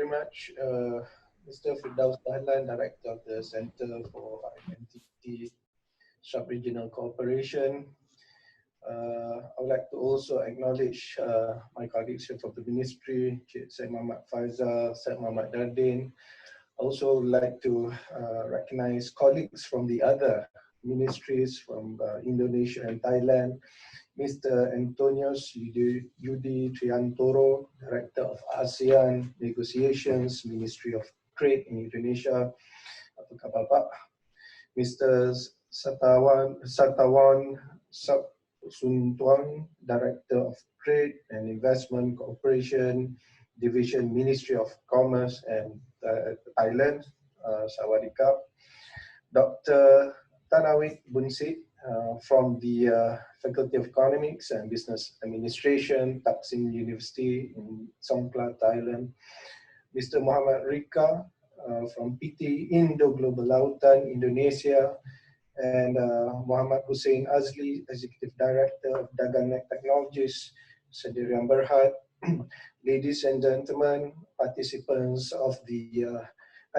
very much, Mr. Firdaus Thailand, Director of the Center for IMT-GT Sub-Regional Cooperation. I would like to also acknowledge my colleagues here from the Ministry, Syed Muhammad Faizal, Syed Muhammad Dardin. I also like to recognize colleagues from the other ministries from Indonesia and Thailand. Mr. Antonius Yudi Triantoro, Director of ASEAN Negotiations, Ministry of Trade in Indonesia. Apa khabar Pak? Mr. Satawan Suntuang, Director of Trade and Investment Cooperation Division, Ministry of Commerce and Thailand. Sawadee-kap. Dr. Tanawit Bunsit from the Faculty of Economics and Business Administration, Taksin University in Songkhla, Thailand. Mr. Muhammad Rika from PT Indo Global Lautan, Indonesia. And Muhammad Hussein Azli, Executive Director of Dagannet Technologies, Sendirian Berhad. Ladies and gentlemen, participants of the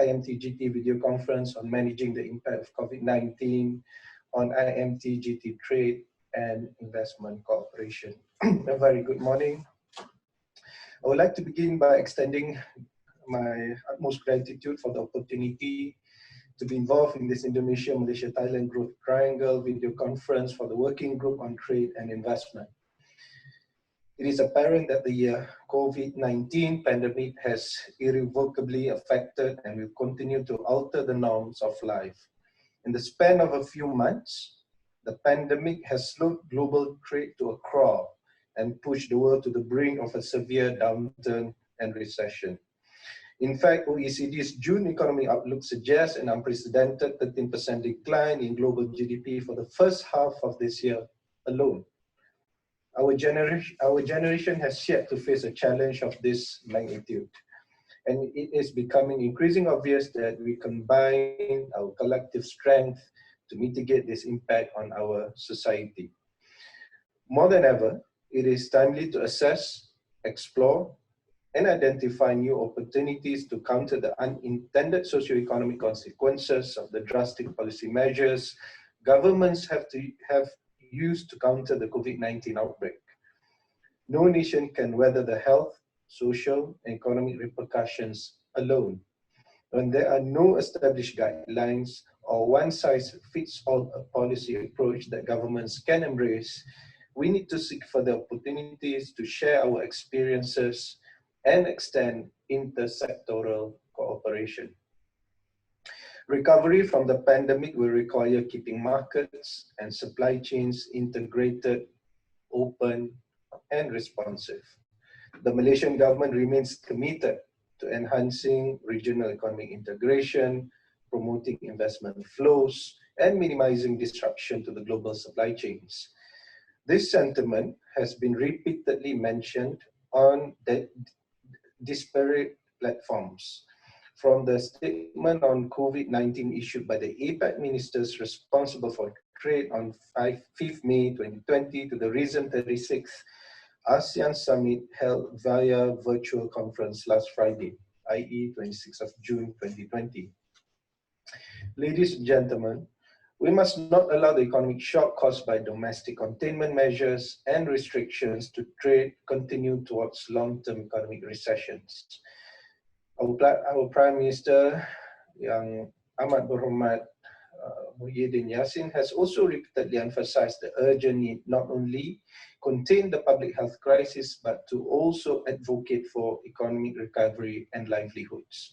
IMT-GT video conference on managing the impact of COVID-19 on IMT-GT trade and investment cooperation. A very good morning. I would like to begin by extending my utmost gratitude for the opportunity to be involved in this Indonesia-Malaysia-Thailand Growth Triangle video conference for the Working Group on Trade and Investment. It is apparent that the COVID-19 pandemic has irrevocably affected and will continue to alter the norms of life. In the span of a few months, the pandemic has slowed global trade to a crawl and pushed the world to the brink of a severe downturn and recession. In fact, OECD's June economic outlook suggests an unprecedented 13% decline in global GDP for the first half of this year alone. Our generation has yet to face a challenge of this magnitude. And it is becoming increasingly obvious that we combine our collective strength to mitigate this impact on our society. More than ever, it is timely to assess, explore, and identify new opportunities to counter the unintended socio-economic consequences of the drastic policy measures governments have used to counter the COVID-19 outbreak. No nation can weather the health, social, and economic repercussions alone. When there are no established guidelines or one-size-fits-all policy approach that governments can embrace, we need to seek further opportunities to share our experiences and extend intersectoral cooperation. Recovery from the pandemic will require keeping markets and supply chains integrated, open, and responsive. The Malaysian government remains committed to enhancing regional economic integration, promoting investment flows, and minimizing disruption to the global supply chains. This sentiment has been repeatedly mentioned on the disparate platforms, from the statement on COVID-19 issued by the APEC ministers responsible for trade on 5th May 2020 to the recent 36th ASEAN Summit held via virtual conference last Friday, i.e. 26th of June 2020. Ladies and gentlemen, we must not allow the economic shock caused by domestic containment measures and restrictions to trade continue towards long-term economic recessions. Our Prime Minister, Yang Amat Berhormat Muhyiddin Yassin, has also repeatedly emphasized the urgent need not only contain the public health crisis, but to also advocate for economic recovery and livelihoods.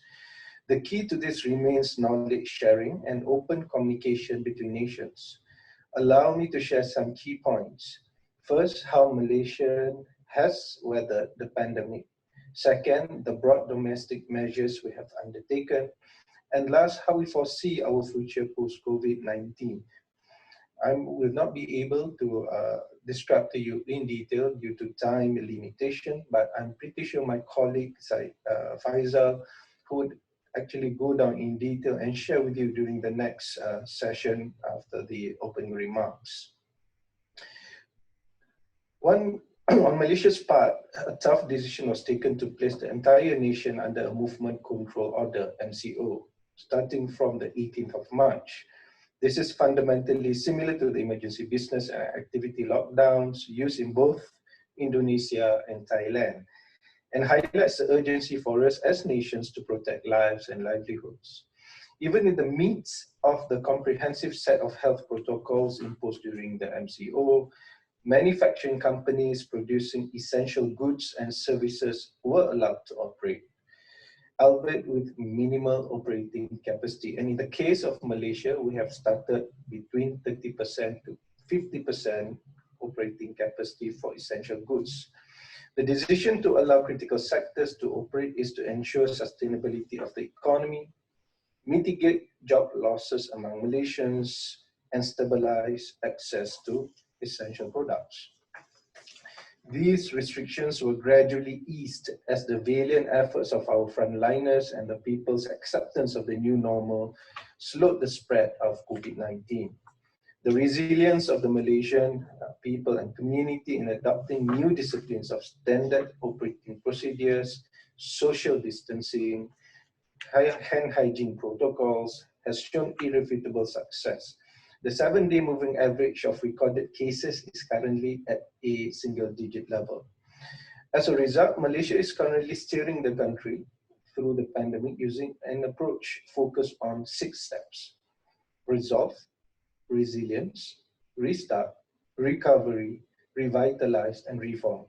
The key to this remains knowledge sharing and open communication between nations. Allow me to share some key points. First, how Malaysia has weathered the pandemic. Second, the broad domestic measures we have undertaken. And last, how we foresee our future post-COVID-19. I will not be able to describe to you in detail due to time limitation, but I'm pretty sure my colleague Faizal would actually go down in detail and share with you during the next session after the opening remarks. One On Malaysia's part, a tough decision was taken to place the entire nation under a Movement Control Order, MCO, starting from the 18th of March. This is fundamentally similar to the emergency business and activity lockdowns used in both Indonesia and Thailand, and highlights the urgency for us as nations to protect lives and livelihoods. Even in the midst of the comprehensive set of health protocols imposed during the MCO, manufacturing companies producing essential goods and services were allowed to operate, albeit with minimal operating capacity. And in the case of Malaysia, we have started between 30% to 50% operating capacity for essential goods. The decision to allow critical sectors to operate is to ensure sustainability of the economy, mitigate job losses among Malaysians, and stabilize access to essential products. These restrictions were gradually eased as the valiant efforts of our frontliners and the people's acceptance of the new normal slowed the spread of COVID-19. The resilience of the Malaysian people and community in adopting new disciplines of standard operating procedures, social distancing, hand hygiene protocols has shown irrefutable success. The 7-day moving average of recorded cases is currently at a single-digit level. As a result, Malaysia is currently steering the country through the pandemic using an approach focused on 6 steps: resolve, resilience, restart, recovery, revitalize, and reform.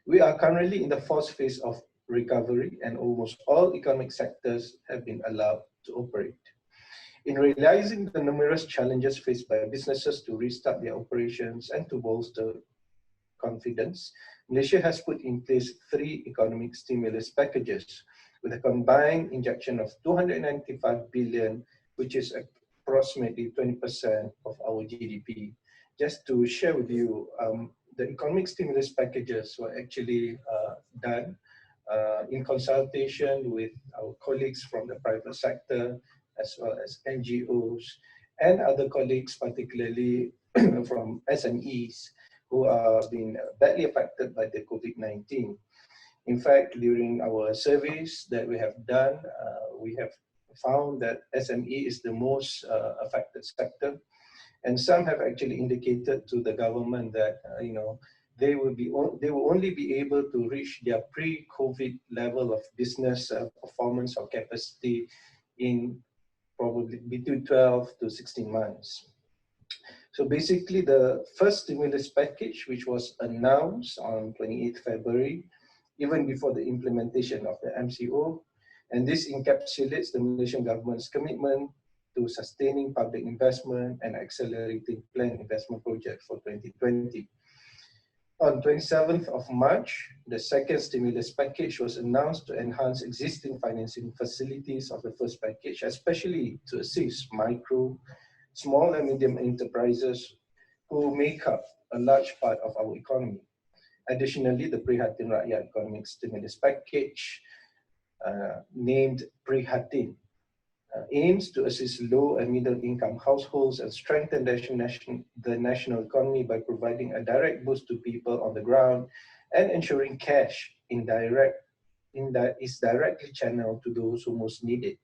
We are currently in the 4th phase of recovery, and almost all economic sectors have been allowed to operate. In realizing the numerous challenges faced by businesses to restart their operations and to bolster confidence, Malaysia has put in place 3 economic stimulus packages with a combined injection of 295 billion, which is approximately 20% of our GDP. Just to share with you, the economic stimulus packages were actually done in consultation with our colleagues from the private sector, as well as NGOs and other colleagues, particularly from SMEs who are being badly affected by the COVID-19. In fact, during our surveys that we have done, we have found that SME is the most affected sector, and some have actually indicated to the government that they will only be able to reach their pre-COVID level of business performance or capacity in probably between 12 to 16 months. So basically, the first stimulus package, which was announced on 28th February, even before the implementation of the MCO, and this encapsulates the Malaysian government's commitment to sustaining public investment and accelerating planned investment projects for 2020. On 27th of March, the second stimulus package was announced to enhance existing financing facilities of the first package, especially to assist micro, small and medium enterprises who make up a large part of our economy. Additionally, the Prihatin Rakyat Economic Stimulus Package, named Prihatin, aims to assist low and middle income households and strengthen the national economy by providing a direct boost to people on the ground and ensuring cash is directly channeled to those who most need it.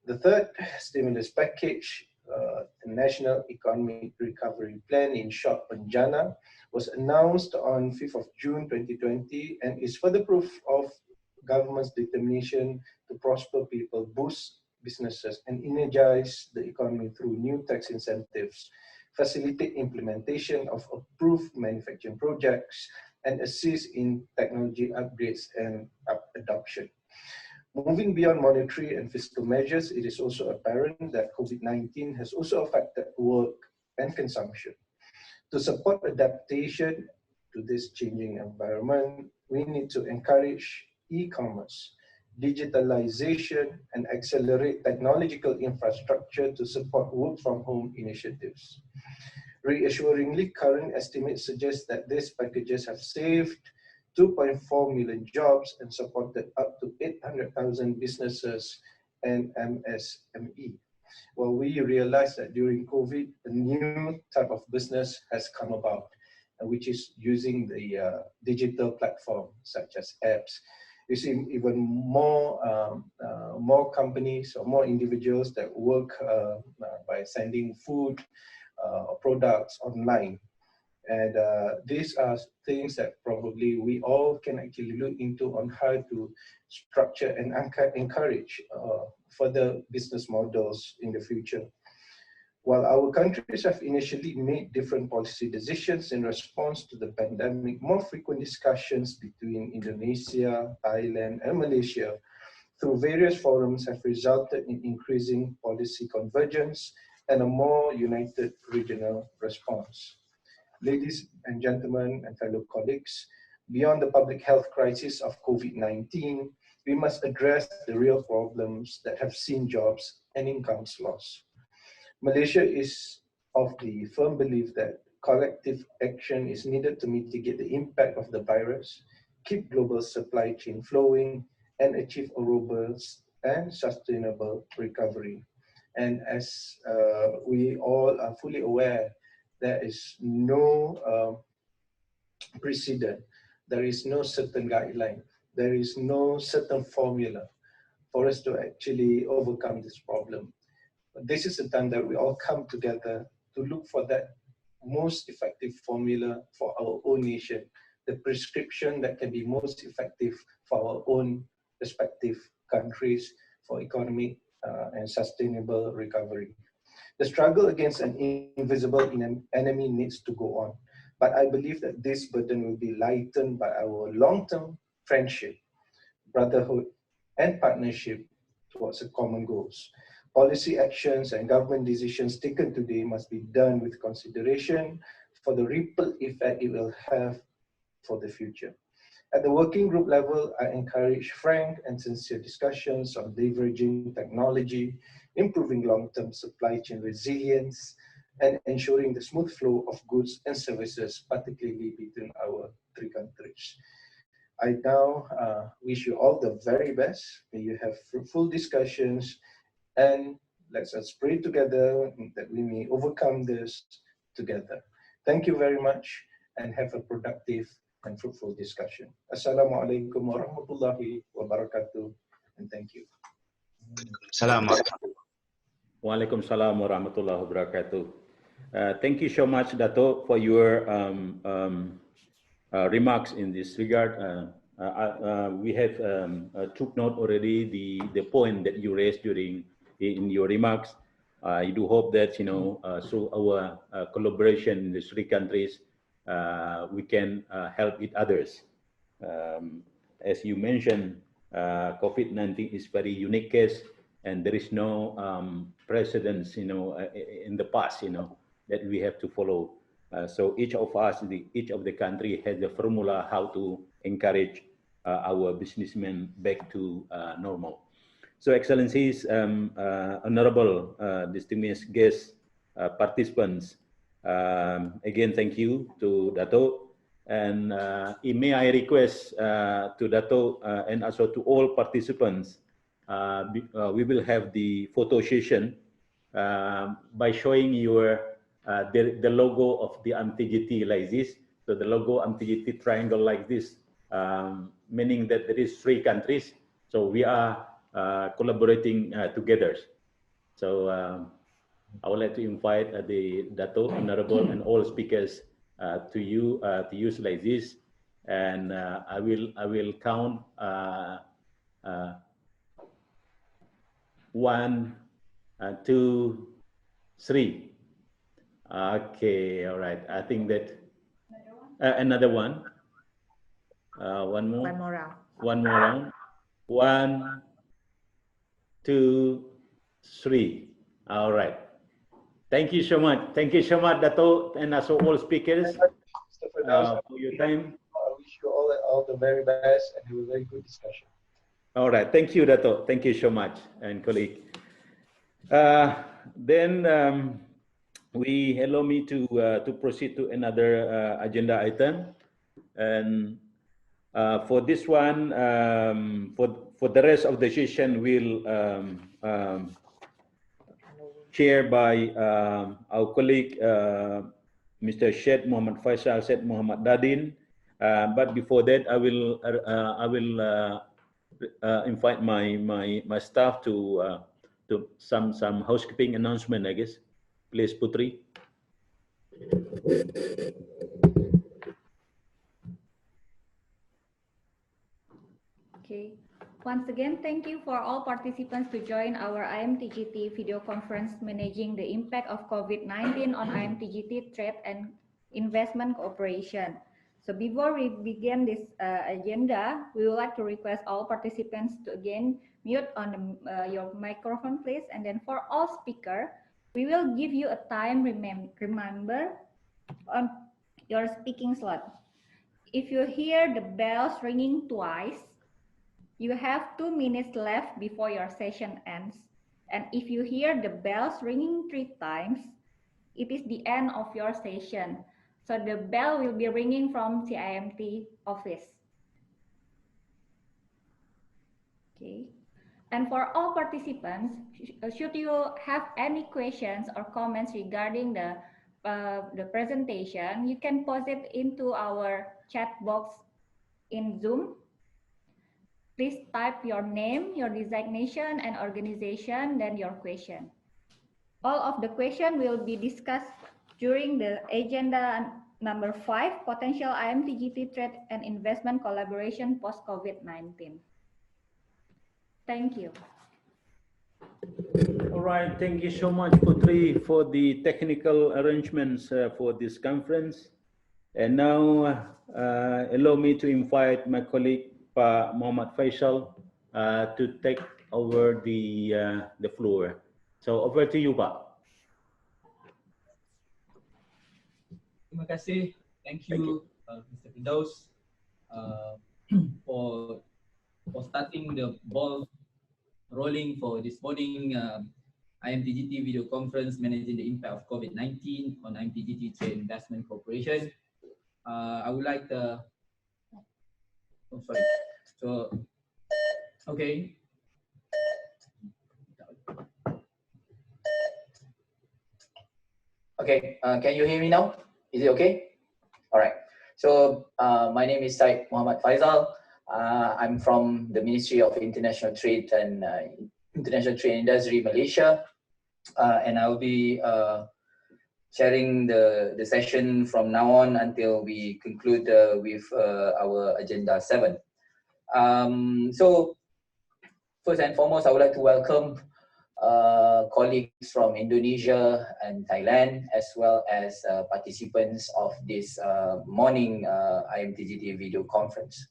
The third stimulus package, the National Economic Recovery Plan, in short PENJANA, was announced on 5th of June 2020 and is further proof of government's determination to prosper people, boost businesses, and energize the economy through new tax incentives, facilitate implementation of approved manufacturing projects, and assist in technology upgrades and adoption. Moving beyond monetary and fiscal measures, it is also apparent that COVID-19 has also affected work and consumption. To support adaptation to this changing environment, we need to encourage e-commerce, digitalization, and accelerate technological infrastructure to support work-from-home initiatives. Reassuringly, current estimates suggest that these packages have saved 2.4 million jobs and supported up to 800,000 businesses and MSME. Well, we realized that during COVID, a new type of business has come about, which is using the digital platform such as apps. You see even more companies or more individuals that work by sending food or products online. And these are things that probably we all can actually look into on how to structure and encourage further business models in the future. While our countries have initially made different policy decisions in response to the pandemic, more frequent discussions between Indonesia, Thailand, and Malaysia through various forums have resulted in increasing policy convergence and a more united regional response. Ladies and gentlemen and fellow colleagues, beyond the public health crisis of COVID-19, we must address the real problems that have seen jobs and incomes lost. Malaysia is of the firm belief that collective action is needed to mitigate the impact of the virus, keep global supply chain flowing, and achieve a robust and sustainable recovery. And as we all are fully aware, there is no precedent, there is no certain guideline, there is no certain formula for us to actually overcome this problem. But this is the time that we all come together to look for that most effective formula for our own nation, the prescription that can be most effective for our own respective countries for economic and sustainable recovery. The struggle against an invisible enemy needs to go on, but I believe that this burden will be lightened by our long-term friendship, brotherhood, and partnership towards the common goals. Policy actions and government decisions taken today must be done with consideration for the ripple effect it will have for the future. At the working group level, I encourage frank and sincere discussions on leveraging technology, improving long-term supply chain resilience, and ensuring the smooth flow of goods and services, particularly between our three countries. I now wish you all the very best. May you have fruitful discussions, and let's us pray together that we may overcome this together. Thank you very much, and have a productive and fruitful discussion. Assalamualaikum warahmatullahi wabarakatuh, and thank you. Waalaikumsalam warahmatullahi wabarakatuh. Thank you so much, Dato, for your remarks in this regard. We have took note already the point that you raised during in your remarks. I do hope that through our collaboration in the three countries, we can help each others. As you mentioned, COVID-19 is very unique case, and there is no precedence, in the past, that we have to follow. So each of us, each of the country has a formula how to encourage our businessmen back to normal. So, Excellencies, honorable distinguished guests, participants, again, thank you to Dato. And may I request to Dato and also to all participants, we will have the photo session by showing your the logo of the IMT-GT like this. So the logo IMT-GT triangle like this, meaning that there is three countries. So we are collaborating together. So I would like to invite the Dato, Honorable, and all speakers to use like this, and I will count 1, 2, 3. Okay, all right. I think that another one. One more. One more round. One more round. 1, 2, 3. All right. Thank you so much. Thank you so much, Dato, and also all speakers for your time. I wish you all the very best, and have a very good discussion. All right. Thank you, Dato. Thank you so much, and colleague. Then we allow me to proceed to another agenda item, and for this one, for the rest of the session, we'll chair by our colleague Mr. Syed Muhammad Faisal, Syed Muhammad Dadin. But before that, I will invite my staff to some housekeeping announcement, I guess. Please, Putri. Okay. Once again, thank you for all participants to join our IMT-GT video conference managing the impact of COVID-19 on IMT-GT trade and investment cooperation. So before we begin this agenda, we would like to request all participants to again mute on your microphone, please. And then for all speakers, we will give you a time reminder on your speaking slot. If you hear the bells ringing twice, you have 2 minutes left before your session ends. And if you hear the bells ringing 3 times, it is the end of your session. So the bell will be ringing from CIMT office. Okay. And for all participants, should you have any questions or comments regarding the presentation, you can post it into our chat box in Zoom. Please type your name, your designation, and organization, then your question. All of the questions will be discussed during the agenda number 5, potential IMT-GT trade and investment collaboration post-COVID-19. Thank you. All right, thank you so much, Putri, for the technical arrangements for this conference. And now, allow me to invite my colleague, Pak Muhammad Faisal, to take over the floor. So over to you, Pak. Terima kasih. Thank you. Mr. Firdaus, for starting the ball rolling for this morning IMT-GT video conference managing the impact of COVID-19 on IMT-GT Trade Investment Corporation. I would like to, okay. Okay, can you hear me now? Is it okay? All right. So my name is Syed Muhammad Faisal. I'm from the Ministry of International Trade and International Trade Industry, Malaysia. And I'll be sharing the session from now on until we conclude with our Agenda 7. So first and foremost, I would like to welcome colleagues from Indonesia and Thailand, as well as participants of this morning IMT-GT video conference.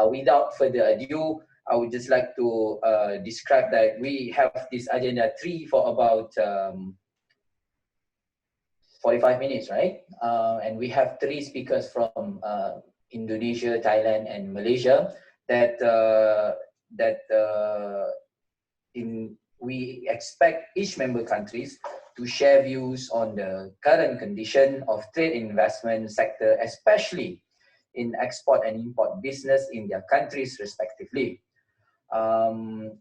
Without further ado, I would just like to describe that we have this Agenda 3 for about 45 minutes, right? And we have 3 speakers from Indonesia, Thailand, and Malaysia we expect each member countries to share views on the current condition of trade and investment sector, especially in export and import business in their countries respectively.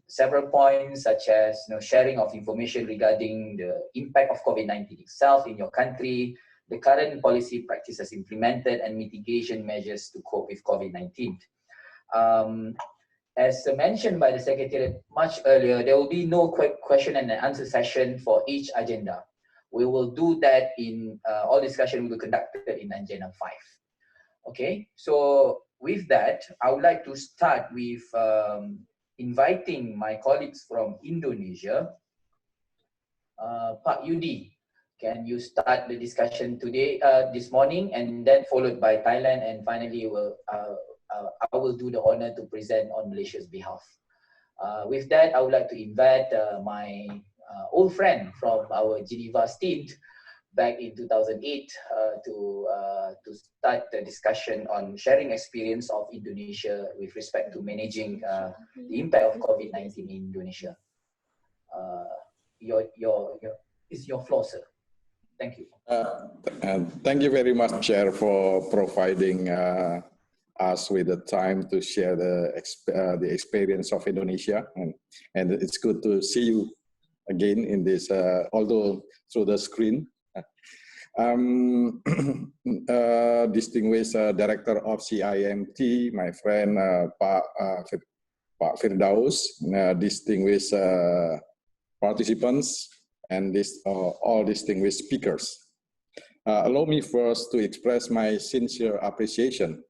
Several points such as sharing of information regarding the impact of COVID-19 itself in your country, the current policy practices implemented, and mitigation measures to cope with COVID-19. As mentioned by the Secretariat much earlier, there will be no question and answer session for each agenda. We will do that in all discussion will be conducted in Agenda 5. Okay, so with that, I would like to start with inviting my colleagues from Indonesia. Pak Yudi, can you start the discussion today, this morning, and then followed by Thailand, and finally I will do the honor to present on Malaysia's behalf. With that, I would like to invite my old friend from our Geneva stint back in 2008 to start the discussion on sharing experience of Indonesia with respect to managing the impact of COVID-19 in Indonesia. It's your floor, sir. Thank you. Thank you very much, Chair, for providing us with the time to share the experience of Indonesia, and it's good to see you again in this, although through the screen. Distinguished Director of CIMT, my friend Pak Firdaus, distinguished participants, and all distinguished speakers. Allow me first to express my sincere appreciation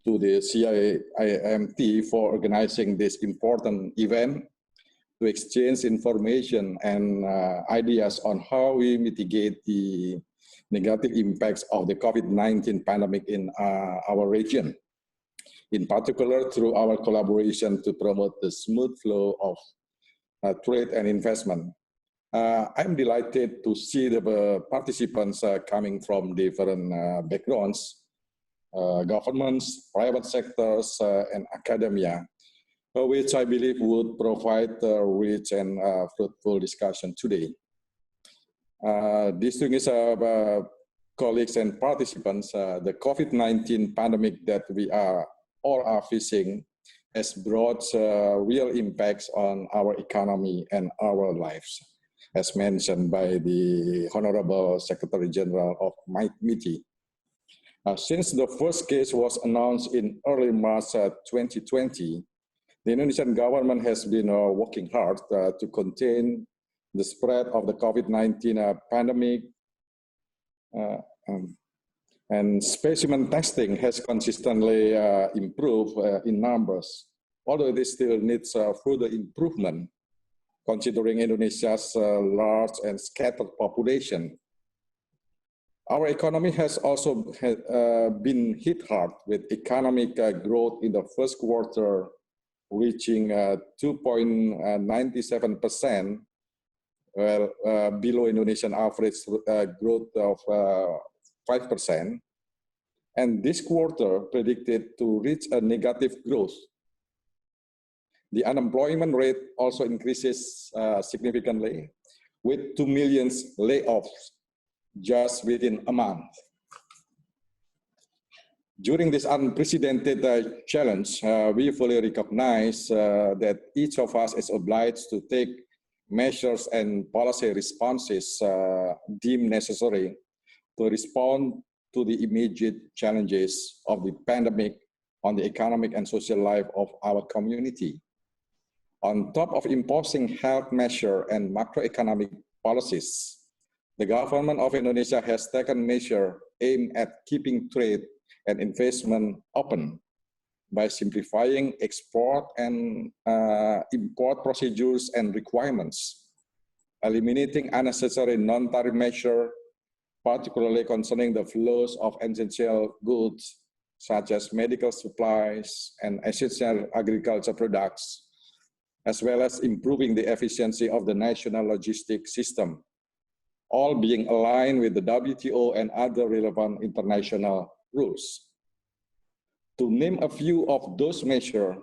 to the CIMT for organizing this important event to exchange information and ideas on how we mitigate the negative impacts of the COVID-19 pandemic in our region, in particular through our collaboration to promote the smooth flow of trade and investment. I'm delighted to see the participants coming from different backgrounds, governments, private sectors, and academia, which I believe would provide a rich and fruitful discussion today. Distinguished colleagues and participants, the COVID-19 pandemic that we all are facing has brought real impacts on our economy and our lives, as mentioned by the Honorable Secretary General of MIT. Since the first case was announced in early March 2020, the Indonesian government has been working hard to contain the spread of the COVID-19 pandemic, and specimen testing has consistently improved in numbers, although this still needs further improvement considering Indonesia's large and scattered population. Our economy has also been hit hard with economic growth in the first quarter reaching 2.97%, well, below Indonesian average growth of 5%. And this quarter predicted to reach a negative growth. The unemployment rate also increases significantly, with 2 million layoffs just within a month. During this unprecedented challenge, we fully recognize that each of us is obliged to take measures and policy responses deemed necessary to respond to the immediate challenges of the pandemic on the economic and social life of our community. On top of imposing health measures and macroeconomic policies, the government of Indonesia has taken measures aimed at keeping trade and investment open by simplifying export and import procedures and requirements, eliminating unnecessary non-tariff measures, particularly concerning the flows of essential goods such as medical supplies and essential agriculture products, as well as improving the efficiency of the national logistics system, all being aligned with the WTO and other relevant international rules. To name a few of those measures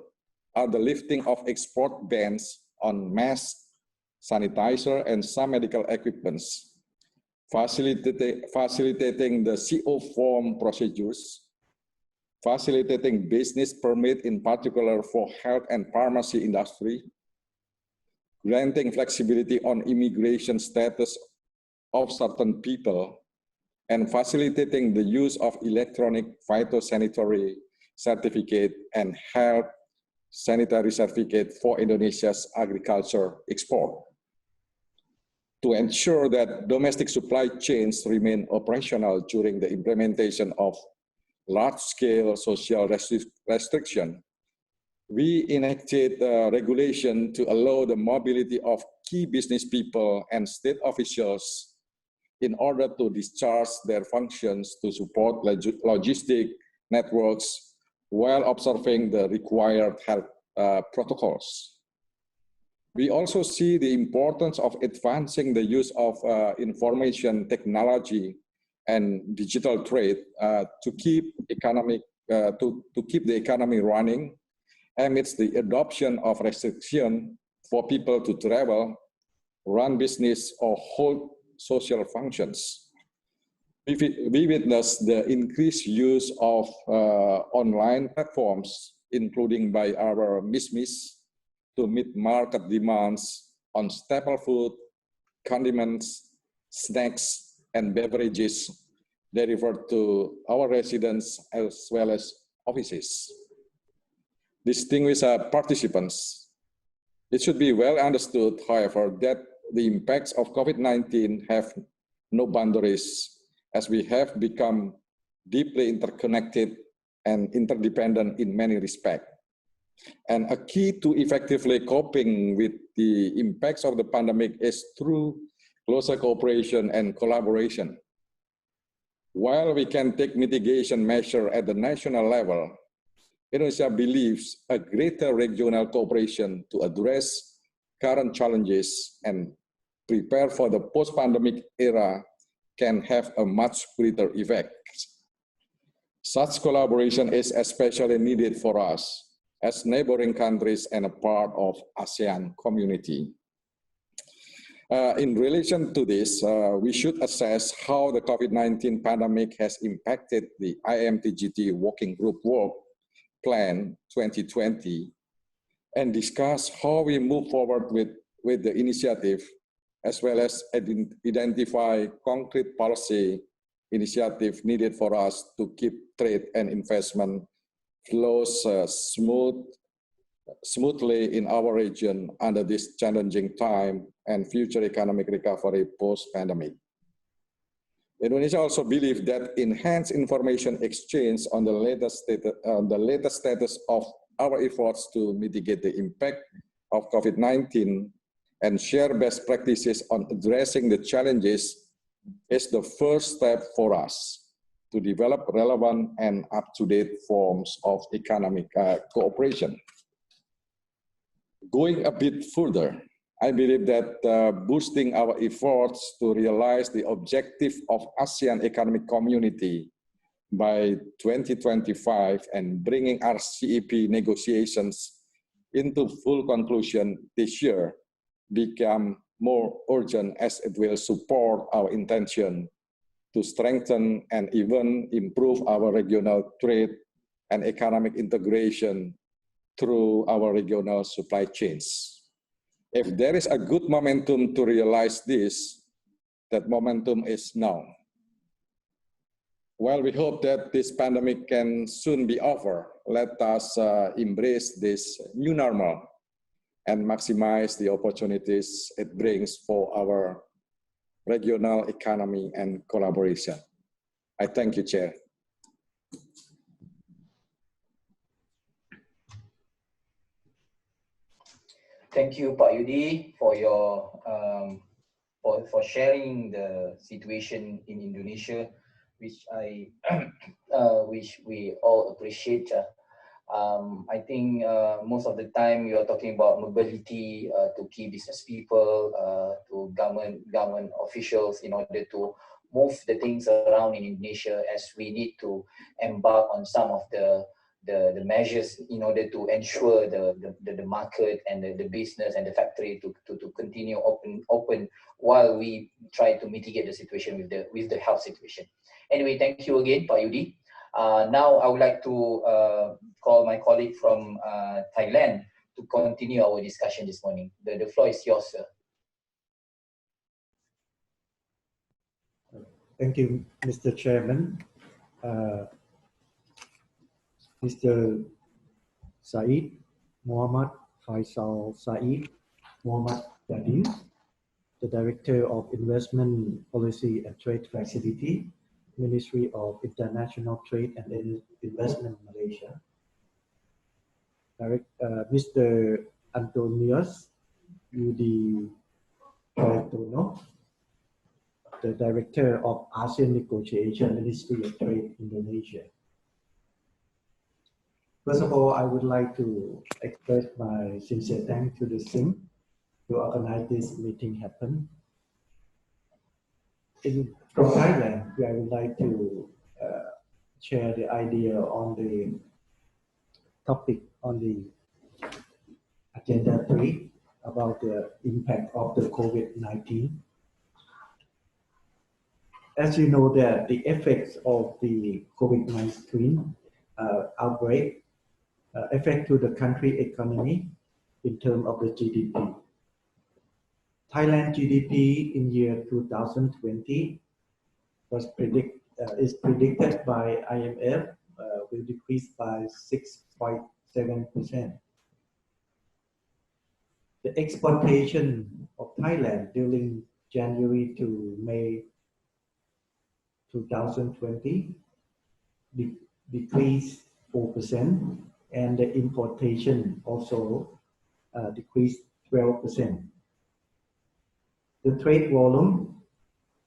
are the lifting of export bans on masks, sanitizer, and some medical equipments, facilitating the CO form procedures, facilitating business permit in particular for health and pharmacy industry, granting flexibility on immigration status of certain people, and facilitating the use of electronic phytosanitary certificate and health sanitary certificate for Indonesia's agriculture export. To ensure that domestic supply chains remain operational during the implementation of large-scale social restriction, we enacted regulation to allow the mobility of key business people and state officials in order to discharge their functions to support logistic networks while observing the required health protocols. We also see the importance of advancing the use of information technology and digital trade to keep the economy running amidst the adoption of restriction for people to travel, run business, or hold social functions. We witnessed the increased use of online platforms, including by our MISMIS, to meet market demands on staple food, condiments, snacks, and beverages delivered to our residents as well as offices. Distinguished participants, it should be well understood, however, that the impacts of COVID-19 have no boundaries, as we have become deeply interconnected and interdependent in many respects. And a key to effectively coping with the impacts of the pandemic is through closer cooperation and collaboration. While we can take mitigation measures at the national level, Indonesia believes a greater regional cooperation to address current challenges and prepare for the post-pandemic era can have a much greater effect. Such collaboration is especially needed for us as neighboring countries and a part of ASEAN community. In relation to this, we should assess how the COVID-19 pandemic has impacted the IMT-GT Working Group Work Plan 2020 and discuss how we move forward with the initiative, as well as identify concrete policy initiatives needed for us to keep trade and investment flows smoothly in our region under this challenging time and future economic recovery post-pandemic. Indonesia also believes that enhanced information exchange on the latest status of our efforts to mitigate the impact of COVID-19 and share best practices on addressing the challenges is the first step for us to develop relevant and up-to-date forms of economic cooperation. Going a bit further, I believe that boosting our efforts to realize the objective of ASEAN Economic Community by 2025 and bringing RCEP negotiations into full conclusion this year become more urgent, as it will support our intention to strengthen and even improve our regional trade and economic integration through our regional supply chains. If there is a good momentum to realize this, that momentum is now. While we hope that this pandemic can soon be over, let us embrace this new normal and maximize the opportunities it brings for our regional economy and collaboration. I thank you, Chair. Thank you, Pak Yudi, for your for sharing the situation in Indonesia, which which we all appreciate. I think most of the time you are talking about mobility to key business people, to government officials in order to move the things around in Indonesia, as we need to embark on some of the measures in order to ensure the market and the business and the factory to continue open while we try to mitigate the situation with the health situation. Anyway, thank you again, Pak Yudi. Now I would like to call my colleague from Thailand to continue our discussion this morning. The floor is yours, sir. Thank you, Mr. Chairman. Mr. Said Muhammad Faisal Said Muhammad Yadi, the Director of Investment Policy and Trade Facility, Ministry of International Trade and Investment Malaysia. Mr. Antonius Yudi Tono, the Director of ASEAN Negotiation, Ministry of Trade, Indonesia. First of all, I would like to express my sincere thanks to the SIM to organize this meeting happen. From Thailand, I would like to share the idea on the topic on the Agenda 3 about the impact of the COVID-19. As you know, that the effects of the COVID-19 outbreak affect to the country economy in terms of the GDP. Thailand GDP in year 2020 is predicted by IMF will decrease by 6.7%. The exportation of Thailand during January to May 2020 decreased 4%, and the importation also decreased 12%. The trade volume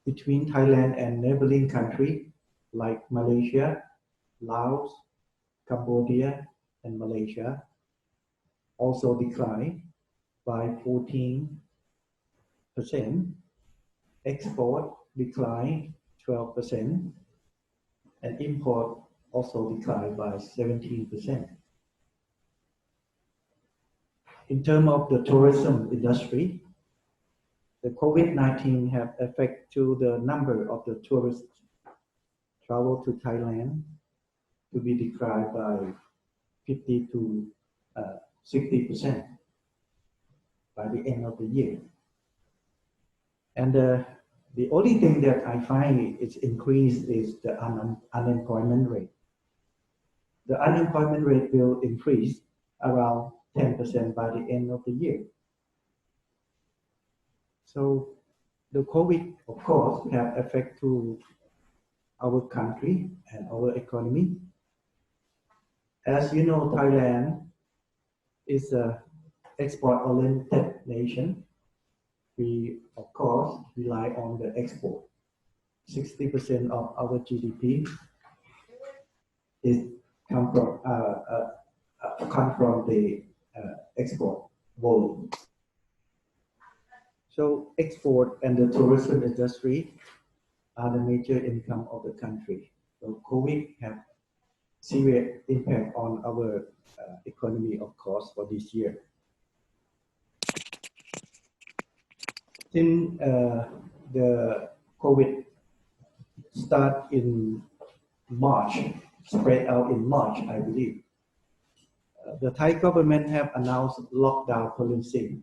between Thailand and neighboring countries like Malaysia, Laos, Cambodia, and Malaysia also declined by 14%. Export declined 12%, and import also declined by 17%. In terms of the tourism industry, the COVID-19 have affected to the number of the tourists travel to Thailand to be declined by 50 to 60% by the end of the year. And the only thing that I find is increased is the unemployment rate. The unemployment rate will increase around 10% by the end of the year. So the COVID, of course, have effect to our country and our economy. As you know, Thailand is an export-oriented nation. We, of course, rely on the export. 60% of our GDP is come from the export volume. So export and the tourism industry are the major income of the country. So COVID have serious impact on our economy, of course, for this year. Since the COVID start in March, spread out in March, I believe, the Thai government have announced lockdown policy.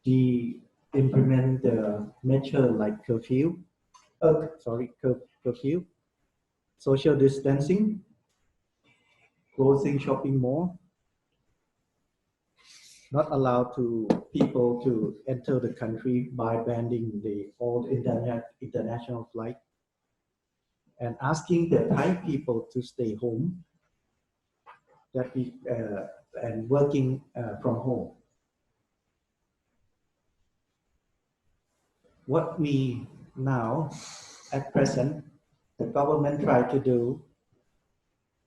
They implement the measure like curfew, social distancing, closing shopping mall, not allowed to people to enter the country by banning all international flight, and asking the Thai people to stay home and working from home. What we now, at present, the government try to do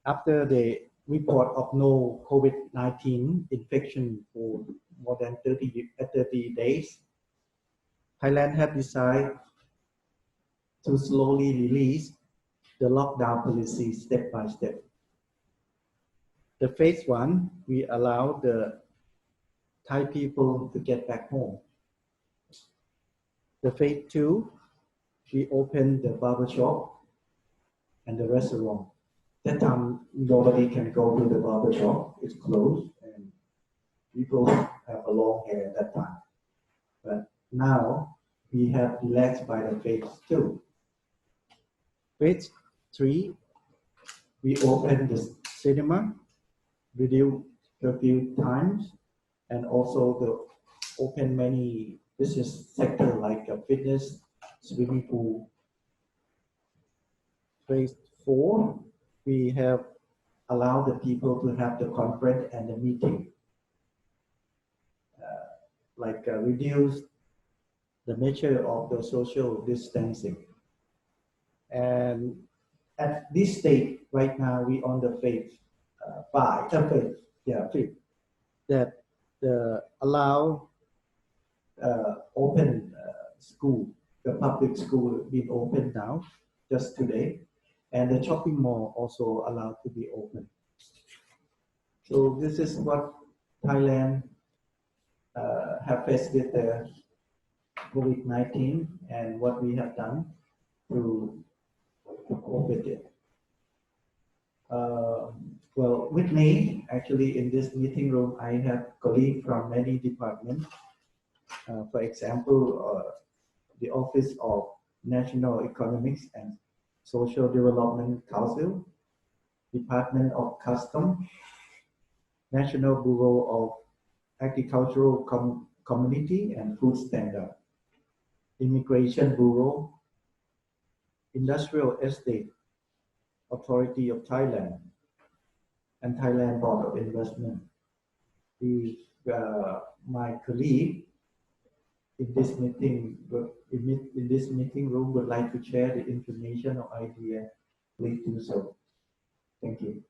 after the report of no COVID-19 infection for more than 30 days, Thailand have decided to slowly release the lockdown policy step by step. The phase 1, we allow the Thai people to get back home. The phase 2, we open the barber shop and the restaurant. That time, nobody can go to the barber shop, it's closed, and people have a long hair at that time. But now, we have relaxed by the phase 2. Phase 3, we open the cinema, reduce curfew times, and also the open many business sector like fitness, swimming pool. Phase 4, we have allowed the people to have the conference and the meeting, reduce the measure of the social distancing. And at this stage, right now, we on the phase 5, that allow open school, the public school being open now, just today, and the shopping mall also allowed to be open. So this is what Thailand have faced with the COVID-19 and what we have done to cope with it. Well, with me, actually, in this meeting room, I have colleagues from many departments. For example, the Office of National Economics and Social Development Council, Department of Customs, National Bureau of Agricultural Community and Food Standard, Immigration Bureau, Industrial Estate Authority of Thailand, and Thailand Board of Investment. My colleague in this meeting room would like to share the information or idea, please do so. Thank you.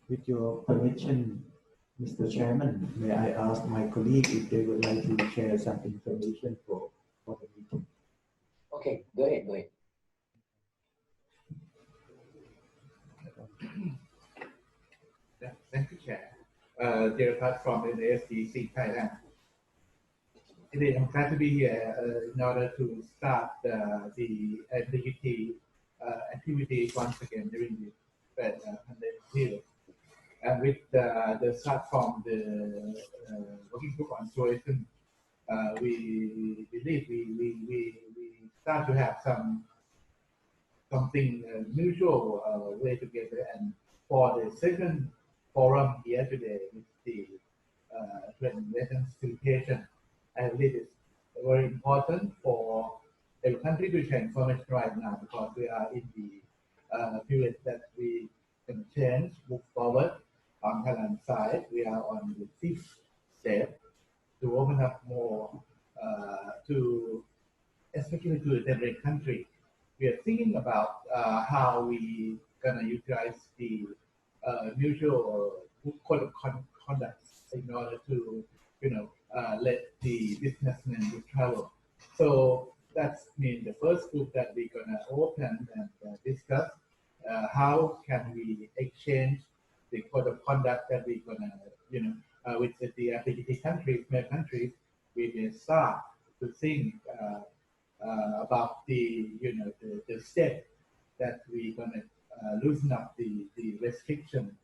With your permission, Mr. Chairman, may I ask my colleague if they would like to share some information for the meeting? Okay, go ahead, go ahead. Thank you, Chair. Dear apart from the ASDC Thailand. Today I'm glad to be here in order to start the IMT-GT activities once again during the pandemic period. And with the start from the working group on tourism, we believe we start to have something mutual way together. And for the second forum here today with the investment facilitation, I believe it's very important for every country to transform it right now, because we are in the period that we can change, move forward. On Thailand side, we are on the fifth step to open up more to, especially to the developing country. We are thinking about how we gonna utilize the mutual code of conduct in order to, let the businessmen to travel. So that's mean the first group that we're gonna open and discuss how can we exchange the code of conduct that we're gonna, with the IMT countries, member countries, we will start to think about the, the step that we're gonna loosen up the restriction.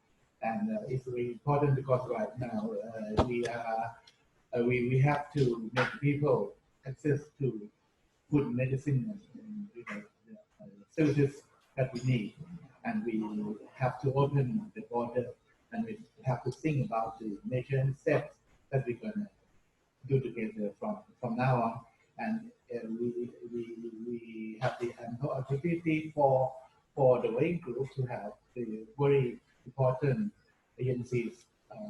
And it's very important because right now we have to make people access to food, medicine, and services that we need. And we have to open the border, and we have to think about the major steps that we're gonna do together from now on. And we have the opportunity for the working group to have the very important agencies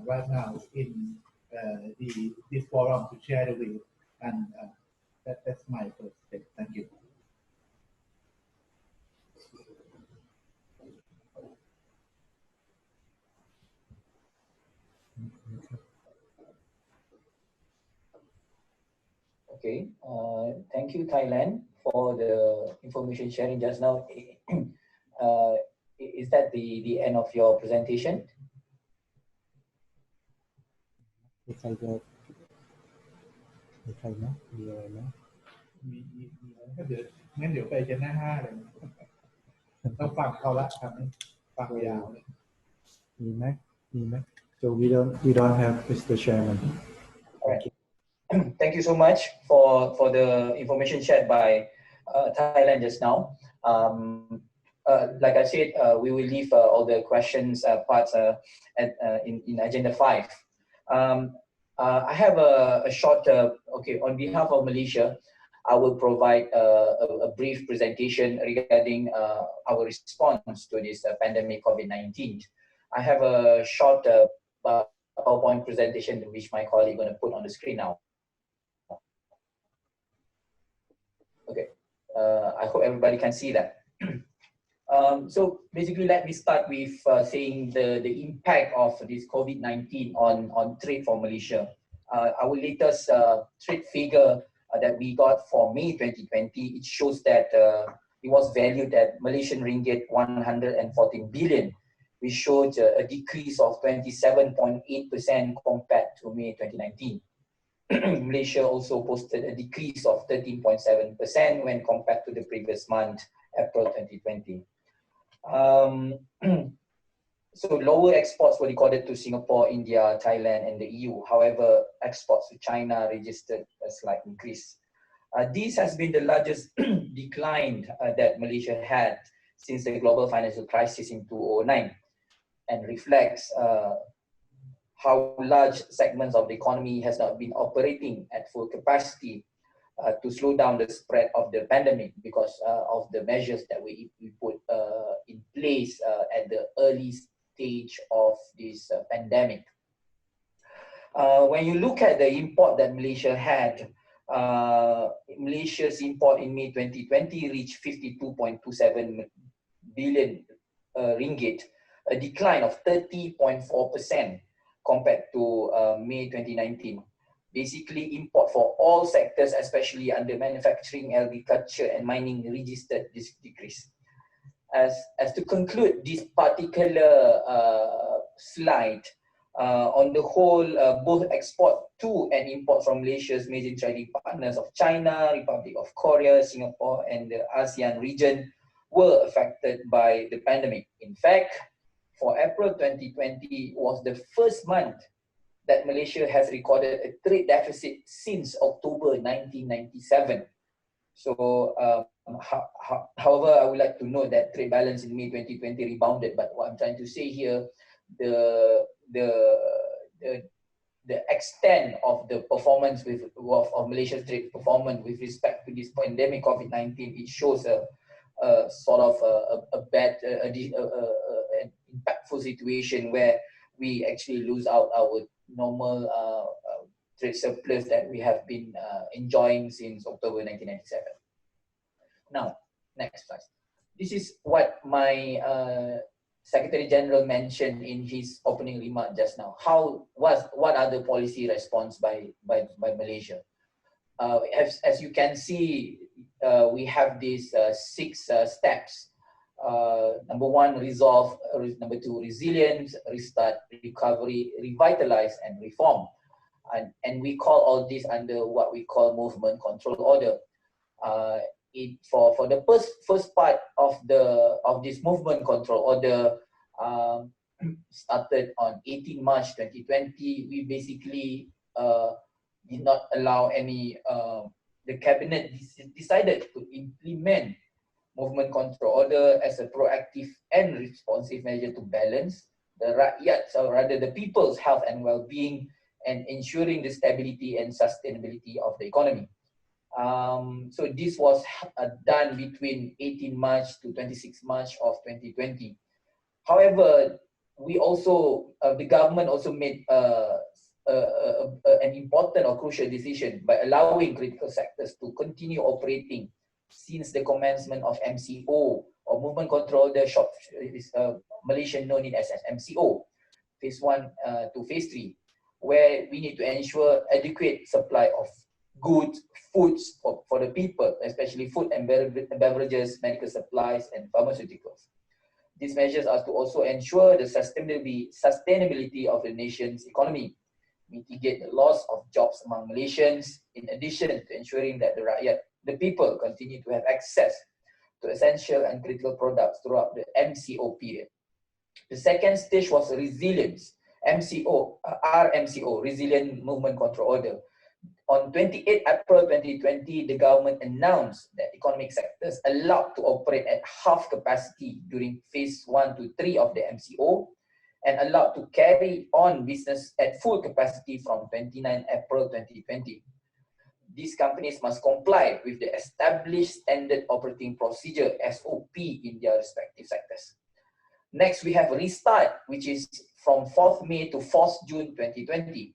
right now in this forum to share the view. And that's my first step. Thank you. Okay, thank you, Thailand, for the information sharing just now. Is that the end of your presentation? มีใครจะมีใครนะมีอะไรนะ มีเดี๋ยวงั้นเดี๋ยวไปจะหน้า5เลยต้องฟังเขาละครับฟังยาวเลย มีไหมมีไหม so we don't have Mr. Chairman. All right. Thank you so much for the information shared by Thailand just now. Like I said, we will leave all the questions parts in agenda 5. I have a short, okay, on behalf of Malaysia, I will provide a brief presentation regarding our response to this pandemic COVID-19. I have a short PowerPoint presentation which my colleague is going to put on the screen now. Okay, I hope everybody can see that. So basically, let me start with saying the impact of this COVID-19 on trade for Malaysia. Our latest trade figure that we got for May 2020, it shows that it was valued at Malaysian ringgit 114 billion, which showed a decrease of 27.8% compared to May 2019. Malaysia also posted a decrease of 13.7% when compared to the previous month, April 2020. So lower exports were recorded to Singapore, India, Thailand, and the EU. However, exports to China registered a slight increase. This has been the largest decline that Malaysia had since the global financial crisis in 2009, and reflects how large segments of the economy has not been operating at full capacity to slow down the spread of the pandemic because of the measures that we put in place at the early stage of this pandemic. When you look at the import that Malaysia had, Malaysia's import in May 2020 reached 52.27 billion ringgit, a decline of 30.4% compared to May 2019. Basically, import for all sectors, especially under manufacturing, agriculture, and mining, registered this decrease. As to conclude this particular slide, on the whole, both export to and import from Malaysia's major trading partners of China, Republic of Korea, Singapore, and the ASEAN region were affected by the pandemic. In fact, for April 2020 was the first month that Malaysia has recorded a trade deficit since October 1997. So, however, I would like to note that trade balance in May 2020 rebounded. But what I'm trying to say here, the extent of the performance of Malaysia's trade performance with respect to this pandemic COVID-19, it shows a sort of a bad, an impactful situation where we actually lose out our normal trade surplus that we have been enjoying since October 1997. Now, next slide. This is what my Secretary General mentioned in his opening remark just now. What are the policy response by Malaysia? As you can see, we have these 6 steps. Number 1, resolve. Number 2, resilience. Restart, recovery, revitalize, and reform. And we call all this under what we call movement control order. For the first part of this movement control order, started on 18 March 2020. We basically did not allow any. The cabinet decided to implement movement control order as a proactive and responsive measure to balance the rakyat, or rather the people's health and well-being, and ensuring the stability and sustainability of the economy. So this was done between 18 March to 26 March of 2020. However, we also, the government also made an important or crucial decision by allowing critical sectors to continue operating since the commencement of MCO, or movement control order, Malaysia known it as MCO, phase 1 to phase 3, where we need to ensure adequate supply of goods, foods for the people, especially food and beverages, medical supplies, and pharmaceuticals. These measures are to also ensure the sustainability of the nation's economy, mitigate the loss of jobs among Malaysians, in addition to ensuring that the people continue to have access to essential and critical products throughout the MCO period. The second stage was resilience, RMCO, Resilient Movement Control Order. On 28 April 2020, the government announced that economic sectors allowed to operate at half capacity during phase 1 to 3 of the MCO, and allowed to carry on business at full capacity from 29 April 2020. These companies must comply with the established standard operating procedure, SOP, in their respective sectors. Next, we have restart, which is from 4th May to 4th June 2020.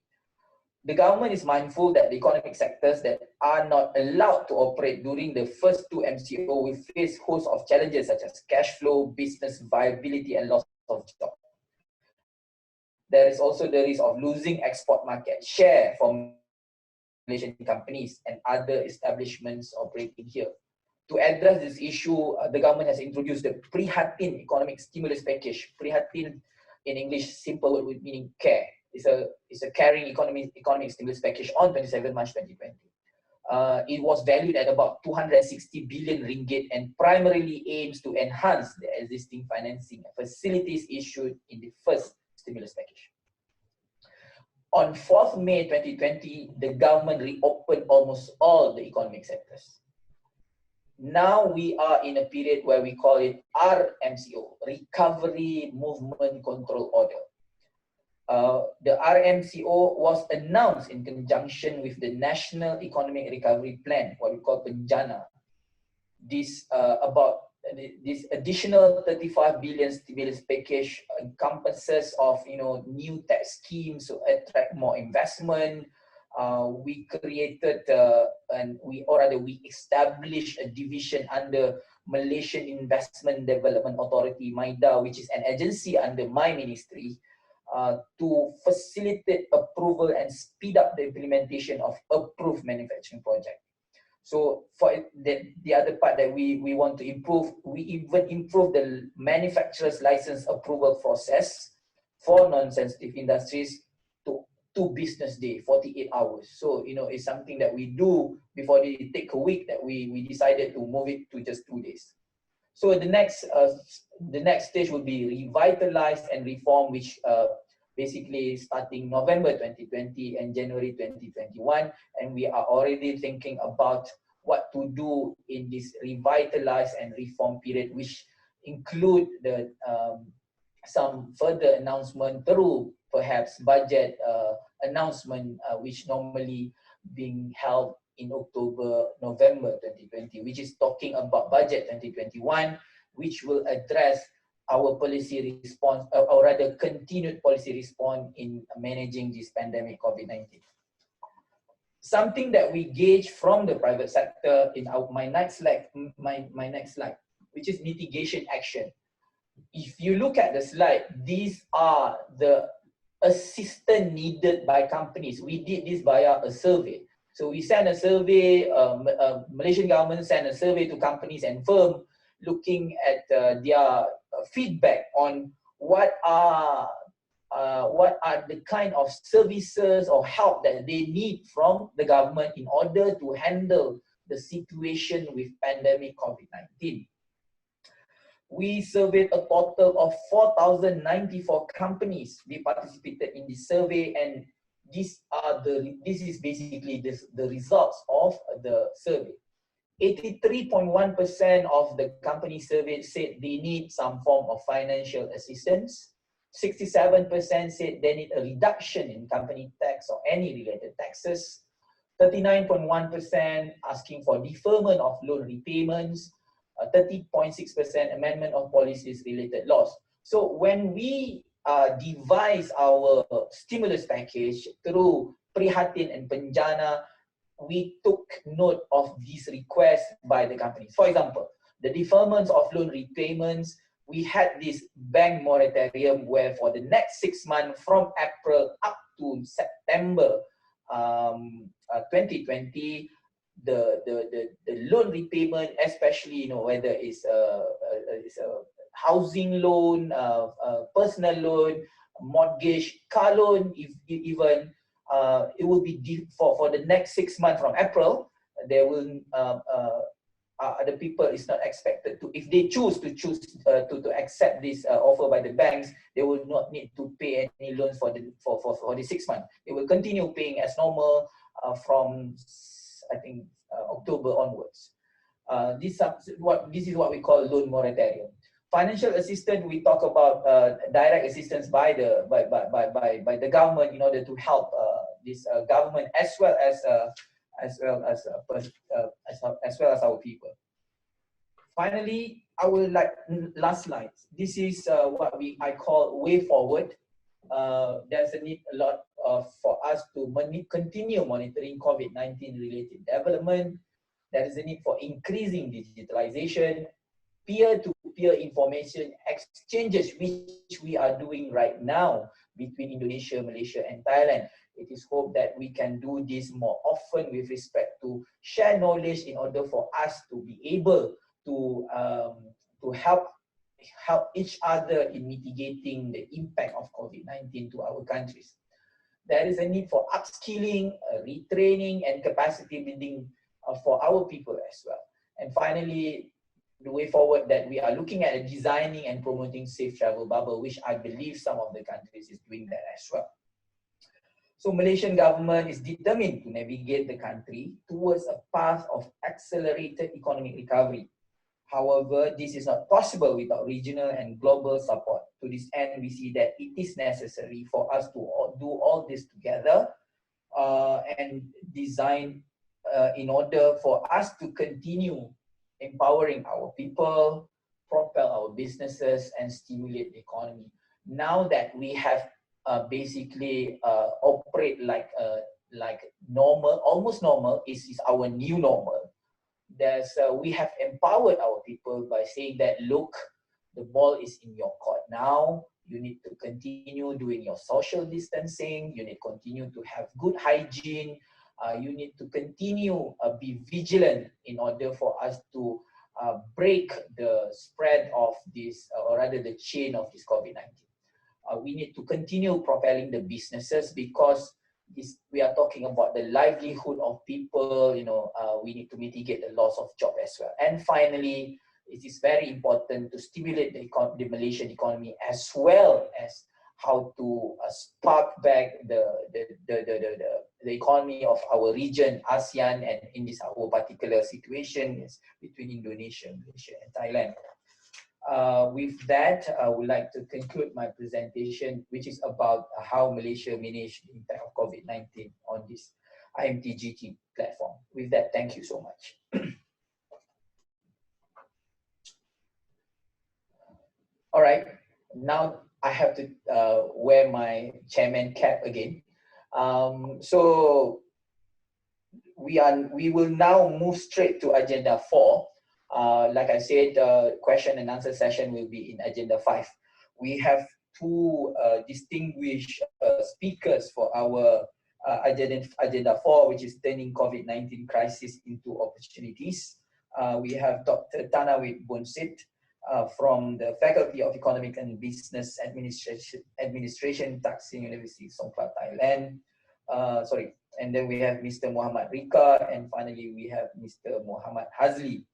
The government is mindful that the economic sectors that are not allowed to operate during the first 2 MCO will face a host of challenges such as cash flow, business viability, and loss of jobs. There is also the risk of losing export market share from Malaysian companies and other establishments operating here. To address this issue, the government has introduced the Prihatin Economic Stimulus Package. Prihatin, in English, simple word meaning care. It's a caring economic stimulus package on 27 March 2020. It was valued at about 260 billion ringgit and primarily aims to enhance the existing financing facilities issued in the first stimulus package. On 4th May 2020, the government reopened almost all the economic sectors. Now we are in a period where we call it RMCO, Recovery Movement Control Order. The RMCO was announced in conjunction with the National Economic Recovery Plan, what we call PENJANA. This additional 35 billion stimulus package encompasses of new tax schemes to attract more investment. We created we established a division under Malaysian Investment Development Authority (MIDA), which is an agency under my ministry, to facilitate approval and speed up the implementation of approved manufacturing projects. So for the other part that we want to improve, we even improve the manufacturer's license approval process for non-sensitive industries to 2 business days, 48 hours. So it's something that we do before they take a week, that we decided to move it to just 2 days. So the next stage will be revitalized and reform, which basically starting November 2020 and January 2021, and we are already thinking about what to do in this revitalized and reform period, which include the some further announcement through perhaps budget announcement, which normally being held in October, November 2020, which is talking about budget 2021, which will address our policy response, or rather continued policy response in managing this pandemic COVID-19. Something that we gauge from the private sector in my next slide, which is mitigation action. If you look at the slide, these are the assistance needed by companies. We did this via a survey. So we sent a survey, Malaysian government sent a survey to companies and firms looking at their feedback on what are the kind of services or help that they need from the government in order to handle the situation with pandemic COVID-19. We surveyed a total of 4,094 companies. They participated in this survey, and this is basically the results of the survey. 83.1% of the company surveyed said they need some form of financial assistance. 67% said they need a reduction in company tax or any related taxes. 39.1% asking for deferment of loan repayments. 30.6% amendment of policies related laws. So when we devise our stimulus package through Prihatin and Penjana, we took note of these requests by the companies. For example, the deferments of loan repayments, we had this bank moratorium where for the next 6 months from April up to September 2020, the loan repayment, especially whether it's a housing loan, personal loan, mortgage, car loan, even it will be for the next 6 months from April. There will the people is not expected to, if they choose to accept this offer by the banks, they will not need to pay any loans for the 6 months. They will continue paying as normal from I think October onwards. This is what we call loan moratorium. Financial assistance, we talk about direct assistance by the government in order to help this government as well as our people. Finally, I will last slide. This is what I call way forward. There's a need a lot for us to continue monitoring COVID-19 related development. There is a need for increasing digitalization, peer-to-peer information exchanges, which we are doing right now between Indonesia, Malaysia, and Thailand. It is hoped that we can do this more often with respect to share knowledge in order for us to be able to help each other in mitigating the impact of COVID-19 to our countries. There is a need for upskilling, retraining, and capacity building for our people as well. And finally, the way forward that we are looking at designing and promoting safe travel bubble, which I believe some of the countries is doing that as well. So Malaysian government is determined to navigate the country towards a path of accelerated economic recovery. However, this is not possible without regional and global support. To this end, we see that it is necessary for us to do all this together and design in order for us to continue empowering our people, propel our businesses, and stimulate the economy. Now that we have basically operate like normal, almost normal is our new normal. We have empowered our people by saying that, look, the ball is in your court now. You need to continue doing your social distancing. You need to continue to have good hygiene. You need to continue be vigilant in order for us to break the spread of this, or rather the chain of this COVID-19. We need to continue propelling the businesses because we are talking about the livelihood of people. We need to mitigate the loss of job as well. And finally, it is very important to stimulate the Malaysian economy, as well as how to spark back the economy of our region, ASEAN, and in this our particular situation is between Indonesia, Malaysia, and Thailand. With that, I would like to conclude my presentation, which is about how Malaysia managed the impact of COVID-19 on this IMT-GT platform. With that, thank you so much. All right, now I have to wear my chairman cap again. So we will now move straight to agenda 4. Like I said, question and answer session will be in agenda 5. We have two distinguished speakers for our agenda 4, which is turning COVID-19 crisis into opportunities. We have Dr. Tanawit Bonsit from the Faculty of Economic and Business Administration, Taksin University, Songkhla, Thailand. And then we have Mr. Muhammad Rika, and finally we have Mr. Muhammad Hazli.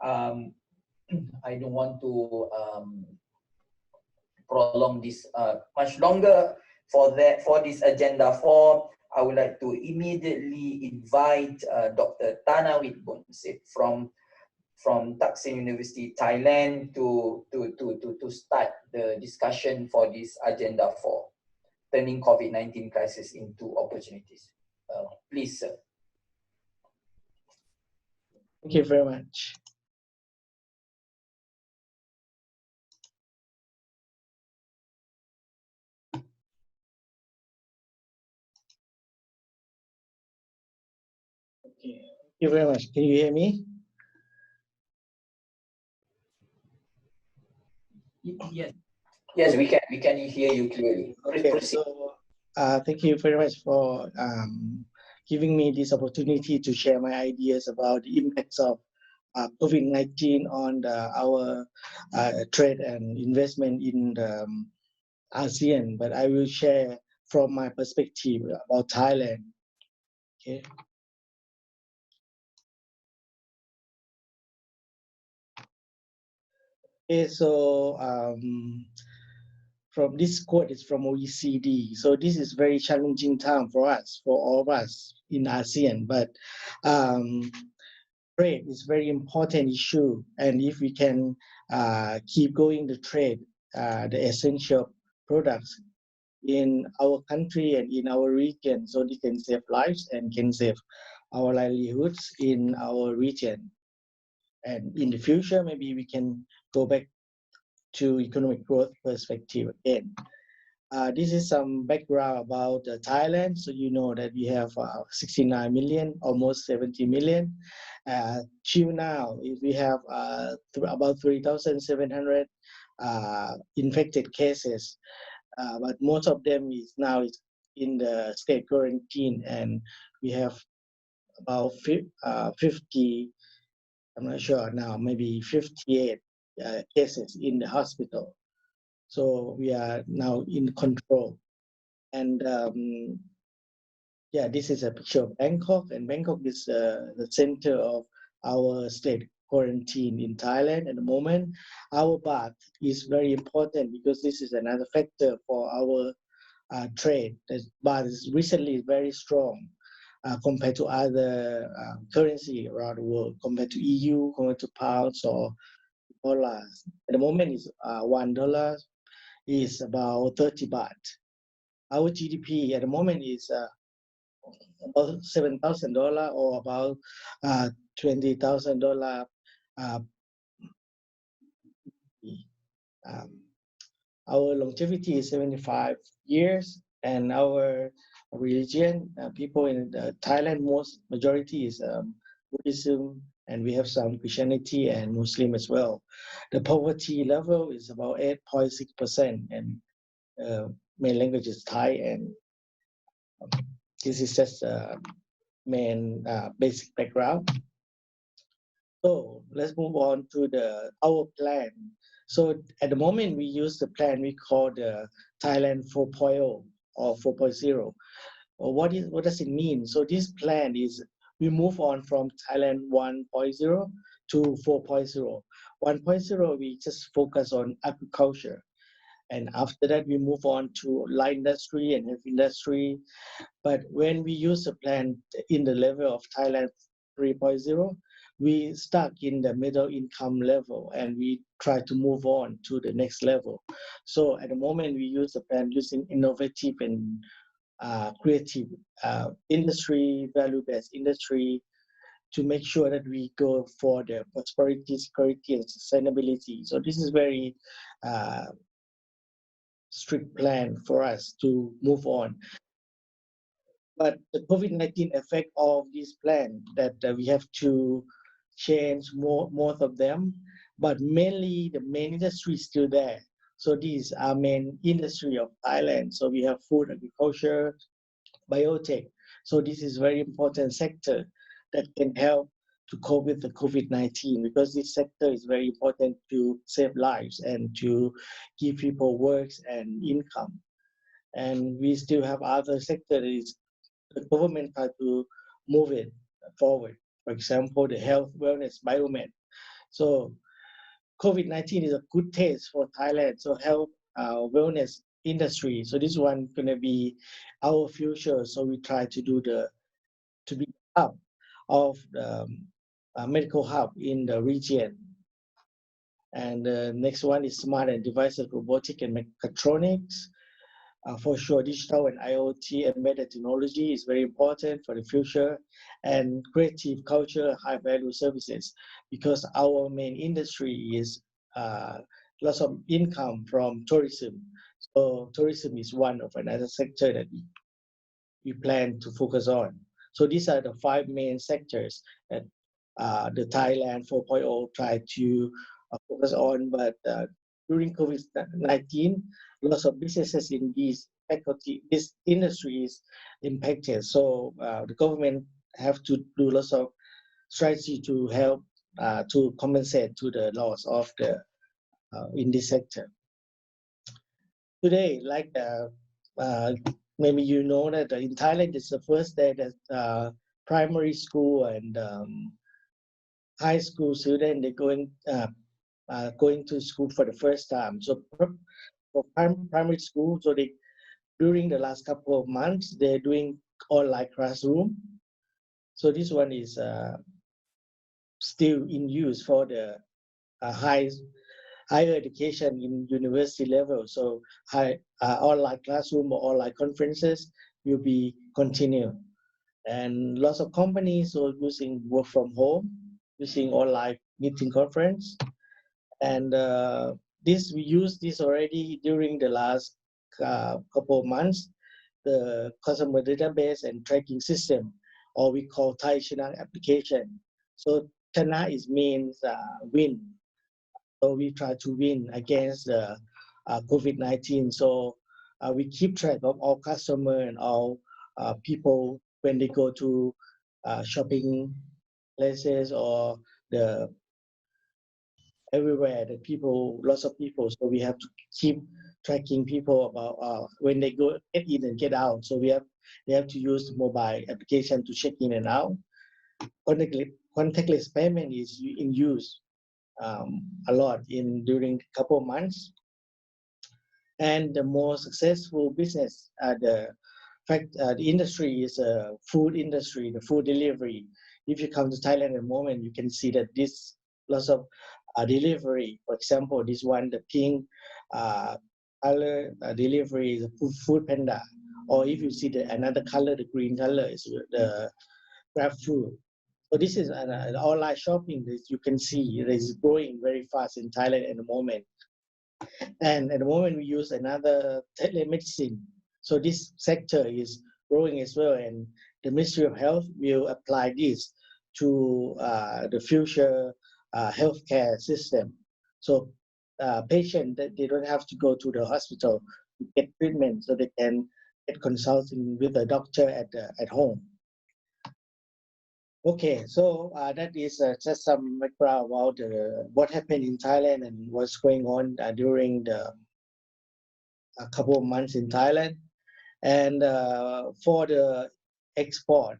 I don't want to prolong this much longer. For this agenda 4, I would like to immediately invite Dr. Tanawit Bonsit from Taksin University, Thailand, to start the discussion for this agenda 4, turning COVID-19 crisis into opportunities. Please, sir. Thank you very much. Okay. Thank you very much. Can you hear me? Yes. Yes, we can. We can hear you clearly. Okay. So, thank you very much for giving me this opportunity to share my ideas about the impacts of COVID-19 on our trade and investment in the ASEAN. But I will share from my perspective about Thailand. Okay. Okay, so from this quote is from OECD. So this is very challenging time for us, for all of us in ASEAN. But trade is very important issue, and if we can keep going the trade, the essential products in our country and in our region, so they can save lives and can save our livelihoods in our region. And in the future, maybe we can go back to economic growth perspective again. This is some background about Thailand. So you know that we have 69 million, almost 70 million. Till now, we have about 3,700 infected cases, but most of them is now in the state quarantine, and we have about 50. I'm not sure now, maybe 58 cases in the hospital. So we are now in control. And Yeah, this is a picture of Bangkok, and Bangkok is the center of our state quarantine in Thailand at the moment. Our baht is very important because this is another factor for our trade. The baht is recently very strong compared to other currency around the world, compared to EU, compared to pounds or dollars. At the moment, is $1 is about 30 baht. Our GDP at the moment is about $7,000 or about $20,000. Um, our longevity is 75 years, and our religion, people in Thailand, most majority is Buddhism, and we have some Christianity and Muslim as well. The poverty level is about 8.6%, and main language is Thai, and this is just main basic background. So let's move on to our plan. So at the moment we use the plan we call the Thailand 4.0 or 4.0. What does it mean? So this plan is we move on from Thailand 1.0 to 4.0. 1.0 we just focus on agriculture, and after that we move on to light industry and heavy industry. But when we use the plan in the level of Thailand 3.0, we stuck in the middle income level, and we try to move on to the next level. So at the moment we use the plan using innovative and creative industry, value-based industry, to make sure that we go for the prosperity, security, and sustainability. So this is very strict plan for us to move on. But the COVID-19 effect of this plan that we have to change most of them, but mainly the main industry is still there. So these are main industry of Thailand. So we have food, agriculture, biotech. So this is very important sector that can help to cope with the COVID-19, because this sector is very important to save lives and to give people works and income. And we still have other sectors the government try to move it forward. For example, the health, wellness, biomed. So COVID-19 is a good taste for Thailand. So health, wellness industry. So this one gonna be our future. So we try to do to be hub of the medical hub in the region. And the next one is smart and devices, robotic and mechatronics. For sure, digital and IoT embedded technology is very important for the future, and creative culture, high value services, because our main industry is lots of income from tourism. So tourism is one of another sector that we plan to focus on. So these are the 5 main sectors that the Thailand 4.0 try to focus on, but during COVID-19, lots of businesses in these industries impacted. So the government have to do lots of strategy to help to compensate to the loss of the in this sector. Today, like maybe you know that in Thailand, it's the first day that primary school and high school students they're going to school for the first time. So for primary school, so they during the last couple of months they're doing online classroom. So this one is still in use for the higher education in university level. So online classroom or online conferences will be continued. And lots of companies are using work from home, using online meeting conference. And we use this already during the last couple of months, the customer database and tracking system, or we call Thai China application. So China means win. So we try to win against the COVID-19. So we keep track of all customer and all people when they go to shopping places or everywhere, the people, lots of people. So we have to keep tracking people about when they get in and get out. So they have to use the mobile application to check in and out. Contactless payment is in use a lot during a couple of months. And the more successful business, the industry is a food industry, the food delivery. If you come to Thailand at the moment, you can see that this lots of delivery. For example, this one, the pink color delivery is a food panda. Or if you see another color, the green color is the Grab food. So this is an online shopping that you can see it is growing very fast in Thailand at the moment. And at the moment we use another telemedicine. So this sector is growing as well, and the Ministry of Health will apply this to the future healthcare system. So patients, they don't have to go to the hospital to get treatment, so they can get consulting with a doctor at home. Okay, so that is just some background about what happened in Thailand and what's going on during a couple of months in Thailand. And for the export,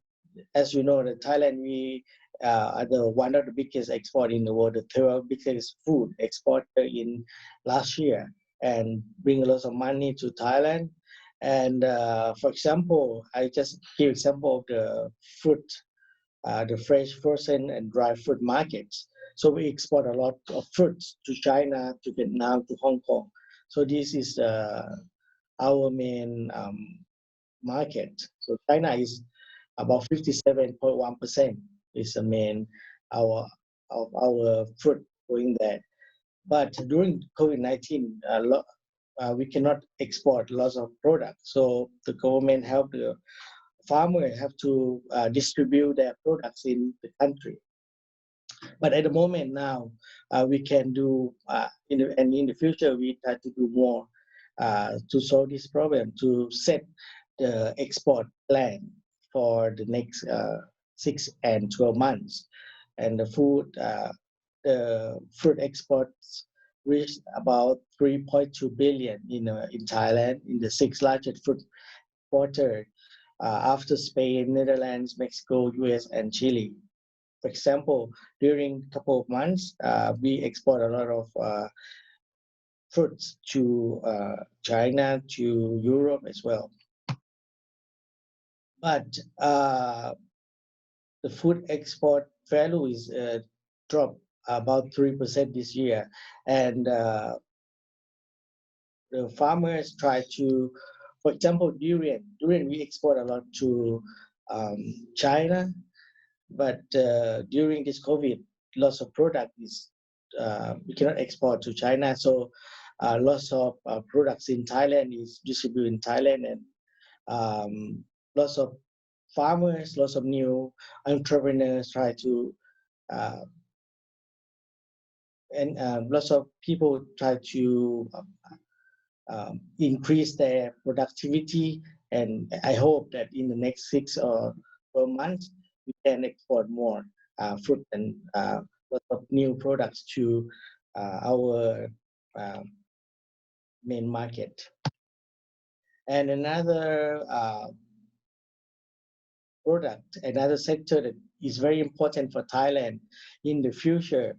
as you know, the Thailand, we are one of the biggest export in the world, the third biggest food exporter in last year, and bring a lot of money to Thailand. And for example, I just give example of the fruit, the fresh, frozen, and dry fruit markets. So we export a lot of fruits to China, to Vietnam, to Hong Kong. So this is our main market. So China is about 57.1% is the main of our fruit going there. But during COVID-19, we cannot export lots of products. So the government helped the farmers have to distribute their products in the country. But at the moment now, we can do, in the future, we try to do more to solve this problem, to set the export plan for the next 6 and 12 months. And the fruit exports reached about 3.2 billion in Thailand, in the 6th largest fruit exporter after Spain, Netherlands, Mexico, US, and Chile. For example, during a couple of months, we export a lot of fruits to China, to Europe as well. But the food export value is dropped about 3% this year. And the farmers try to, for example, durian we export a lot to China, but during this COVID, lots of product is we cannot export to China. So lots of products in Thailand is distributed in Thailand, and lots of farmers, lots of new entrepreneurs try to, and lots of people try to increase their productivity. And I hope that in the next 6 or 12 months, we can export more fruit and lots of new products to our main market. And another product, another sector that is very important for Thailand in the future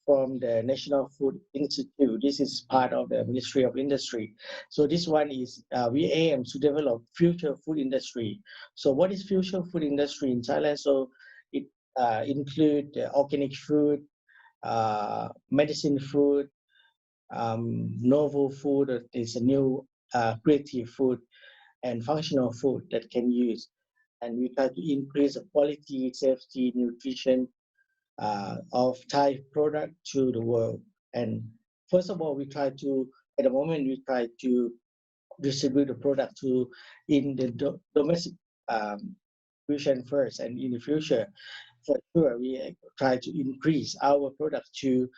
from the National Food Institute. This is part of the Ministry of Industry. So this one is, we aim to develop future food industry. So what is future food industry in Thailand? So it include organic food, medicine food, novel food, there's a new creative food, and functional food that can use. And we try to increase the quality, safety, nutrition of Thai product to the world. And first of all, we try to, at the moment, we try to distribute the product to in the domestic distribution first, and in the future, for sure, we try to increase our product to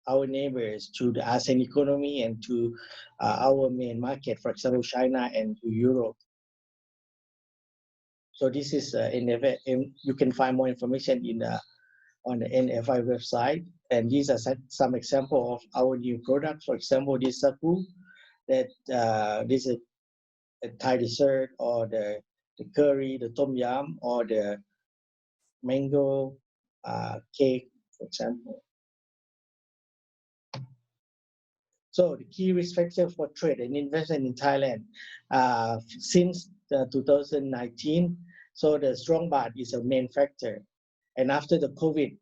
our neighbors, to the ASEAN economy, and to our main market, for example, China and to Europe. So this is you can find more information on the NFI website. And these are some example of our new products. For example, this sagu, that this is a Thai dessert, or the curry, the tom yum, or the mango cake, for example. So the key risk factor for trade and investment in Thailand since 2019. So the strong baht is a main factor. And after the COVID,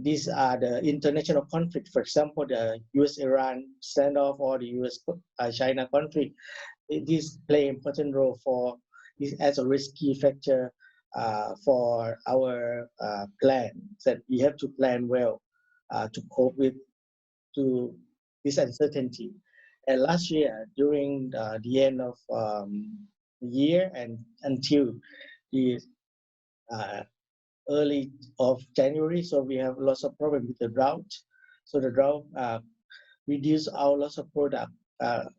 these are the international conflict. For example, the US-Iran standoff or the US-China conflict. This play important role for this as a risky factor for our plan. That we have to plan well to cope with this uncertainty. And last year, during the end of the year and until the early of January, so we have lots of problem with the drought. So the drought reduced our loss of product,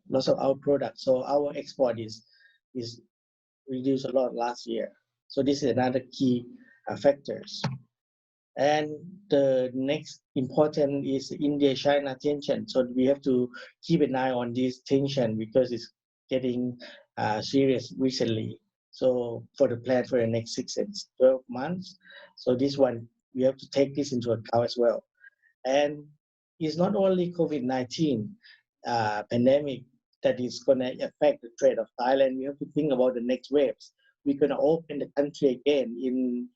loss of our product. So our export is reduced a lot last year. So this is another key factors. And the next important is India-China tension. So we have to keep an eye on this tension because it's getting serious recently. So for the plan for the next 6 and 12 months, so this one, we have to take this into account as well. And it's not only COVID-19 pandemic that is going to affect the trade of Thailand. We have to think about the next waves. We're going to open the country again in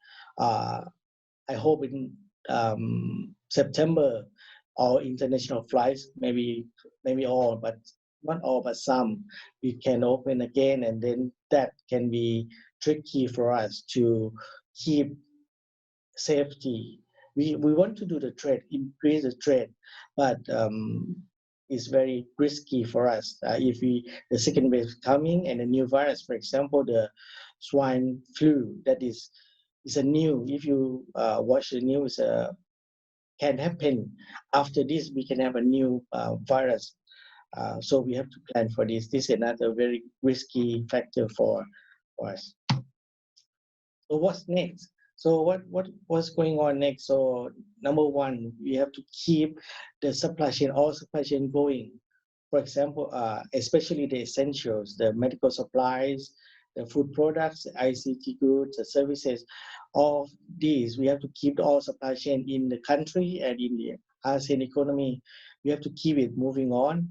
I hope in September, all international flights, maybe all, but not all, but some, we can open again, and then that can be tricky for us to keep safety. We want to do the trade, increase the trade, but it's very risky for us. If the second wave is coming and a new virus, for example, the swine flu, that is a new, if you watch the news, can happen. After this, we can have a new virus. So we have to plan for this. This is another very risky factor for us. So what's next? So what's going on next? So number one, we have to keep the supply chain, all supply chain going. For example, especially the essentials, the medical supplies, the food products, ICT goods, the services, all these, we have to keep all supply chain in the country and in the ASEAN economy. We have to keep it moving on.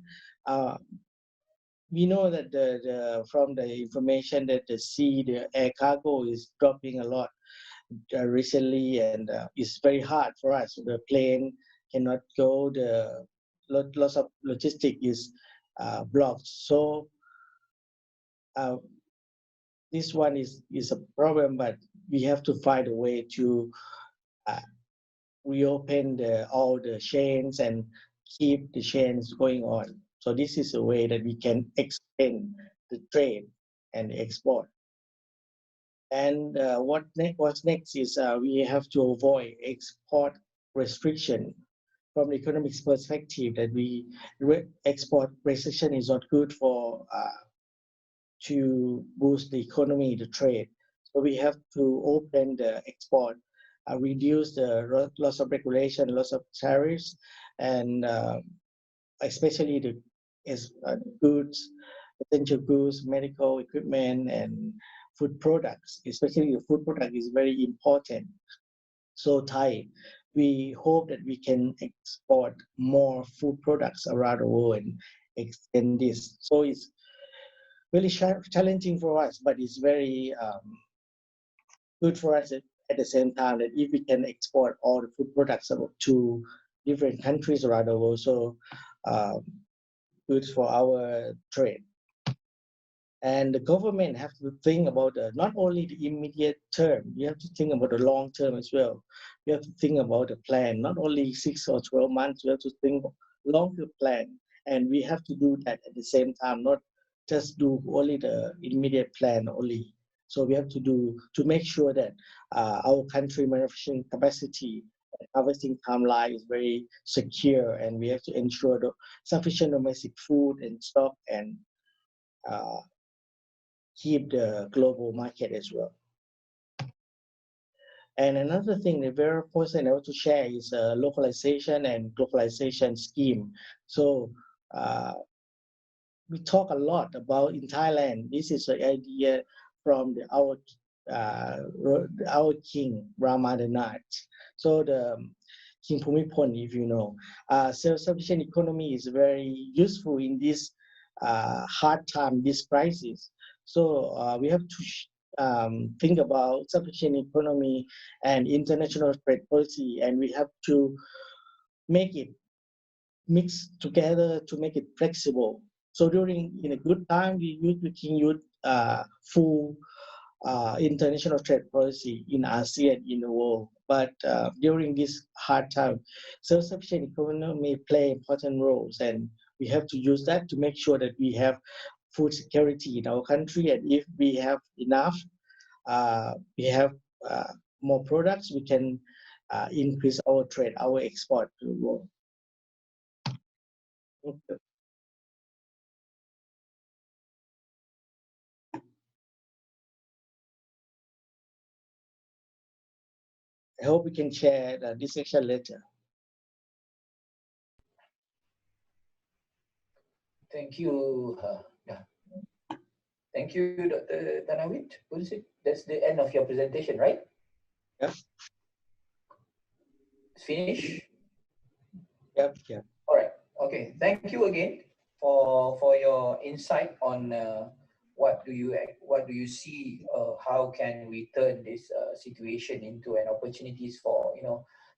We know that from the information that the air cargo is dropping a lot recently, and it's very hard for us. The plane cannot go, the lots of logistics is blocked. So this one is a problem, but we have to find a way to reopen all the chains and keep the chains going on. So this is a way that we can expand the trade and export. And what's next is we have to avoid export restriction. From the economics perspective, that export restriction is not good for to boost the economy, the trade. So we have to open the export, reduce the loss of regulation, loss of tariffs, and especially the goods, essential goods, medical equipment, and food products. Especially the food product is very important. So Thai, we hope that we can export more food products around the world and extend this. So it's really challenging for us, but it's very good for us at the same time, that if we can export all the food products to different countries around the world, so good for our trade. And the government have to think about not only the immediate term, you have to think about the long term as well. You have to think about the plan, not only 6 or 12 months, you have to think long-term plan. And we have to do that at the same time, not just do only the immediate plan only. So we have to make sure that our country manufacturing capacity, harvesting timeline is very secure, and we have to ensure the sufficient domestic food and stock, and keep the global market as well. And another thing, the very important I want to share is localization and globalization scheme. So we talk a lot about in Thailand. This is the idea from our king Rama the Ninth. So the King Bhumibol, if you know, self-sufficient economy is very useful in this hard time, this crisis. So we have to think about sufficient economy and international trade policy, and we have to make it mix together to make it flexible. So in a good time, we can use full international trade policy in ASEAN, in the world. But during this hard time, self-sufficient economy play important roles, and we have to use that to make sure that we have food security in our country. And if we have enough, we have more products, we can increase our trade, our export to the world. Okay. I hope we can share this section later. Thank you. Thank you, Dr. Tanawit. That's the end of your presentation, right? Yep. It's finished? Yep. Yeah. All right. Okay. Thank you again for your insight on what do you see, how can we turn this situation into an opportunities for,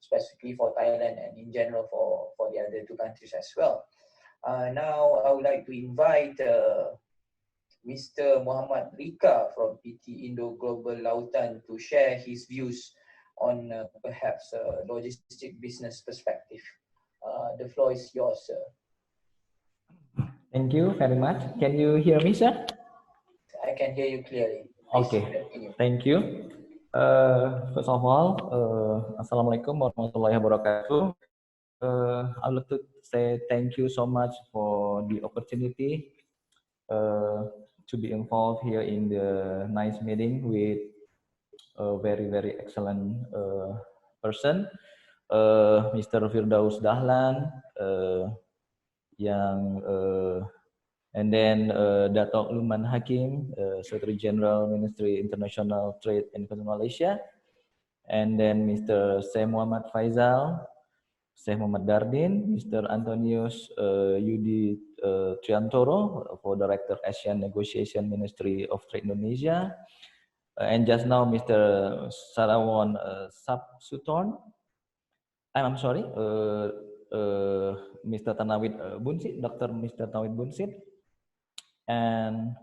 specifically for Thailand and in general for the other two countries as well. Now I would like to invite Mr. Muhammad Rika from PT Indo Global Lautan to share his views on perhaps logistic business perspective. The floor is yours, sir. Thank you very much. Can you hear me, sir? I can hear you clearly. Okay, thank you. First of all, Assalamualaikum warahmatullahi wabarakatuh. I would like to say thank you so much for the opportunity to be involved here in the nice meeting with a very, very excellent person, Mr. Firdaus Dahlan, and then Dato' Luman Hakim, Secretary General Ministry International Trade and Investment Malaysia, and then Mr. Syekh Muhammad Faisal, Syekh Muhammad Dardin, Mr. Antonius Yudi Triantoro, for Director Asian Negotiation Ministry of Trade Indonesia, and just now Mr. Sarawon Sabsutorn. I'm sorry, Mr. Tanawit Bunsit, Dr. Mr. Tanawit Bunsit, and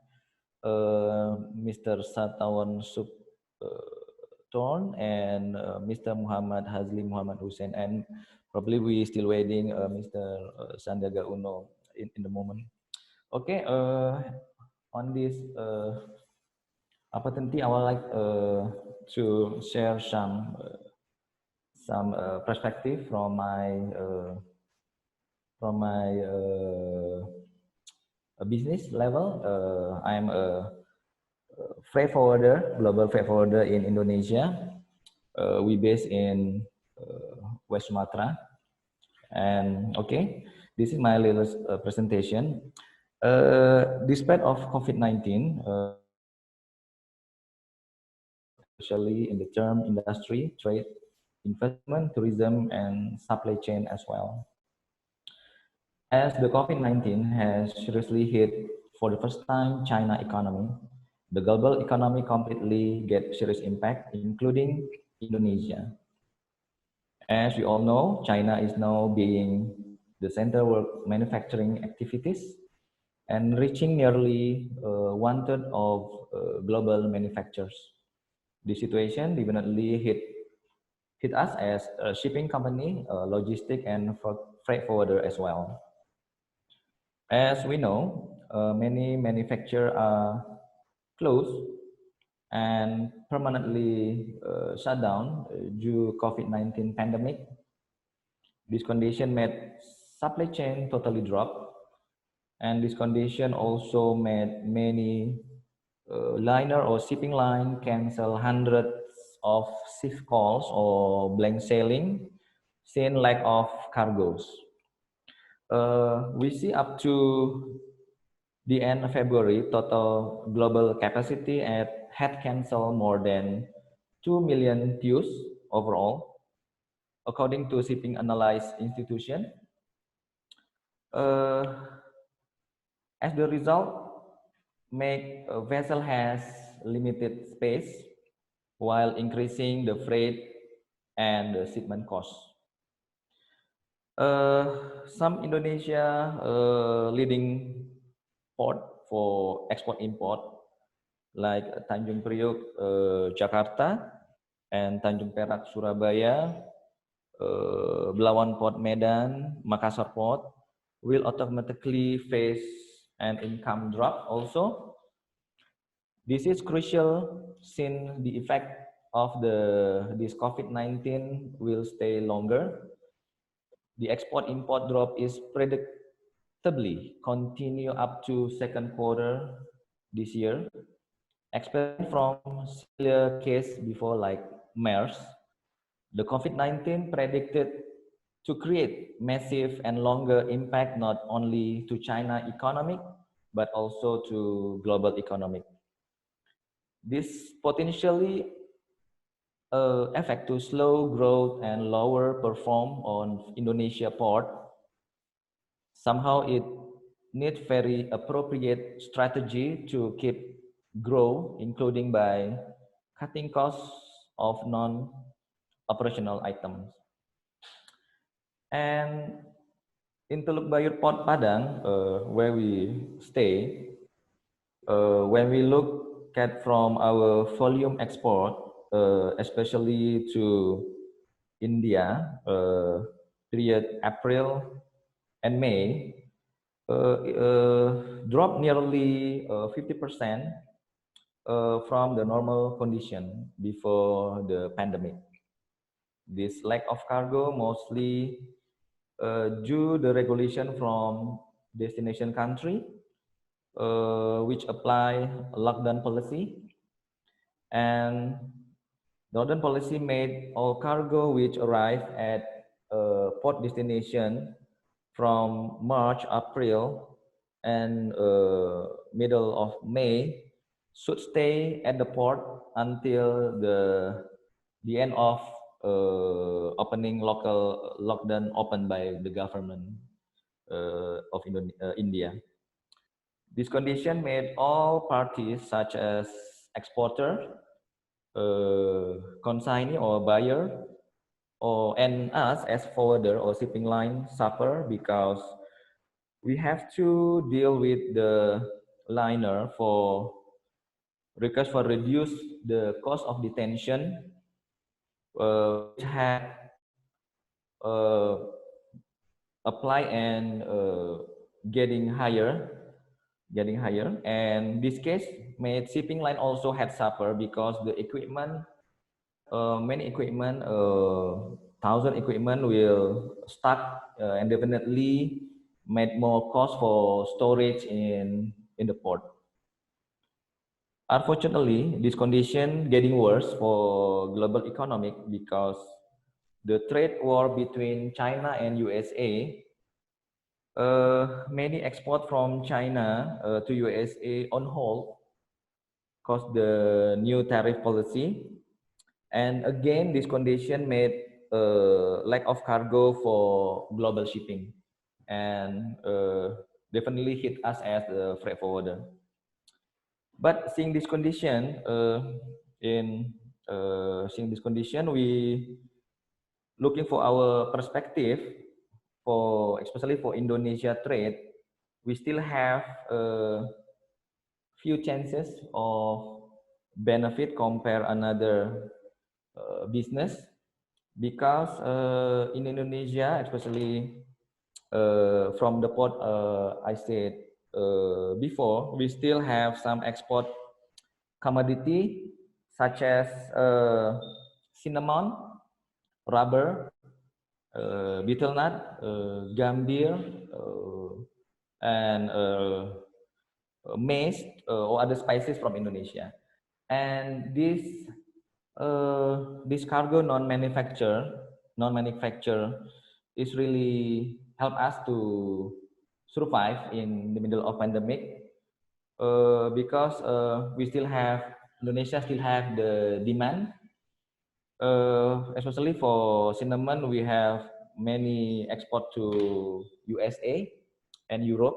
Mr. Satawan Subtorn, and Mr. Muhammad Hazli Muhammad Hussein, and probably we still waiting Mr. Sandiaga Uno in the moment. Okay, on this opportunity, I would like to share some perspective from my business level. I'm a freight forwarder, global freight forwarder in Indonesia. We based in West Sumatra. And okay, this is my little presentation. Despite of COVID-19, especially in the term industry, trade, investment, tourism, and supply chain as well. As the COVID-19 has seriously hit for the first time China economy, the global economy completely get serious impact, including Indonesia. As we all know, China is now being the center of manufacturing activities and reaching nearly 1/3 of global manufacturers. The situation definitely hit us as a shipping company, logistic, and freight forwarder as well. As we know, many manufacturers are closed and permanently shut down due to COVID-19 pandemic. This condition made supply chain totally drop, and this condition also made many liner or shipping line cancel hundreds of shift calls or blank sailing, seen lack of cargoes. We see up to the end of February, total global capacity had canceled more than 2 million TEUs overall, according to shipping analysis institution. As the result, make a vessel has limited space while increasing the freight and the shipment costs. Some Indonesia leading port for export import like Tanjung Priok, Jakarta, and Tanjung Perak, Surabaya, Belawan Port, Medan, Makassar Port will automatically face an income drop also. This is crucial since the effect of this COVID-19 will stay longer. The export-import drop is predictably continue up to second quarter this year, expecting from similar case before like MERS. The COVID-19 predicted to create massive and longer impact not only to China economic, but also to global economic. This potentially affect to slow growth and lower perform on Indonesia port. Somehow it needs very appropriate strategy to keep grow, including by cutting costs of non-operational items. And in Teluk Bayur Port Padang, where we stay, when we look at from our volume export, especially to India, period April and May, dropped nearly 50% from the normal condition before the pandemic. This lack of cargo mostly due the regulation from destination country, which apply lockdown policy, and northern policy made all cargo which arrive at port destination from March, April, and middle of May should stay at the port until the end of opening local lockdown opened by the government of India. This condition made all parties such as exporter, consignee or buyer, and us as forwarder or shipping line suffer because we have to deal with the liner for request for reduce the cost of detention, which had apply and getting higher, and this case made shipping line also had suffer because the equipment, many equipment, thousand equipment will stuck and definitely made more cost for storage in the port. Unfortunately, this condition getting worse for global economic because the trade war between China and USA, many export from China to USA on hold because the new tariff policy. And again, this condition made lack of cargo for global shipping and definitely hit us as a freight forwarder. But seeing this condition, we looking for our perspective for especially for Indonesia trade, we still have a few chances of benefit compare another business because in Indonesia, especially from the port I said before, we still have some export commodity such as cinnamon, rubber, betel nut, gambir, and maize or other spices from Indonesia. And this This cargo non-manufacture is really help us to survive in the middle of pandemic, because we still have Indonesia still have the demand, especially for cinnamon. We have many export to USA and Europe.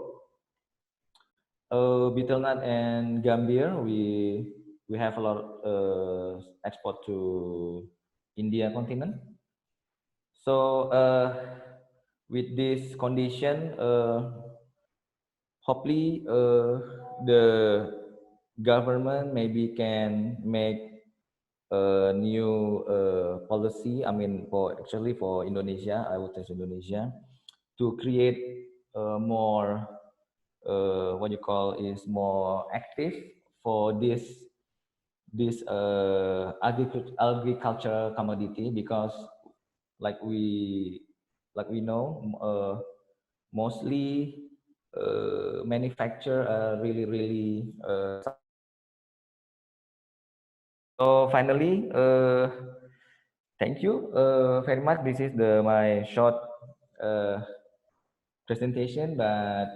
Betel nut and gambir, we have a lot export to India continent. So with this condition, hopefully the government maybe can make a new policy. I mean, for Indonesia, I would say Indonesia, to create more what you call is more active for this agriculture commodity, because like we know, mostly manufacture really so finally, thank you very much. This is my short presentation, but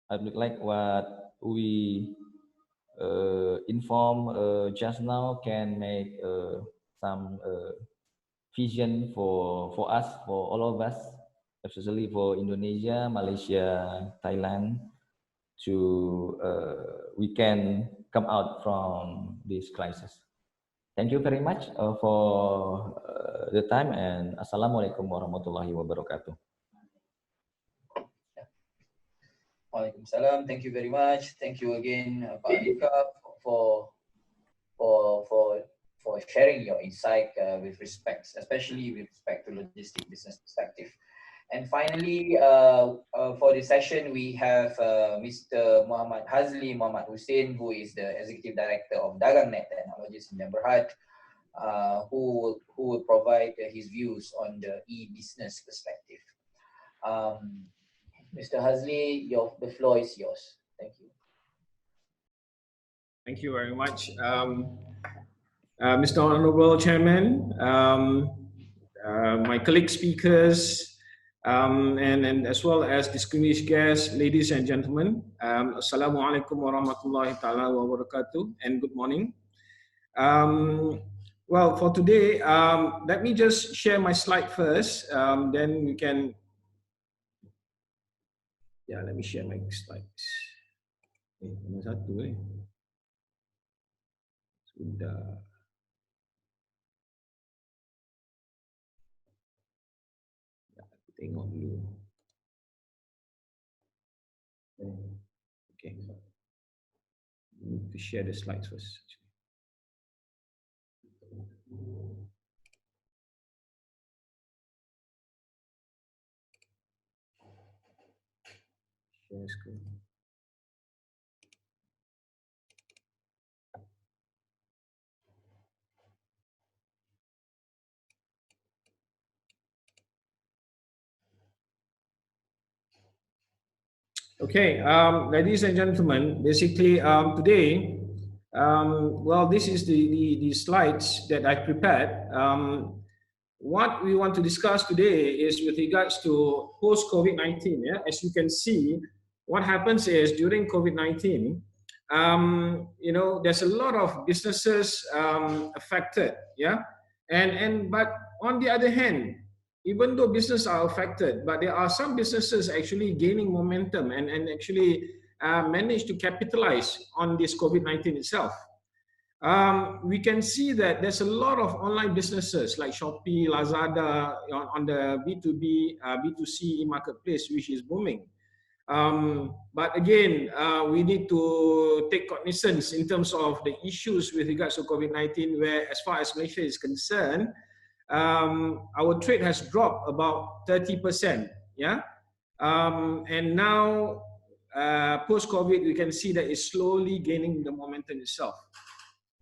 I would like what we inform just now can make some vision for us, for all of us, especially for Indonesia, Malaysia, Thailand, to we can come out from this crisis. Thank you very much for the time, and Assalamualaikum warahmatullahi wabarakatuh. Waalaikumsalam. Thank you very much. Thank you again, Pak Andika, for sharing your insight with respect, especially with respect to logistic business perspective. And finally, for this session, we have Mr. Muhammad Hazli Muhammad Hussein, who is the Executive Director of Dagang Net Technologies in Berhad, who will provide his views on the e-business perspective. Mr. Hazli, the floor is yours. Thank you. Thank you very much. Mr. Honorable Chairman, my colleague speakers, and as well as distinguished guests, ladies and gentlemen, Assalamualaikum warahmatullahi ta'ala wabarakatuh, and good morning. Well, for today, let me just share my slide first, then we can, let me share my slides. Nombor satu sudah. Tengok dulu. Okay. Need to share the slides first. Share screen. Okay, ladies and gentlemen, basically today, well, this is the slides that I prepared. What we want to discuss today is with regards to post-COVID-19. Yeah? As you can see, what happens is during COVID-19, you know, there's a lot of businesses affected. Yeah, but on the other hand, even though businesses are affected, but there are some businesses actually gaining momentum and actually manage to capitalize on this COVID-19 itself. We can see that there's a lot of online businesses like Shopee, Lazada on the B2B, B2C marketplace, which is booming. But again, we need to take cognizance in terms of the issues with regards to COVID-19, where as far as Malaysia is concerned, our trade has dropped about 30%. Yeah, and now post-COVID, we can see that it's slowly gaining the momentum itself.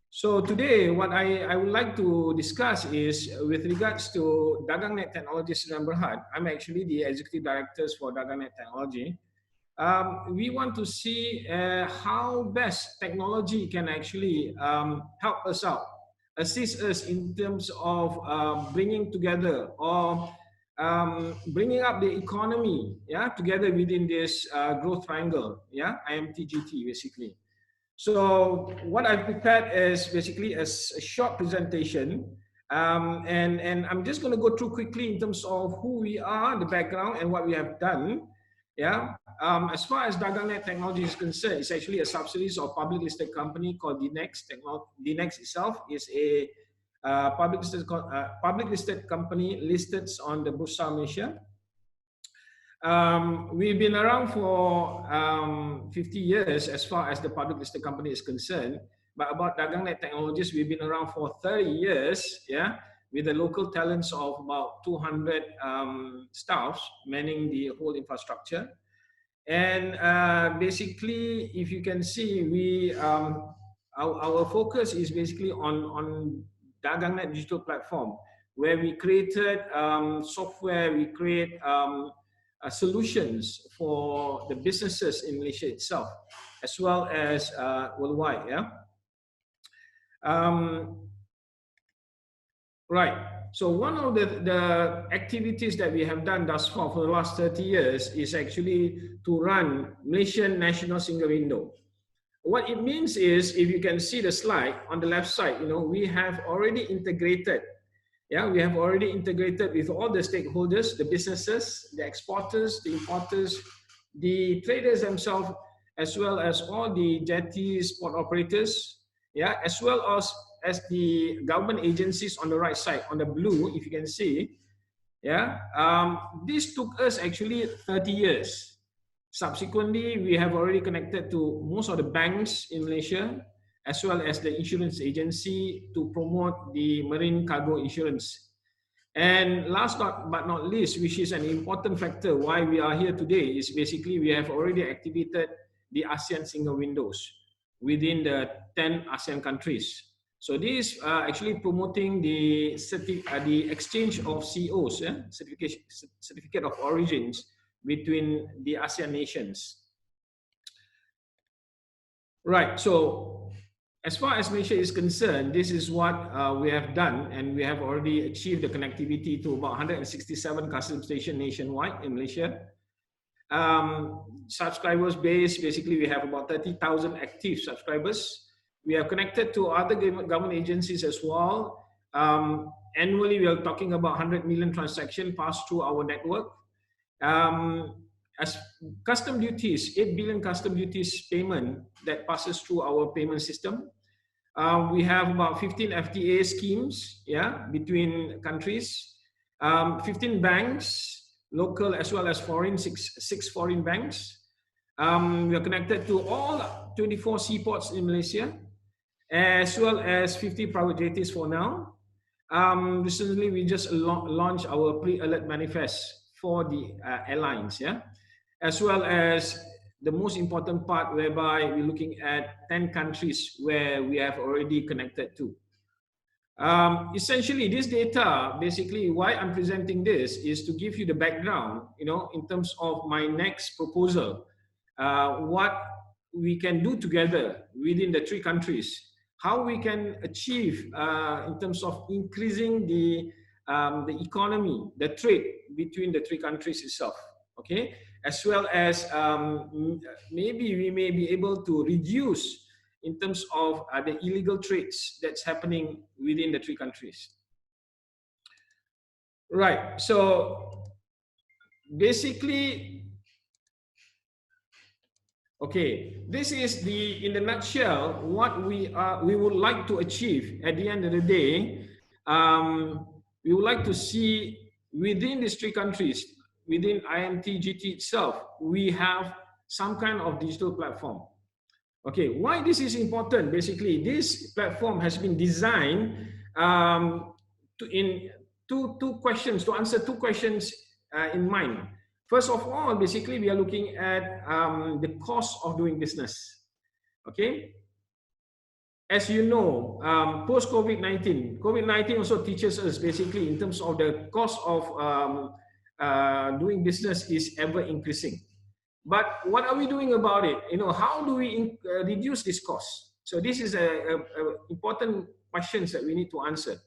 So today, what I would like to discuss is with regards to Dagang Net Technologies in Berhad. I'm actually the executive director for Dagang Net Technology. We want to see how best technology can actually help us out assist us in terms of bringing together or bringing up the economy, yeah, together within this growth triangle, yeah, IMT-GT basically. So what I've prepared is basically a short presentation, and I'm just going to go through quickly in terms of who we are, the background, and what we have done. Yeah, as far as DagangNet Technology is concerned, it's actually a subsidiary of public listed company called DNEX Technology. DNEX itself is a public listed company listed on the Bursa Malaysia. We've been around for 50 years as far as the public listed company is concerned. But about DagangNet Technologies, we've been around for 30 years, yeah, with the local talents of about 200 staffs manning the whole infrastructure. And basically, if you can see, we our focus is basically on DagangNet digital platform, where we created software, we create solutions for the businesses in Malaysia itself, as well as worldwide. Yeah. Right. So one of the activities that we have done thus far for the last 30 years is actually to run Malaysian National Single Window. What it means is, if you can see the slide on the left side, you know, we have already integrated. Yeah, we have already integrated with all the stakeholders, the businesses, the exporters, the importers, the traders themselves, as well as all the jetties, port operators, yeah, as well as the government agencies on the right side, on the blue, if you can see. Yeah, this took us actually 30 years. Subsequently, we have already connected to most of the banks in Malaysia, as well as the insurance agency to promote the marine cargo insurance. And last but not least, which is an important factor why we are here today, is basically we have already activated the ASEAN single windows within the 10 ASEAN countries. So this is actually promoting the exchange of COs, certificate of origins, between the ASEAN nations. Right, so as far as Malaysia is concerned, this is what we have done, and we have already achieved the connectivity to about 167 customs stations nationwide in Malaysia. Subscribers base, basically we have about 30,000 active subscribers. We are connected to other government agencies as well. Annually, we are talking about 100 million transactions passed through our network. As custom duties, 8 billion custom duties payment that passes through our payment system. We have about 15 FTA schemes, yeah, between countries. 15 banks, local as well as foreign, six foreign banks. We are connected to all 24 seaports in Malaysia, as well as 50 private jetties for now. Recently, we just launched our pre-alert manifest for the airlines, yeah, as well as the most important part, whereby we're looking at 10 countries where we have already connected to. Essentially, this data, basically why I'm presenting this is to give you the background, you know, in terms of my next proposal, what we can do together within the 3 countries, how we can achieve in terms of increasing the economy, the trade between the 3 countries itself, okay? As well as maybe we may be able to reduce in terms of the illegal trades that's happening within the 3 countries. Right, so basically, okay, this is in the nutshell, what we would like to achieve at the end of the day. We would like to see within these 3 countries, within IMT-GT itself, we have some kind of digital platform. Okay, why this is important? Basically, this platform has been designed to answer 2 questions in mind. First of all, basically, we are looking at the cost of doing business. Okay. As you know, post-COVID-19, COVID-19 also teaches us basically in terms of the cost of doing business is ever increasing. But what are we doing about it? You know, how do we reduce this cost? So this is an important questions that we need to answer.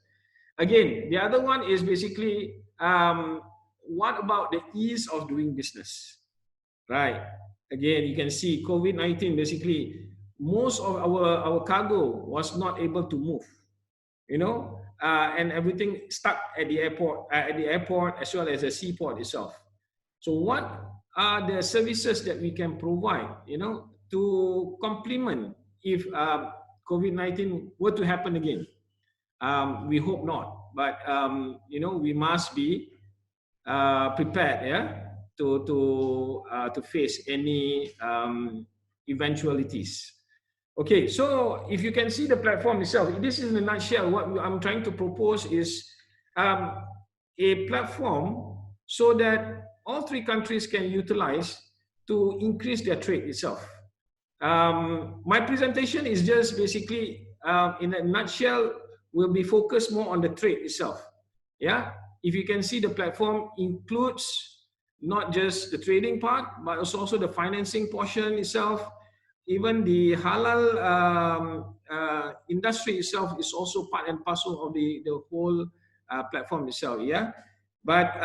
Again, the other one is basically, what about the ease of doing business, right? Again, you can see COVID-19, basically, most of our cargo was not able to move, you know, and everything stuck at the airport, as well as the seaport itself. So what are the services that we can provide, you know, to complement if COVID-19 were to happen again? We hope not, but you know, we must be prepared, yeah, to face any eventualities. Okay, so if you can see the platform itself, this is in a nutshell. What I'm trying to propose is a platform so that all three countries can utilize to increase their trade itself. My presentation is just basically, in a nutshell, will be focused more on the trade itself. Yeah, if you can see, the platform includes not just the trading part, but also the financing portion itself. Even the halal industry itself is also part and parcel of the whole platform itself. Yeah, but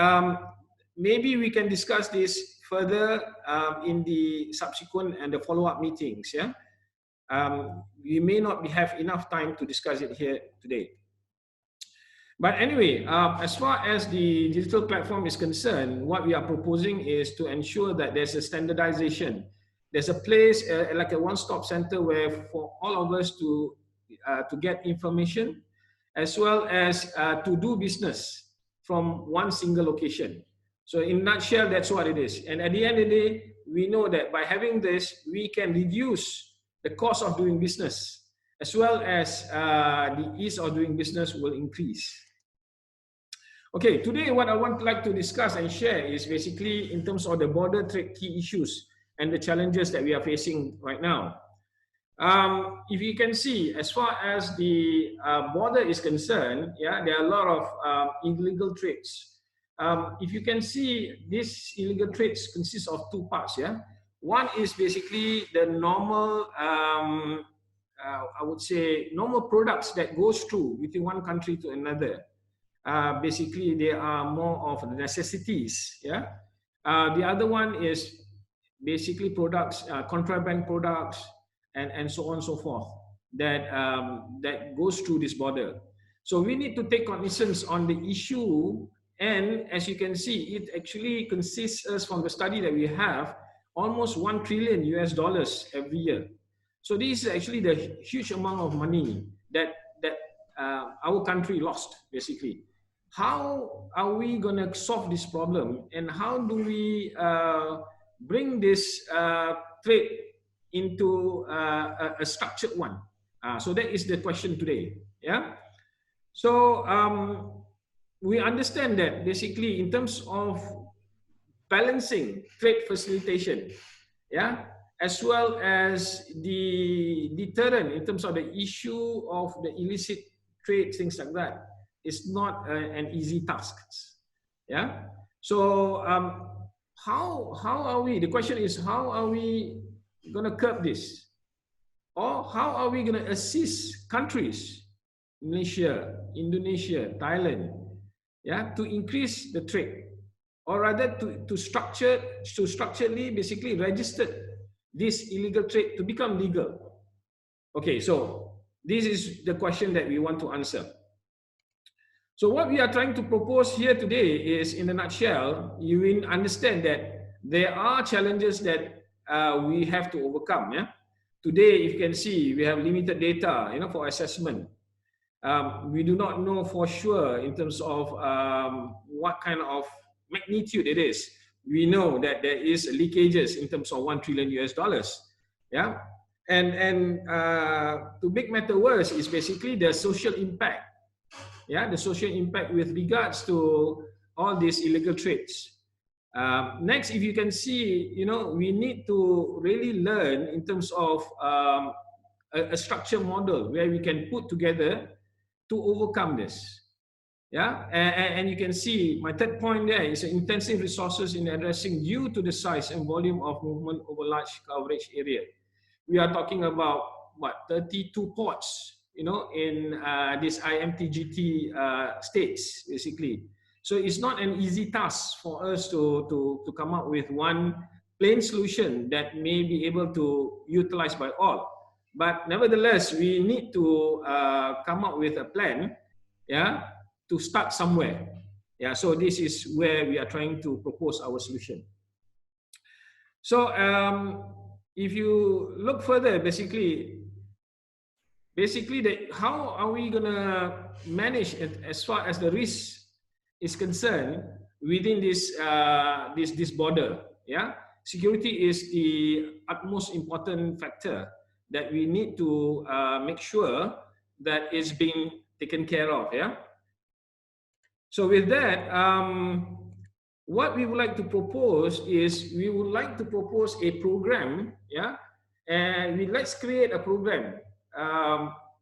maybe we can discuss this further in the subsequent and the follow-up meetings. Yeah, we may not have enough time to discuss it here today. But anyway, as far as the digital platform is concerned, what we are proposing is to ensure that there's a standardization. There's a place like a one-stop center where for all of us to get information, as well as to do business from one single location. So in a nutshell, that's what it is. And at the end of the day, we know that by having this, we can reduce the cost of doing business, as well as the ease of doing business will increase. Okay, today what I would like to discuss and share is basically in terms of the border trade key issues and the challenges that we are facing right now. If you can see, as far as the border is concerned, yeah, there are a lot of illegal trades. If you can see, these illegal trades consist of two parts. Yeah, one is basically the normal, I would say, normal products that goes through between one country to another. Basically, they are more of the necessities. Yeah, the other one is basically products, contraband products, and so on and so forth that that goes through this border. So we need to take cognizance on the issue, and as you can see, it actually consists us from the study that we have almost $1 trillion every year. So this is actually the huge amount of money that our country lost basically. How are we going to solve this problem, and how do we bring this trade into a structured one? So that is the question today. Yeah. So we understand that basically in terms of balancing trade facilitation, yeah, as well as the deterrent in terms of the issue of the illicit trade, things like that, is not an easy task. Yeah. So how are we? The question is, how are we going to curb this, or how are we going to assist countries, Malaysia, Indonesia, Thailand, yeah, to increase the trade, or rather to structurally basically register this illegal trade to become legal? Okay, so this is the question that we want to answer. So what we are trying to propose here today is, in a nutshell, you will understand that there are challenges that we have to overcome. Yeah. Today, if you can see, we have limited data, you know, for assessment. We do not know for sure in terms of what kind of magnitude it is. We know that there is leakages in terms of $1 trillion. Yeah. And to make matter worse is basically the social impact. Yeah, the social impact with regards to all these illegal trades. Next, if you can see, you know, we need to really learn in terms of a structure model where we can put together to overcome this. Yeah, and you can see my third point there is intensive resources in addressing due to the size and volume of movement over large coverage area. We are talking about what, 32 ports in this IMT-GT states, basically. So it's not an easy task for us to come up with one plain solution that may be able to utilize by all. But nevertheless, we need to come up with a plan, yeah, to start somewhere. Yeah, so this is where we are trying to propose our solution. So if you look further, basically, how are we gonna manage it as far as the risk is concerned within this this border? Yeah, security is the utmost important factor that we need to make sure that it's being taken care of. Yeah. So with that, what we would like to propose is we would like to propose a program. Yeah, and let's create a program.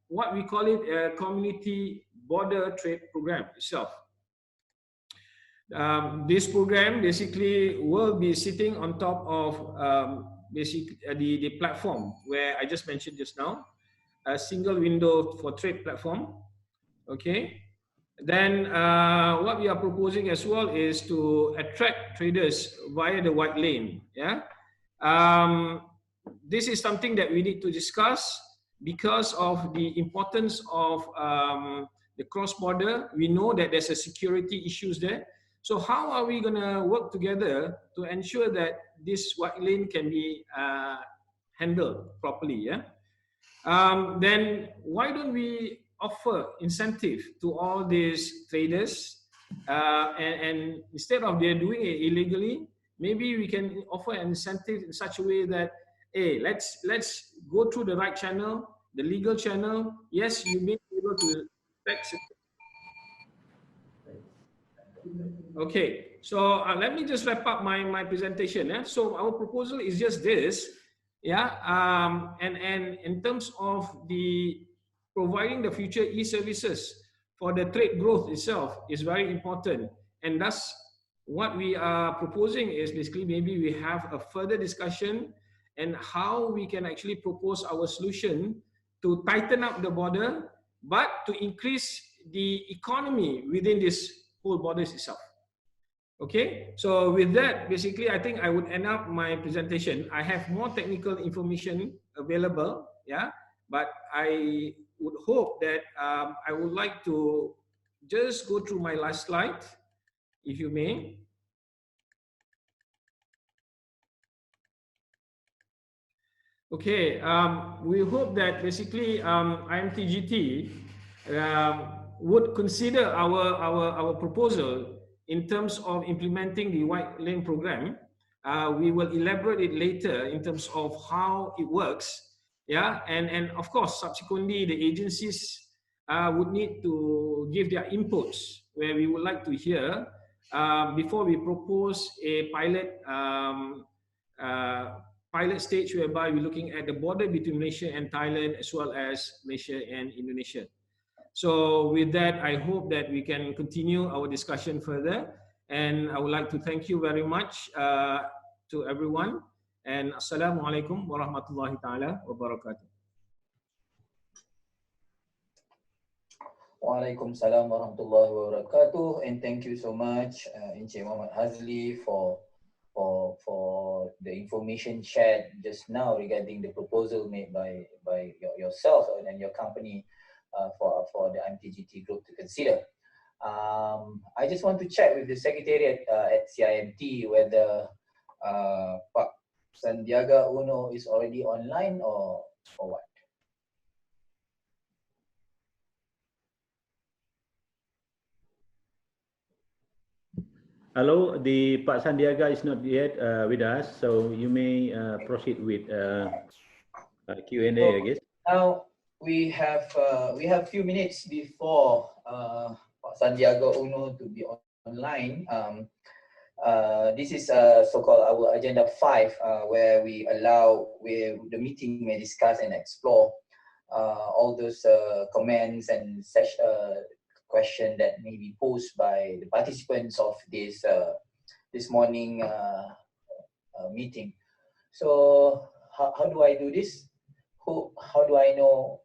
What we call it a community border trade program itself. This program basically will be sitting on top of the platform where I just mentioned just now, a single window for trade platform. Okay. Then what we are proposing as well is to attract traders via the white lane. Yeah. This is something that we need to discuss because of the importance of the cross-border. We know that there's a security issues there. So how are we going to work together to ensure that this white lane can be handled properly? Yeah. Then why don't we offer incentive to all these traders, and instead of they're doing it illegally, maybe we can offer an incentive in such a way that, hey, let's go through the right channel, the legal channel. Yes, you may be able to tax it. Okay, so let me just wrap up my presentation. Yeah? So our proposal is just this, yeah. And in terms of the providing the future e-services for the trade growth itself is very important, and thus what we are proposing is basically maybe we have a further discussion and how we can actually propose our solution to tighten up the border, but to increase the economy within this whole borders itself. Okay, so with that, basically, I think I would end up my presentation. I have more technical information available, yeah, but I would hope that I would like to just go through my last slide, if you may. Okay, we hope that basically IMT-GT would consider our proposal in terms of implementing the white lane program. We will elaborate it later in terms of how it works. Yeah, and of course, subsequently, the agencies would need to give their inputs where we would like to hear before we propose a pilot stage whereby we're looking at the border between Malaysia and Thailand as well as Malaysia and Indonesia. So with that, I hope that we can continue our discussion further. And I would like to thank you very much to everyone. And Assalamualaikum warahmatullahi ta'ala wabarakatuh. Waalaikumsalam warahmatullahi wabarakatuh. And thank you so much, Encik Muhammad Hazli, for the information shared just now regarding the proposal made by yourself and your company for the IMT-GT group to consider. I just want to check with the Secretariat at CIMT whether Pak Sandiaga Uno is already online or what? Hello, the Pak Sandiaga is not yet with us, so you may proceed with Q&A, so, I guess. Now we have few minutes before Pak Sandiaga Uno to be online. This is so-called our agenda 5, where the meeting may discuss and explore all those comments and question that may be posed by the participants of this this morning meeting. So how do I do this? How do I know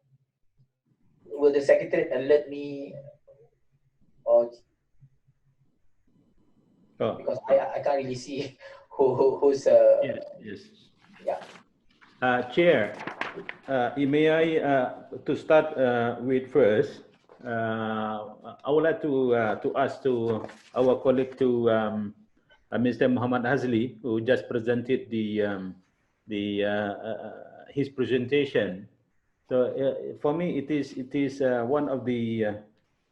will the secretary alert me, or because I can't really see who's yes. yeah. Chair, may I to start with first? I would like to ask to our colleague to Mr. Muhammad Hazli, who just presented his presentation. So for me, it is one of the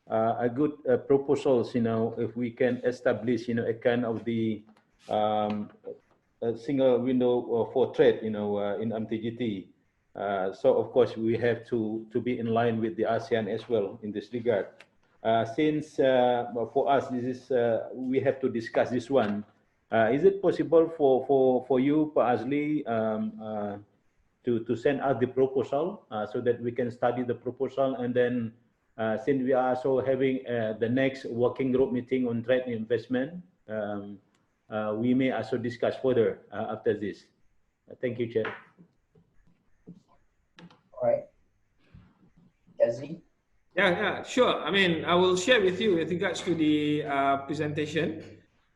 a good proposals. If we can establish, a kind of the a single window for trade, in IMT-GT. So of course we have to be in line with the ASEAN as well in this regard. Since for us this is we have to discuss this one. Is it possible for you, Pak Azli, to send us the proposal so that we can study the proposal, and then since we are also having the next working group meeting on trade and investment, we may also discuss further after this. Thank you, Chair. All right. Yazli? Yeah, sure. I mean, I will share with you with regards to the presentation.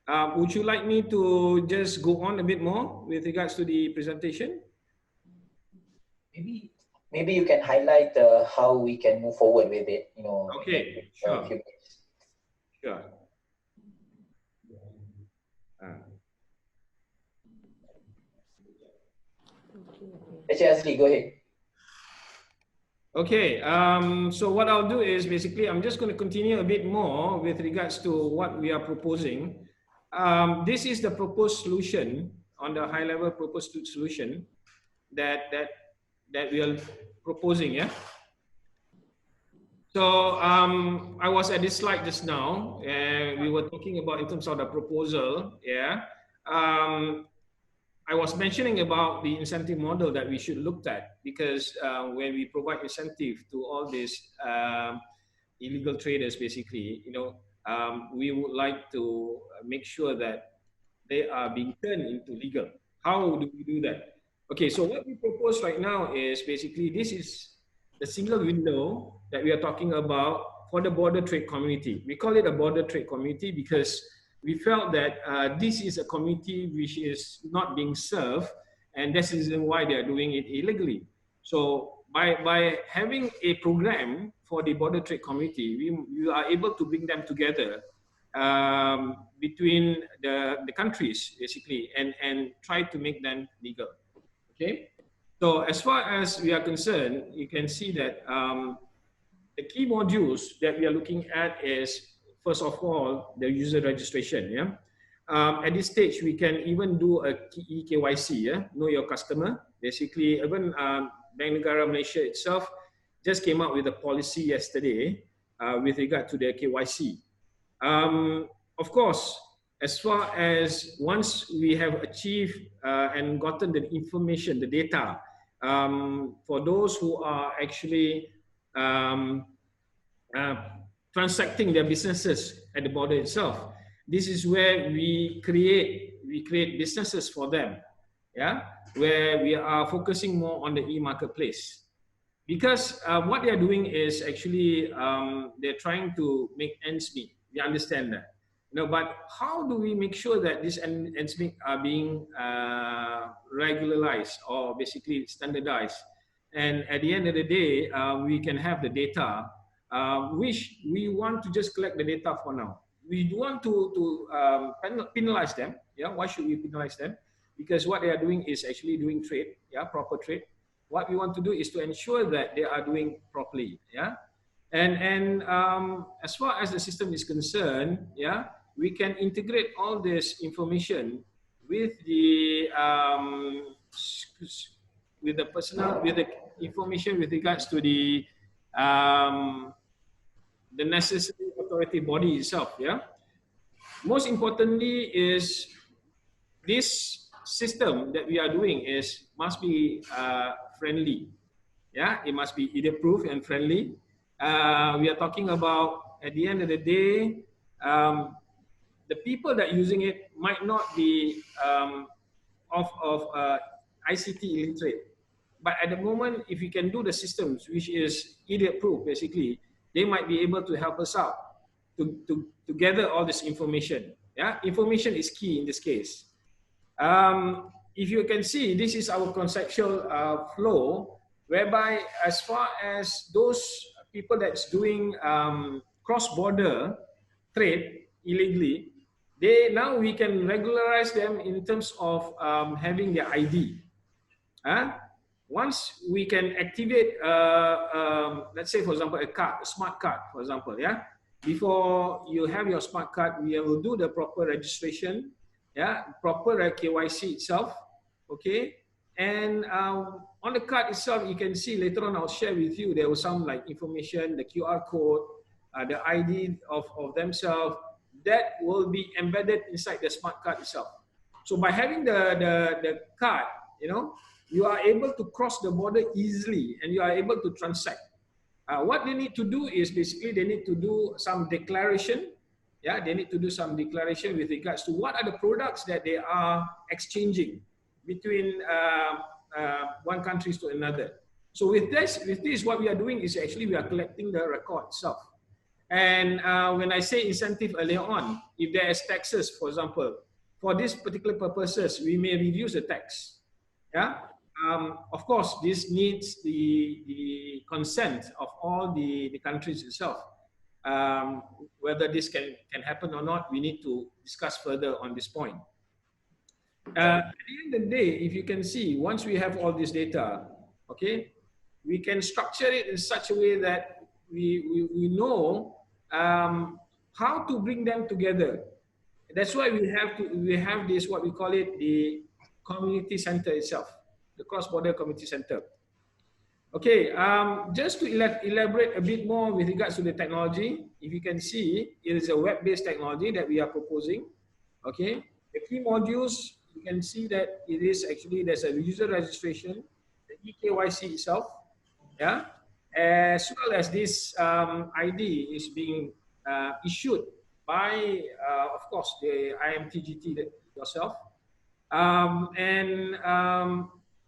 Would you like me to just go on a bit more with regards to the presentation? Maybe you can highlight how we can move forward with it. Okay, sure. Sure. Yazli, go ahead. Okay, so what I'll do is basically I'm just going to continue a bit more with regards to what we are proposing. This is the proposed solution on the high level proposed solution that we are proposing. Yeah. So I was at this slide just now, and we were talking about in terms of the proposal. Yeah. I was mentioning about the incentive model that we should look at, because when we provide incentive to all these illegal traders, basically, we would like to make sure that they are being turned into legal. How do we do that? Okay, so what we propose right now is basically this is the single window that we are talking about for the border trade community. We call it a border trade community because we felt that this is a community which is not being served, and that's the reason why they are doing it illegally. So by having a program for the border trade community, we are able to bring them together between the countries, basically, and try to make them legal. Okay. So as far as we are concerned, you can see that the key modules that we are looking at is, first of all, the user registration. Yeah. At this stage, we can even do a KYC. Yeah, know your customer. Basically, even Bank Negara Malaysia itself just came out with a policy yesterday with regard to their KYC. Of course, as far as once we have achieved and gotten the information, the data, for those who are actually transacting their businesses at the border itself, this is where we create businesses for them, yeah, where we are focusing more on the e-marketplace, because what they are doing is actually they're trying to make ends meet. We understand that, but how do we make sure that these ends meet are being regularized or basically standardized? And at the end of the day, we can have the data, which we want to just collect the data for now. We want to penalize them. Yeah, why should we penalize them? Because what they are doing is actually doing trade, yeah, proper trade. What we want to do is to ensure that they are doing properly, yeah. And as far as the system is concerned, yeah, we can integrate all this information with the information with regards to the necessary authority body itself. Yeah. Most importantly is this system that we are doing must be friendly. Yeah, it must be either proof and friendly. We are talking about, at the end of the day, the people that are using it might not be of ICT illiterate, but at the moment, if we can do the systems, which is idiot-proof, basically, they might be able to help us out to gather all this information. Yeah, information is key in this case. If you can see, this is our conceptual flow, whereby as far as those people that's doing cross-border trade illegally, now we can regularize them in terms of having their ID. Once we can activate, let's say, for example, a smart card, for example, yeah. Before you have your smart card, we will do the proper registration, yeah, proper KYC itself, okay. And on the card itself, you can see later on, I'll share with you, there was some like information, the QR code, the ID of themselves, that will be embedded inside the smart card itself. So by having the card, you know, you are able to cross the border easily and you are able to transact. What they need to do is basically they need to do some declaration. Yeah, they need to do some declaration with regards to what are the products that they are exchanging between one country to another. So with this, what we are doing is actually we are collecting the record itself. And when I say incentive earlier on, if there is taxes, for example, for this particular purposes, we may reduce the tax. Yeah. Of course, this needs the consent of all the countries itself. Whether this can happen or not, we need to discuss further on this point. At the end of the day, if you can see, once we have all this data, okay, we can structure it in such a way that we know how to bring them together. That's why we have this, what we call it, the community center itself, the cross-border community center. Okay, just to elaborate a bit more with regards to the technology, if you can see, it is a web-based technology that we are proposing. Okay, the key modules, you can see that it is actually, there's a user registration, the eKYC itself, yeah, as well as this ID is being issued by, of course, the IMT-GT yourself.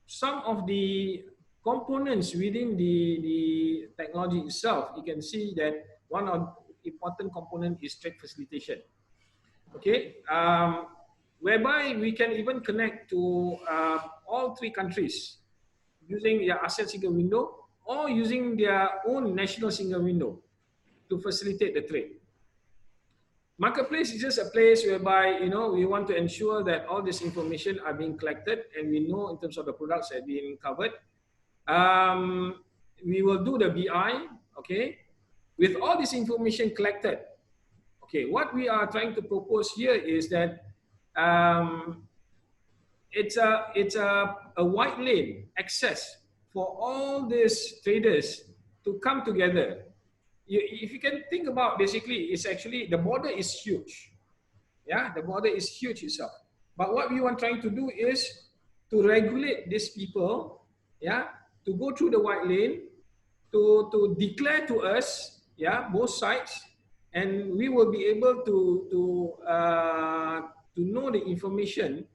Some of the components within the technology itself, you can see that one of the important component is trade facilitation. Okay, whereby we can even connect to all three countries using their ASEAN single window or using their own national single window to facilitate the trade. Marketplace is just a place whereby, you know, we want to ensure that all this information are being collected and we know in terms of the products that are being covered. We will do the BI, okay, with all this information collected. Okay, what we are trying to propose here is that it's a wide lane access for all these traders to come together. If you can think about, basically, it's actually, the border is huge. Yeah, the border is huge itself. But what we want trying to do is to regulate these people, yeah, to go through the white lane, to declare to us, yeah, both sides, and we will be able to know the information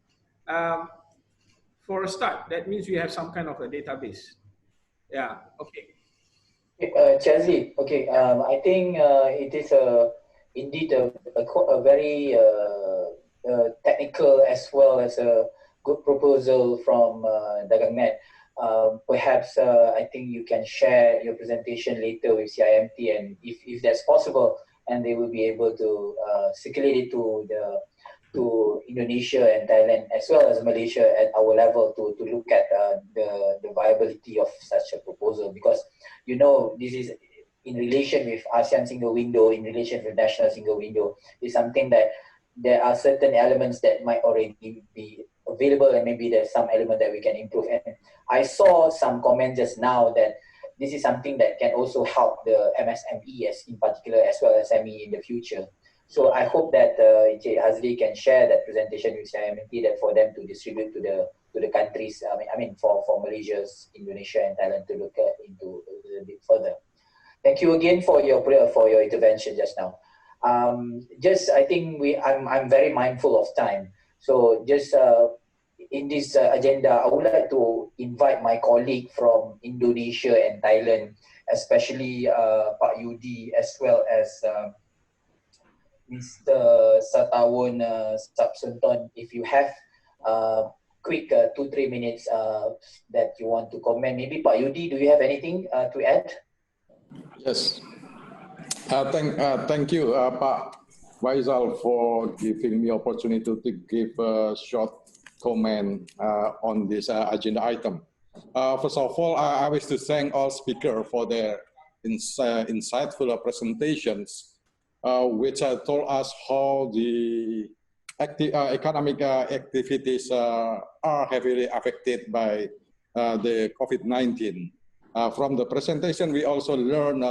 for a start. That means we have some kind of a database. Yeah, okay. Chelsea, okay, I think it is indeed a very technical as well as a good proposal from Dagangnet. Perhaps I think you can share your presentation later with CIMT, and if that's possible, and they will be able to circulate it to Indonesia and Thailand as well as Malaysia at our level to look at the viability of such a proposal, because you know this is in relation with ASEAN single window, in relation with national single window, is something that there are certain elements that might already be available and maybe there's some element that we can improve. And I saw some comments just now that this is something that can also help the MSMEs in particular as well as SME in the future. So I hope that Encik Hazli can share that presentation with IMT, that for them to distribute to the countries. I mean for Malaysia, Indonesia, and Thailand to look into a little bit further. Thank you again for your intervention just now. I think I'm very mindful of time. So just in this agenda, I would like to invite my colleague from Indonesia and Thailand, especially Pak Yudi, as well as Mr. Satawon Sapsunton. If you have quick 2-3 minutes that you want to comment, maybe Pak Yudi, do you have anything to add? Yes. Thank you, Pak Faisal, for giving me opportunity to give a short comment on this agenda item. First of all, I wish to thank all speakers for their insightful presentations, which told us how the economic activities are heavily affected by the COVID-19. From the presentation, we also learned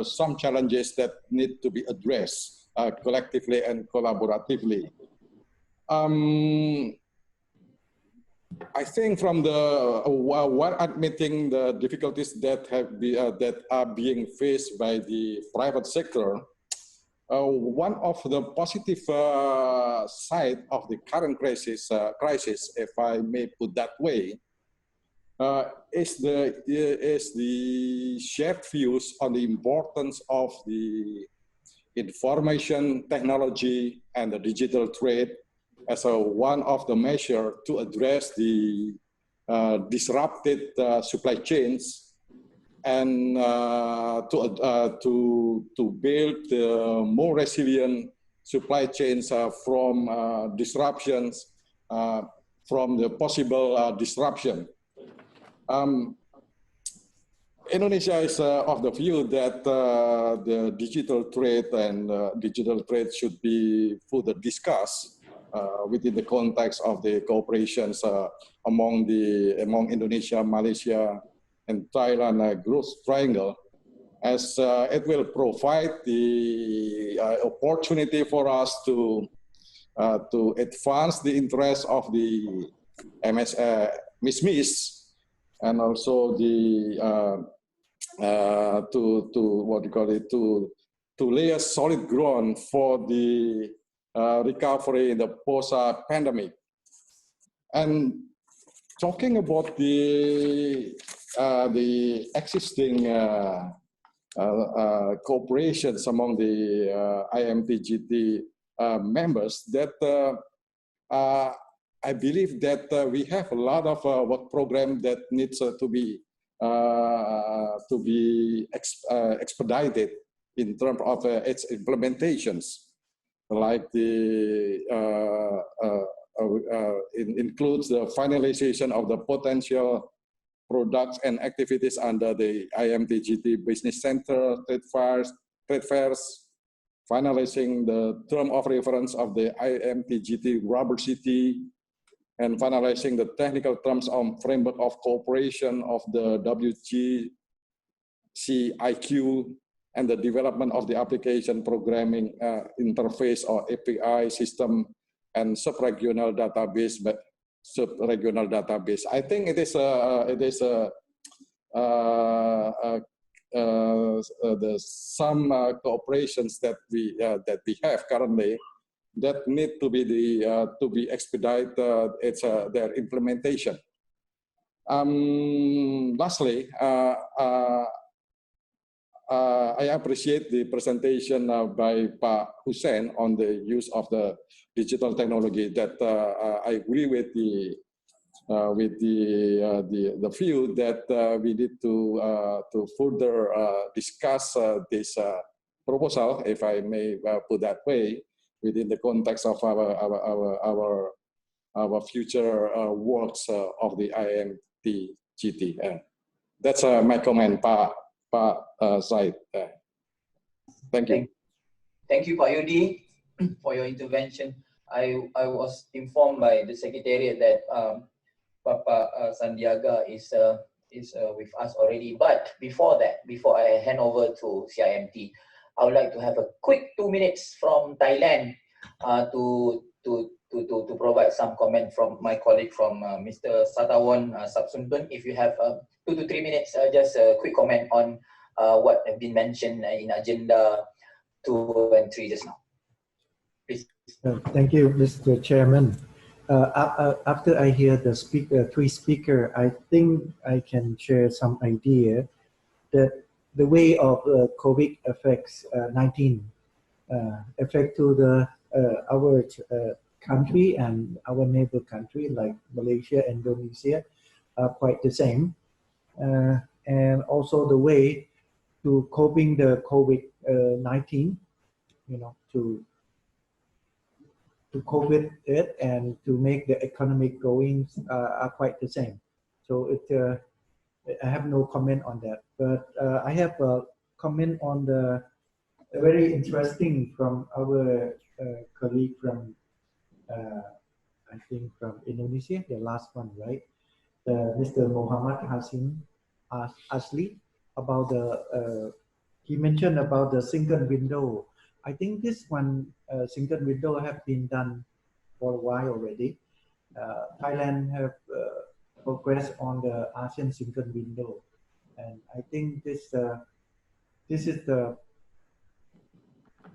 some challenges that need to be addressed collectively and collaboratively. I think from the while admitting the difficulties that are being faced by the private sector, one of the positive side of the current crisis, if I may put that way, is the shared views on the importance of the information technology and the digital trade as one of the measures to address the disrupted supply chains and to build more resilient supply chains from disruptions, from the possible disruption. Indonesia is of the view that the digital trade and digital trade should be further discussed within the context of the cooperations among Indonesia, Malaysia, and Thailand growth triangle, as it will provide the opportunity for us to advance the interests of the MSMEs and also the to lay a solid ground for the recovery in the post-pandemic. And talking about the existing cooperations among the IMT-GT members, that I believe that we have a lot of work program that needs to be expedited in terms of its implementations, like the it includes the finalization of the potential products and activities under the IMT-GT Business Center, trade fairs, finalizing the term of reference of the IMT-GT Rubber City, and finalizing the technical terms on framework of cooperation of the WGCIQ, and the development of the application programming interface or API system and sub-regional database. I think it is some cooperations that we have currently that need to be expedited their implementation. Lastly, I appreciate the presentation by Pak Hussein on the use of the digital technology. That I agree with the view that we need to further discuss this proposal, if I may put that way, within the context of our future works of the IMT-GT. That's my comment, Pak Said. Thank you. Thank you, Pak Yudi, for your intervention. I was informed by the Secretariat that Papa Sandiaga is with us already. But before that, before I hand over to CIMT, I would like to have a quick 2 minutes from Thailand to provide some comment from my colleague from Mr. Satawon Sapsuntun. If you have 2 to 3 minutes, just a quick comment on what have been mentioned in Agenda 2 and 3 just now. Please. Thank you, Mr. Chairman. after I hear the three speaker, I think I can share some idea that the way of COVID affects 19 affect to the our country and our neighbor country like Malaysia, Indonesia are quite the same, and also the way to coping the COVID-19, you know, to cope with it and to make the economic goings are quite the same. So I have no comment on that, but I have a comment on the very interesting from our colleague from I think from Indonesia, the last one, right? Mr. Muhammad Hasim Asli about the he mentioned about the single window. I think this one single window have been done for a while already. Thailand have progressed on the ASEAN single window, and I think this is the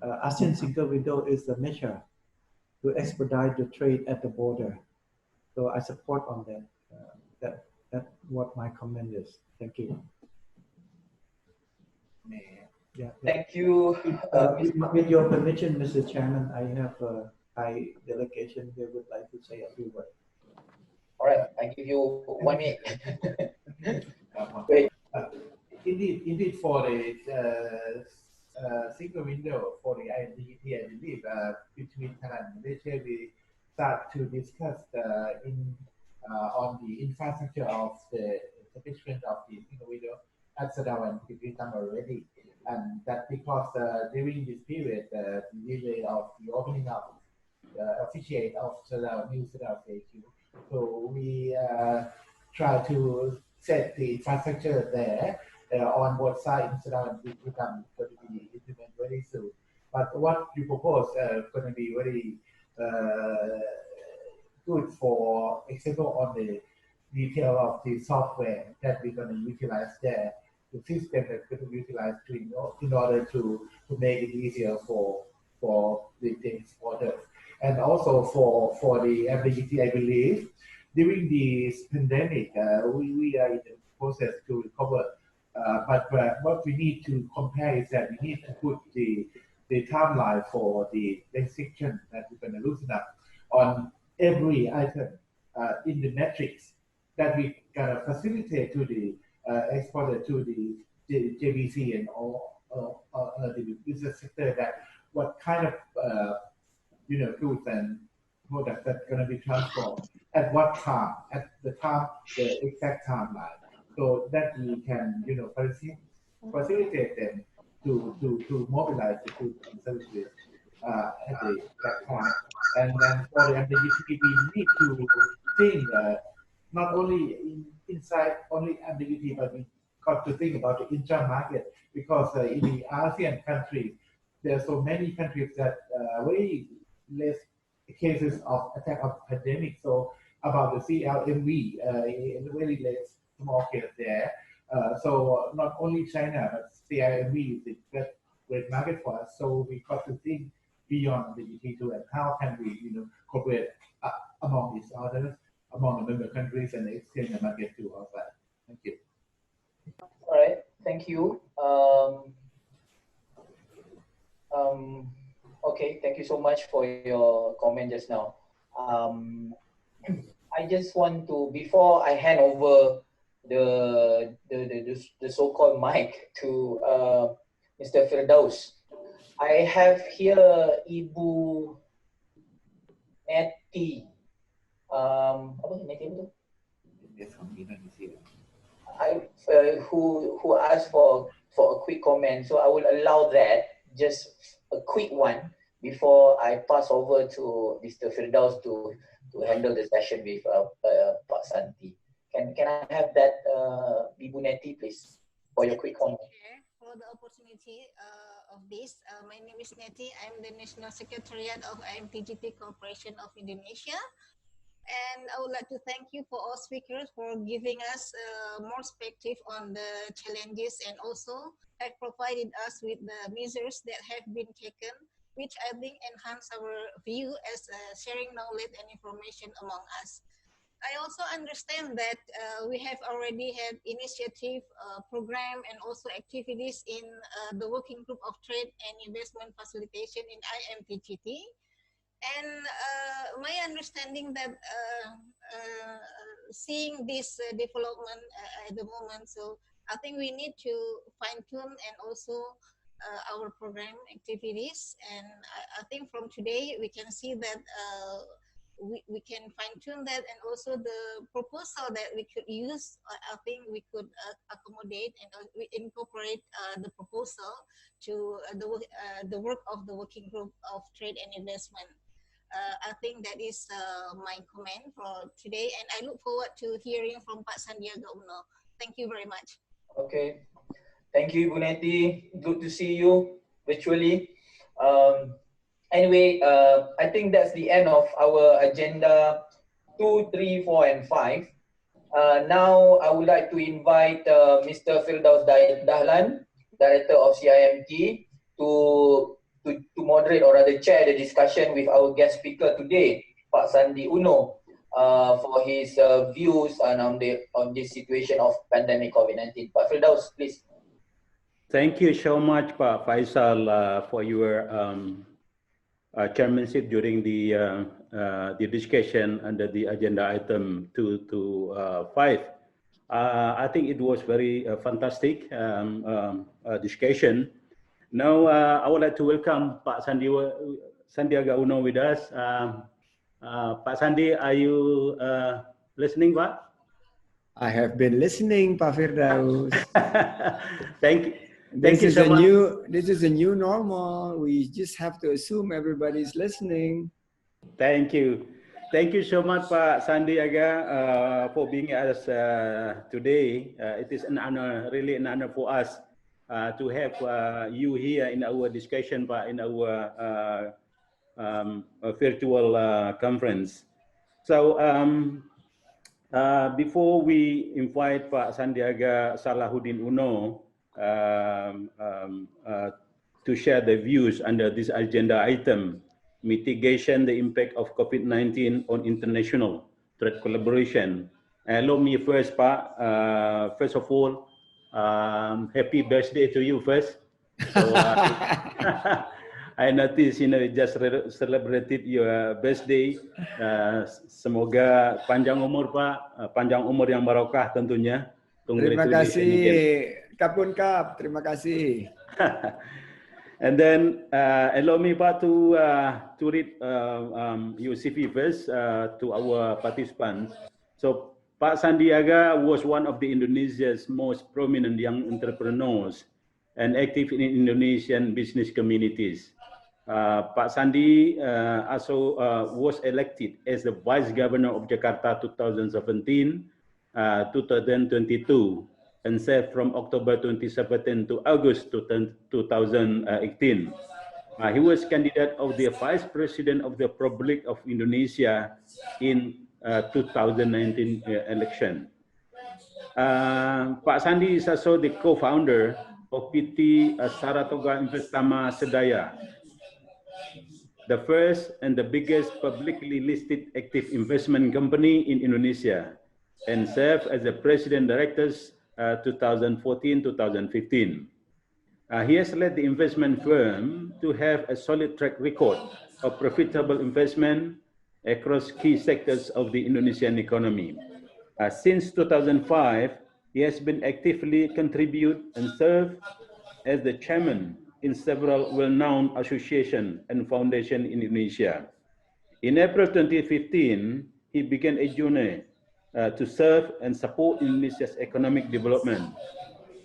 ASEAN single window is the measure to expedite the trade at the border. So I support on that. That's what my comment is. Thank you. Yeah. Thank you. With your permission, Mr. Chairman, I have a Thai delegation here would like to say a few words. All right, I give you 1 minute. Wait. Indeed, for the single window for the IMT-GT, I believe between Thailand and Malaysia, we start to discuss on the infrastructure of the establishment of the single window at Sadao and Vietnam already, and that because during this period, the delay of the opening up, officiate of Sadao, new Sadao Phase 2, so we try to set the infrastructure there on both sides in Sadao and Vietnam going to be implemented very soon. But what you propose going to be very good for example on the detail of the software that we're going to utilize there, the system that's going to be utilized in order to make it easier for the exporters. And also for the ability, I believe, during this pandemic, we are in the process to recover. But what we need to compare is that we need to put the timeline for the restriction that we're going to loosen up on every item in the metrics that we kind of facilitate to the exporter to the JBC and all the business sector, that what kind of goods and products that's going to be transformed at what time, at the time, the exact timeline, so that we can facilitate them to mobilize the goods and services at that time. And then for the MDGT, we need to think not only inside only MDGT, but we got to think about the intra-market, because in the ASEAN countries, there are so many countries that very less cases of attack of pandemic. So about the CLMV, very less small case there. So not only China, but CLMV is a great market for us. So we got to think beyond the GT2 and how can we cooperate among each other, among the member countries, and exchange the market to outside. Thank you. All right, thank you. Okay, thank you so much for your comment just now. I just want to, before I hand over the so-called mic to Mr. Firdaus, I have here Ibu Neti. Apa Neti itu? Who asked for a quick comment, so I will allow that, just a quick one before I pass over to Mr. Firdaus to handle the session with Pak Santi. Can I have that, Ibu Neti, please, for your quick comment? Okay, for the opportunity of this, my name is Neti. I'm the National Secretariat of IMT-GT Corporation of Indonesia. And I would like to thank you for all speakers for giving us more perspective on the challenges, and also have provided us with the measures that have been taken which I think enhance our view as sharing knowledge and information among us. I also understand that we have already had initiative, program, and also activities in the Working Group of Trade and Investment Facilitation in IMT-GT. And my understanding that seeing this development at the moment, so I think we need to fine tune and also our program activities. And I think from today we can see that we can fine tune that, and also the proposal that we could use, I think we could accommodate and we incorporate the proposal to the work of the Working Group of Trade and Investment. I think that is my comment for today, and I look forward to hearing from Pak Sandiaga Uno. Thank you very much. Okay, thank you, Ibu Neti. Good to see you virtually. Anyway, I think that's the end of our agenda 2, 3, 4, and 5. Now, I would like to invite Mr. Firdaus Dahlan, Director of CIMT, to moderate or rather chair the discussion with our guest speaker today, Pak Sandi Uno, for his views on this situation of pandemic COVID-19. Pak Firdaus, please. Thank you so much, Pak Faisal, for your chairmanship during the discussion under the agenda item 2 to 5. I think it was very fantastic discussion. Now, I would like to welcome Pak Sandiaga Uno with us. Pak Sandi, are you listening, Pak? I have been listening, Pak Firdaus. Thank you. This is a new normal. We just have to assume everybody's listening. Thank you. Thank you so much, Pak Sandiaga, for being with us today. It is an honor, really an honor for us to have you here in our discussion, Pak, in our virtual conference. So before we invite Pak Sandiaga Salahuddin Uno to share the views under this agenda item, mitigation the impact of COVID-19 on international trade collaboration. Allow me first, Pak, first of all, happy birthday to you first. So, I noticed, you know, you just celebrated your birthday. Semoga panjang umur, Pak, panjang umur yang barokah tentunya. Terima kasih, Kapun Kap. Terima kasih. And then allow me, Pak, to read your CV first to our participants. So Pak Sandiaga was one of the Indonesia's most prominent young entrepreneurs and active in Indonesian business communities. Pak Sandi also was elected as the Vice Governor of Jakarta 2017-2022 and served from October 2017 to August 2018. He was candidate of the Vice President of the Republic of Indonesia in 2019 election. Pak Sandi is also the co-founder of PT Saratoga Investama Sedaya, the first and the biggest publicly listed active investment company in Indonesia, and served as the President Directors 2014-2015. He has led the investment firm to have a solid track record of profitable investment across key sectors of the Indonesian economy. Since 2005, he has been actively contribute and serve as the chairman in several well-known associations and foundations in Indonesia. In April 2015, he began a journey to serve and support Indonesia's economic development.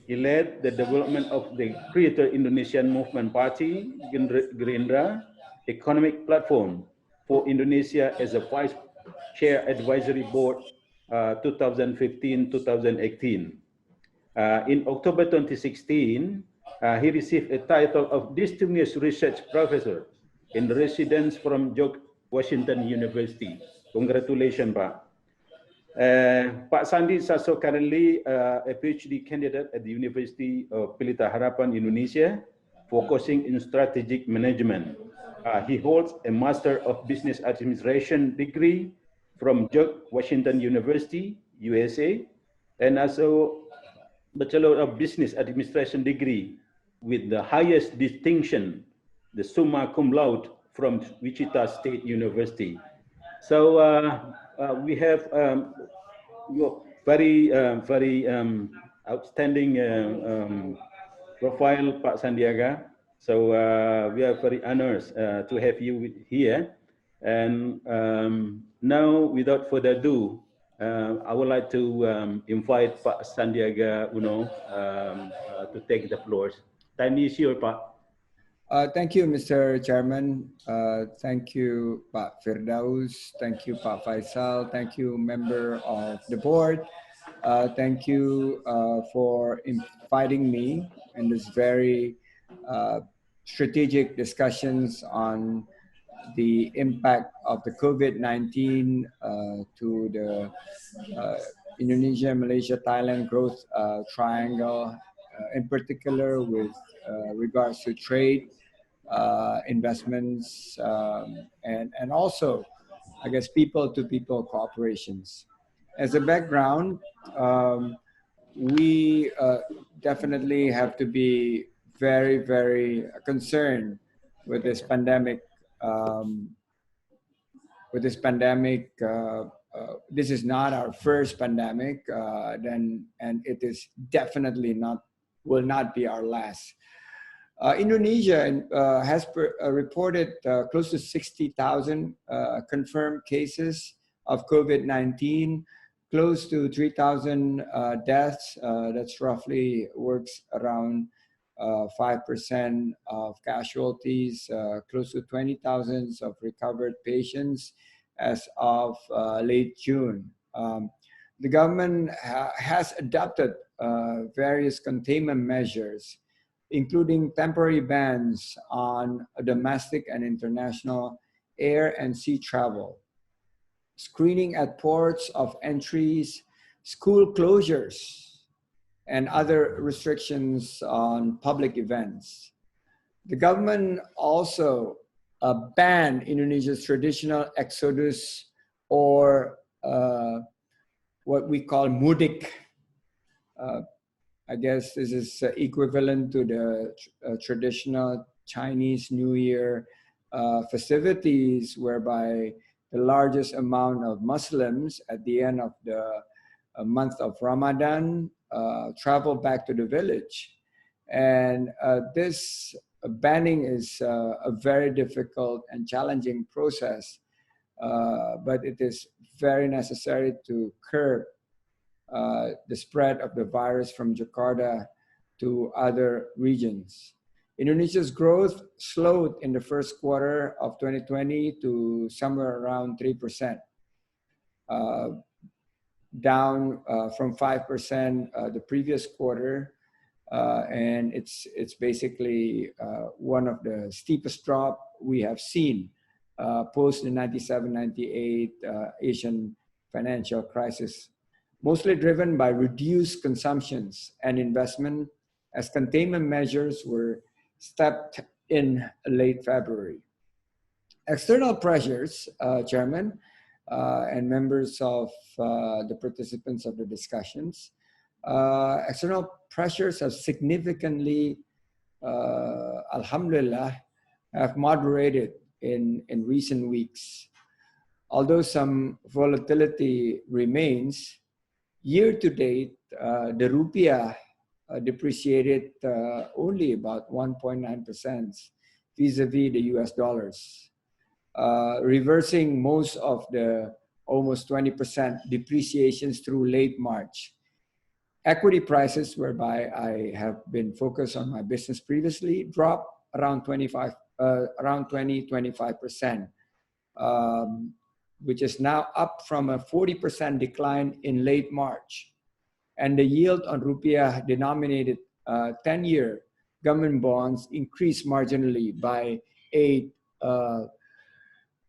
He led the development of the Creator Indonesian Movement Party, Gerindra, economic platform for Indonesia as a Vice Chair Advisory Board 2015-2018. In October 2016, he received a title of Distinguished Research Professor in Residence from George Washington University. Congratulations, Pak. Pak Sandi is also currently a PhD candidate at the University of Pelita Harapan, Indonesia, focusing in strategic management. He holds a Master of Business Administration degree from George Washington University, USA, and also Bachelor of Business Administration degree with the highest distinction, the summa cum laude from Wichita State University. So we have very outstanding profile, Pak Sandiaga. So we are very honored to have you here. And now, without further ado, I would like to invite Pak Sandiaga Uno to take the floor. Time is yours, Pak. Thank you, Mr. Chairman. Thank you, Pak Firdaus. Thank you, Pak Faisal. Thank you, member of the board. Thank you for inviting me in this very strategic discussions on the impact of the COVID-19 to the Indonesia, Malaysia, Thailand growth triangle, in particular with regards to trade, investments, and also, I guess, people-to-people cooperations. As a background, we definitely have to be very, very concerned with this pandemic. This is not our first pandemic, and it is definitely will not be our last. Indonesia has reported close to 60,000 confirmed cases of COVID-19, close to 3,000 deaths. That's roughly works around 5% of casualties, close to 20,000 of recovered patients as of late June. The government has adopted various containment measures, including temporary bans on domestic and international air and sea travel, screening at ports of entries, school closures, and other restrictions on public events. The government also banned Indonesia's traditional exodus, or what we call mudik. I guess this is equivalent to the traditional Chinese New Year festivities, whereby the largest amount of Muslims at the end of the month of Ramadan travel back to the village. And this banning is a very difficult and challenging process, but it is very necessary to curb the spread of the virus from Jakarta to other regions. Indonesia's growth slowed in the first quarter of 2020 to somewhere around 3%, down from 5% the previous quarter. And it's basically one of the steepest drop we have seen post the 97-98 Asian financial crisis, mostly driven by reduced consumptions and investment as containment measures were stepped in late February. External pressures, Chairman, and members of the participants of the discussions, external pressures have significantly, alhamdulillah, have moderated in recent weeks. Although some volatility remains, year to date, the rupiah depreciated only about 1.9% vis-a-vis the US dollars, reversing most of the almost 20% depreciations through late March. Equity prices, whereby I have been focused on my business previously, dropped around 20-25%, which is now up from a 40% decline in late March. And the yield on rupiah denominated 10-year government bonds increased marginally by 8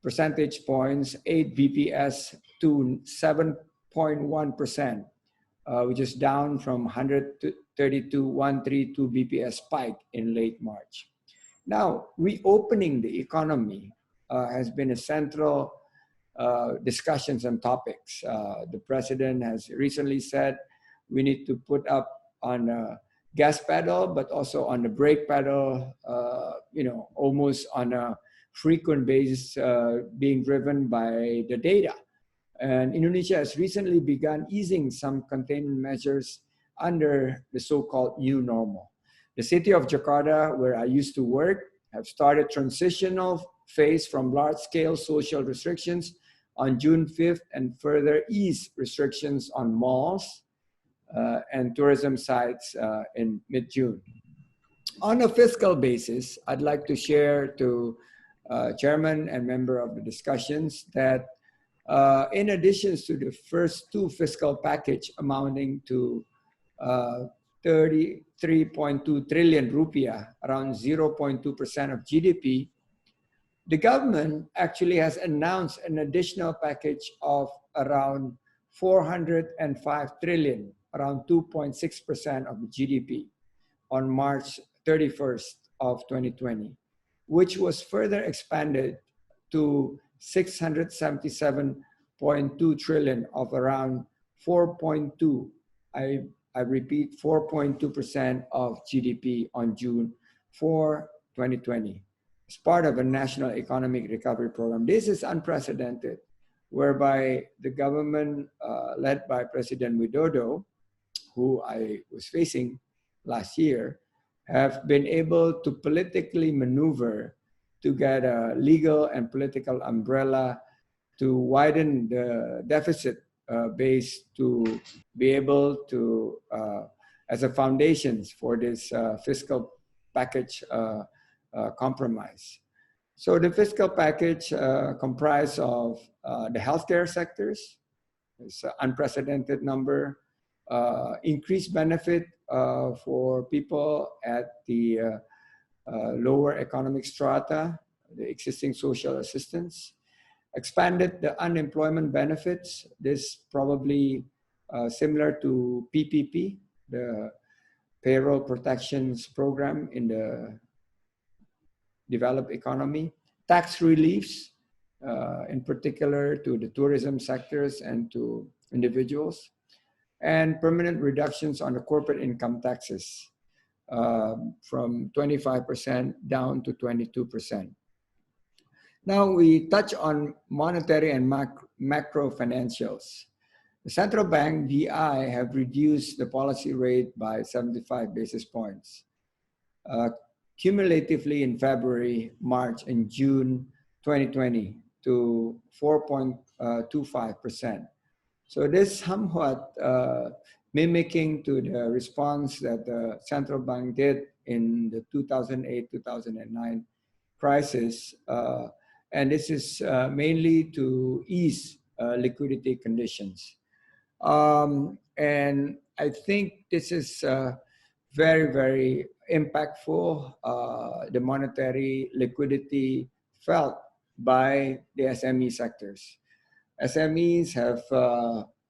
percentage points, 8 BPS to 7.1%, which is down from 132.132 BPS spike in late March. Now, reopening the economy has been a central discussions and topics. The president has recently said we need to put up on a gas pedal, but also on the brake pedal, almost on a frequent basis, being driven by the data. And Indonesia has recently begun easing some containment measures under the so-called new normal. The city of Jakarta, where I used to work, have started transitional phase from large-scale social restrictions on June 5th and further ease restrictions on malls and tourism sites in mid-June. On a fiscal basis, I'd like to share to Chairman and member of the discussions that in addition to the first two fiscal package amounting to 33.2 trillion rupiah, around 0.2% of GDP, the government actually has announced an additional package of around 405 trillion, around 2.6% of the GDP on March 31st of 2020, which was further expanded to 677.2 trillion of around 4.2, I repeat, 4.2% of GDP on June 4, 2020. As part of a national economic recovery program. This is unprecedented, whereby the government led by President Widodo, who I was facing last year, have been able to politically maneuver to get a legal and political umbrella to widen the deficit base to be able to, as a foundations for this fiscal package compromise. So the fiscal package comprised of the healthcare sectors, it's an unprecedented number, increased benefit for people at the lower economic strata, the existing social assistance, expanded the unemployment benefits. This probably similar to PPP, the payroll protections program in the developed economy, tax reliefs, in particular to the tourism sectors and to individuals, and permanent reductions on the corporate income taxes from 25% down to 22%. Now we touch on monetary and macro financials. The central bank, DI, have reduced the policy rate by 75 basis points. Cumulatively in February, March, and June 2020 to 4.25%. So this somewhat mimicking to the response that the central bank did in the 2008-2009 crisis. And this is mainly to ease liquidity conditions. And I think this is very, very impactful, the monetary liquidity felt by the SME sectors. SMEs have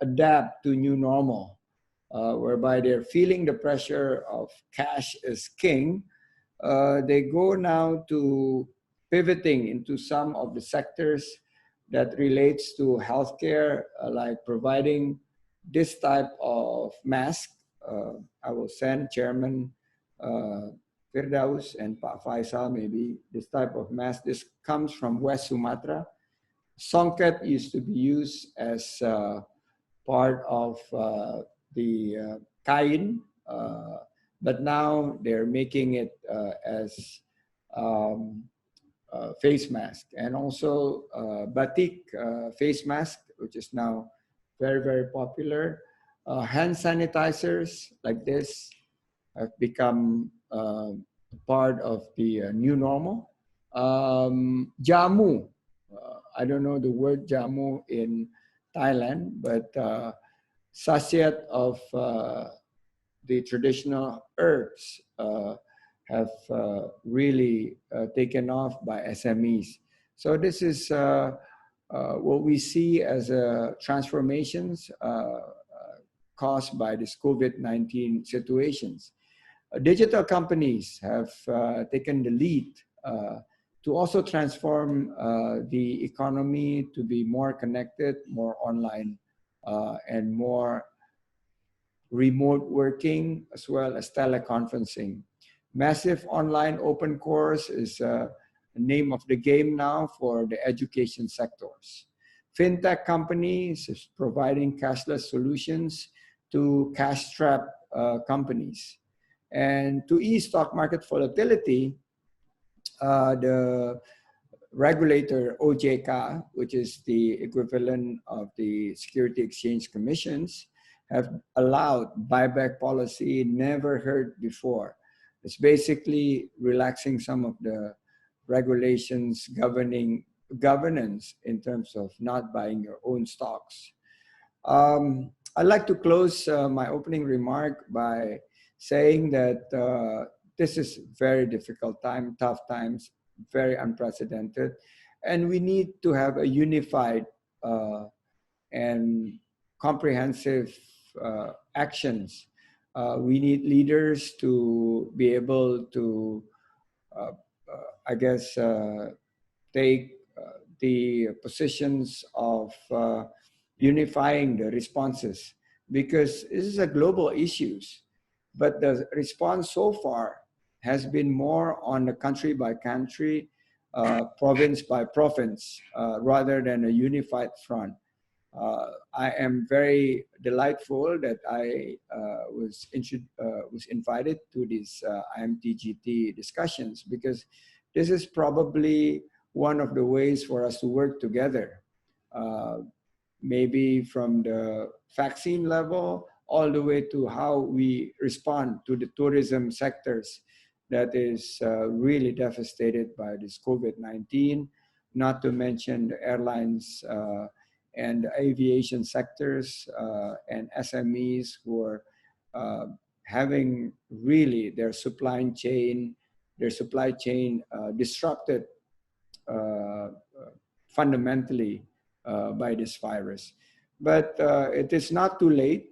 adapted to new normal, whereby they're feeling the pressure of cash is king. They go now to pivoting into some of the sectors that relates to healthcare, like providing this type of mask. I will send Chairman Firdaus and Pak Faisal maybe this type of mask. This comes from West Sumatra. Songket used to be used as part of the kain, but now they're making it as face mask, and also batik face mask, which is now very, very popular. Hand sanitizers like this have become part of the new normal. Jamu, I don't know the word jamu in Thailand, but sachet of the traditional herbs have really taken off by SMEs. So this is what we see as transformations caused by this COVID-19 situations. digital companies have taken the lead to also transform the economy to be more connected, more online, and more remote working, as well as teleconferencing. Massive online open course is the name of the game now for the education sectors. Fintech companies is providing cashless solutions to cash-strapped companies. And to ease stock market volatility, the regulator OJK, which is the equivalent of the Security Exchange Commissions, have allowed buyback policy never heard before. It's basically relaxing some of the regulations governing governance in terms of not buying your own stocks. I'd like to close my opening remark by saying that this is very difficult time, tough times, very unprecedented, and we need to have a unified and comprehensive actions. We need leaders to be able to, I guess, take the positions of unifying the responses, because this is a global issues, but the response so far has been more on a country by country, province by province, rather than a unified front. I am very delightful that I was invited to these IMT-GT discussions, because this is probably one of the ways for us to work together, maybe from the vaccine level all the way to how we respond to the tourism sectors that is really devastated by this COVID-19, not to mention the airlines and the aviation sectors and SMEs who are having really their supply chain disrupted fundamentally by this virus. But it is not too late,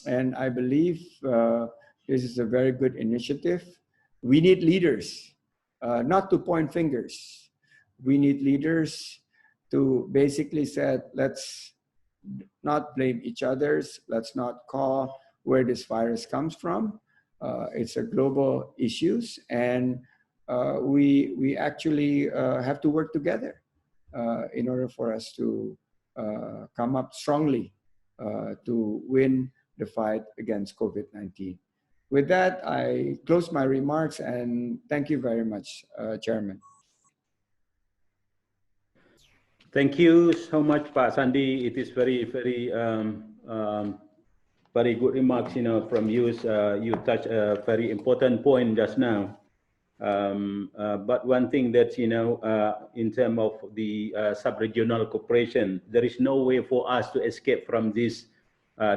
and I believe this is a very good initiative. We need leaders, not to point fingers. We need leaders to basically say, let's not blame each other's, let's not call where this virus comes from. It's a global issues, and we actually have to work together in order for us to come up strongly to win the fight against COVID-19. With that, I close my remarks, and thank you very much, Chairman. Thank you so much, Pak Sandi. It is very good remarks, from you. You touched a very important point just now. But one thing that, in terms of the sub-regional cooperation, there is no way for us to escape from this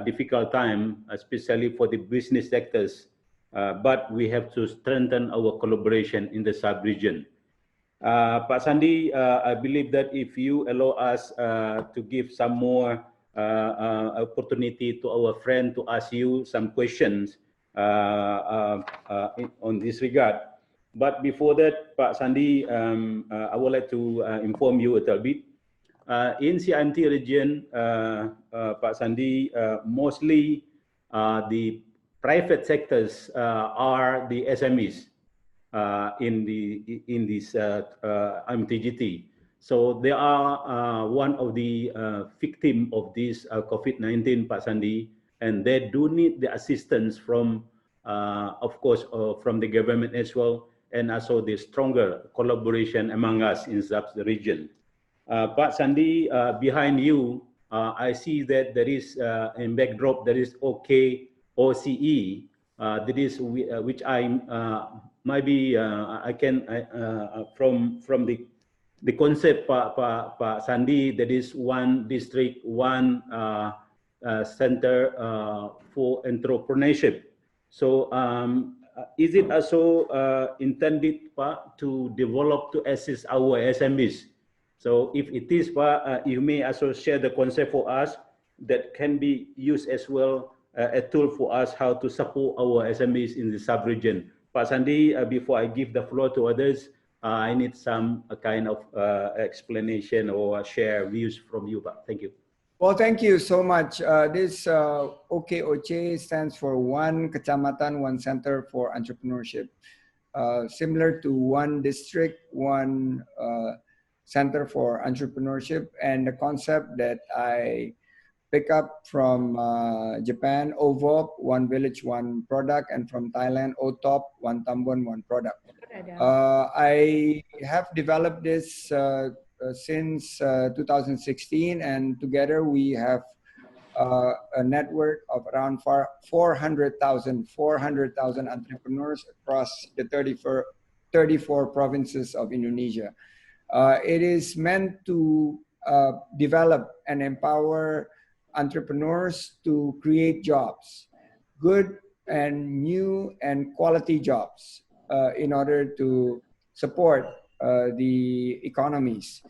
difficult time, especially for the business sectors. But we have to strengthen our collaboration in the sub-region. Pak Sandi, I believe that if you allow us to give some more opportunity to our friend to ask you some questions on this regard. But before that, Pak Sandi, I would like to inform you a little bit. In CIMT region, Pak Sandi, mostly the private sectors are the SMEs in this IMT-GT. So they are one of the victims of this COVID-19, Pak Sandi, and they do need the assistance from, of course, from the government as well, and also the stronger collaboration among us in the region. Pak Sandi, behind you, I see that there is in backdrop there is OCE. That is which I maybe I can from the concept, Pak Sandi, that is one district, one center for entrepreneurship. So is it also intended, Pak, to develop to assist our SMEs? So if it is, Pak, you may also share the concept for us that can be used as well a tool for us how to support our SMEs in the sub-region. Pak Sandi, before I give the floor to others, I need some kind of explanation or share views from you, Pak. Thank you. Well, thank you so much. This OKOC stands for One Kecamatan, One Center for Entrepreneurship. Similar to one district, one center for entrepreneurship, and the concept that I pick up from Japan, OVOP, One Village, One Product, and from Thailand, OTOP, One Tambon, One Product. I have developed this since 2016, and together we have a network of around 400,000 entrepreneurs across the 34 provinces of Indonesia. It is meant to develop and empower entrepreneurs to create jobs, good and new and quality jobs, in order to support the economies.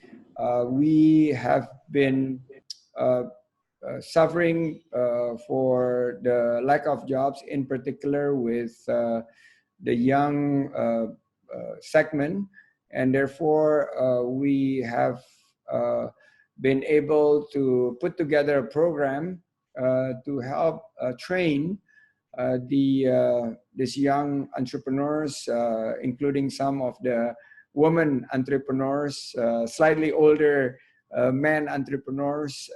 We have been suffering for the lack of jobs, in particular with the young segment, and therefore we have been able to put together a program to help train these young entrepreneurs, including some of the women entrepreneurs, slightly older men entrepreneurs,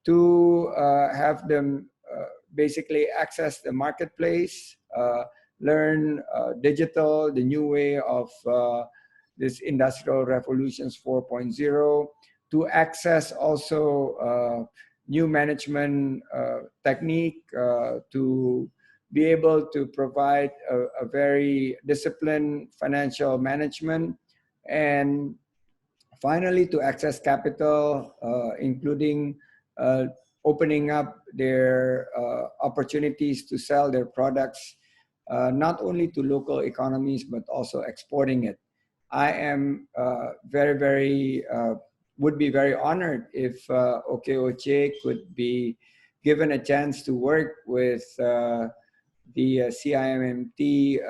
to have them basically access the marketplace, learn digital, the new way of this industrial revolutions 4.0, to access also new management technique, to be able to provide a very disciplined financial management, and finally to access capital, including opening up their opportunities to sell their products, not only to local economies, but also exporting it. I am would be very honored if OKOC could be given a chance to work with the CIMT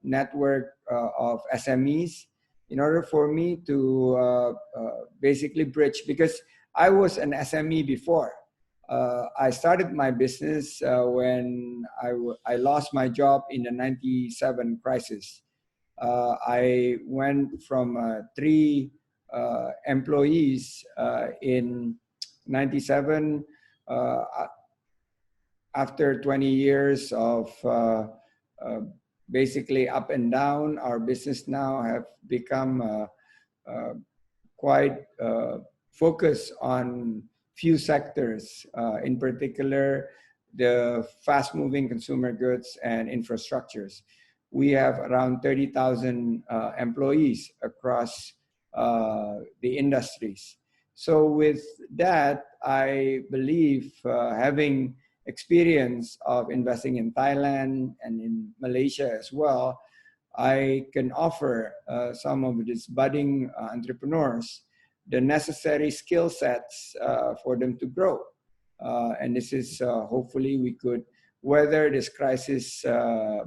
network of SMEs in order for me to basically bridge, because I was an SME before. I started my business when I lost my job in the 97 crisis. I went from 3 employees in 97. After 20 years of basically up and down, our business now have become quite focused on few sectors, in particular the fast-moving consumer goods and infrastructures. We have around 30,000 employees across the industries. So with that, I believe having experience of investing in Thailand and in Malaysia as well, I can offer some of these budding entrepreneurs the necessary skill sets for them to grow. And this is hopefully we could weather this crisis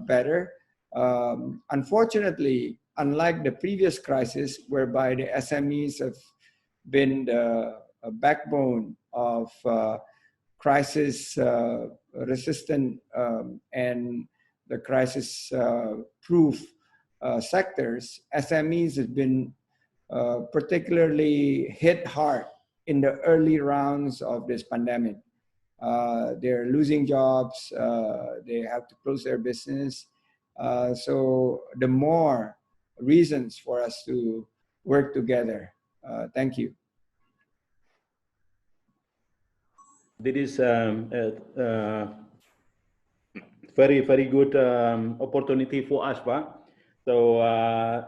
better. Unfortunately, unlike the previous crisis, whereby the SMEs have been the backbone of crisis resistant and the crisis proof sectors, SMEs have been particularly hit hard in the early rounds of this pandemic. They're losing jobs, they have to close their business. So the more reasons for us to work together. Thank you. This is very good opportunity for us, Pak. So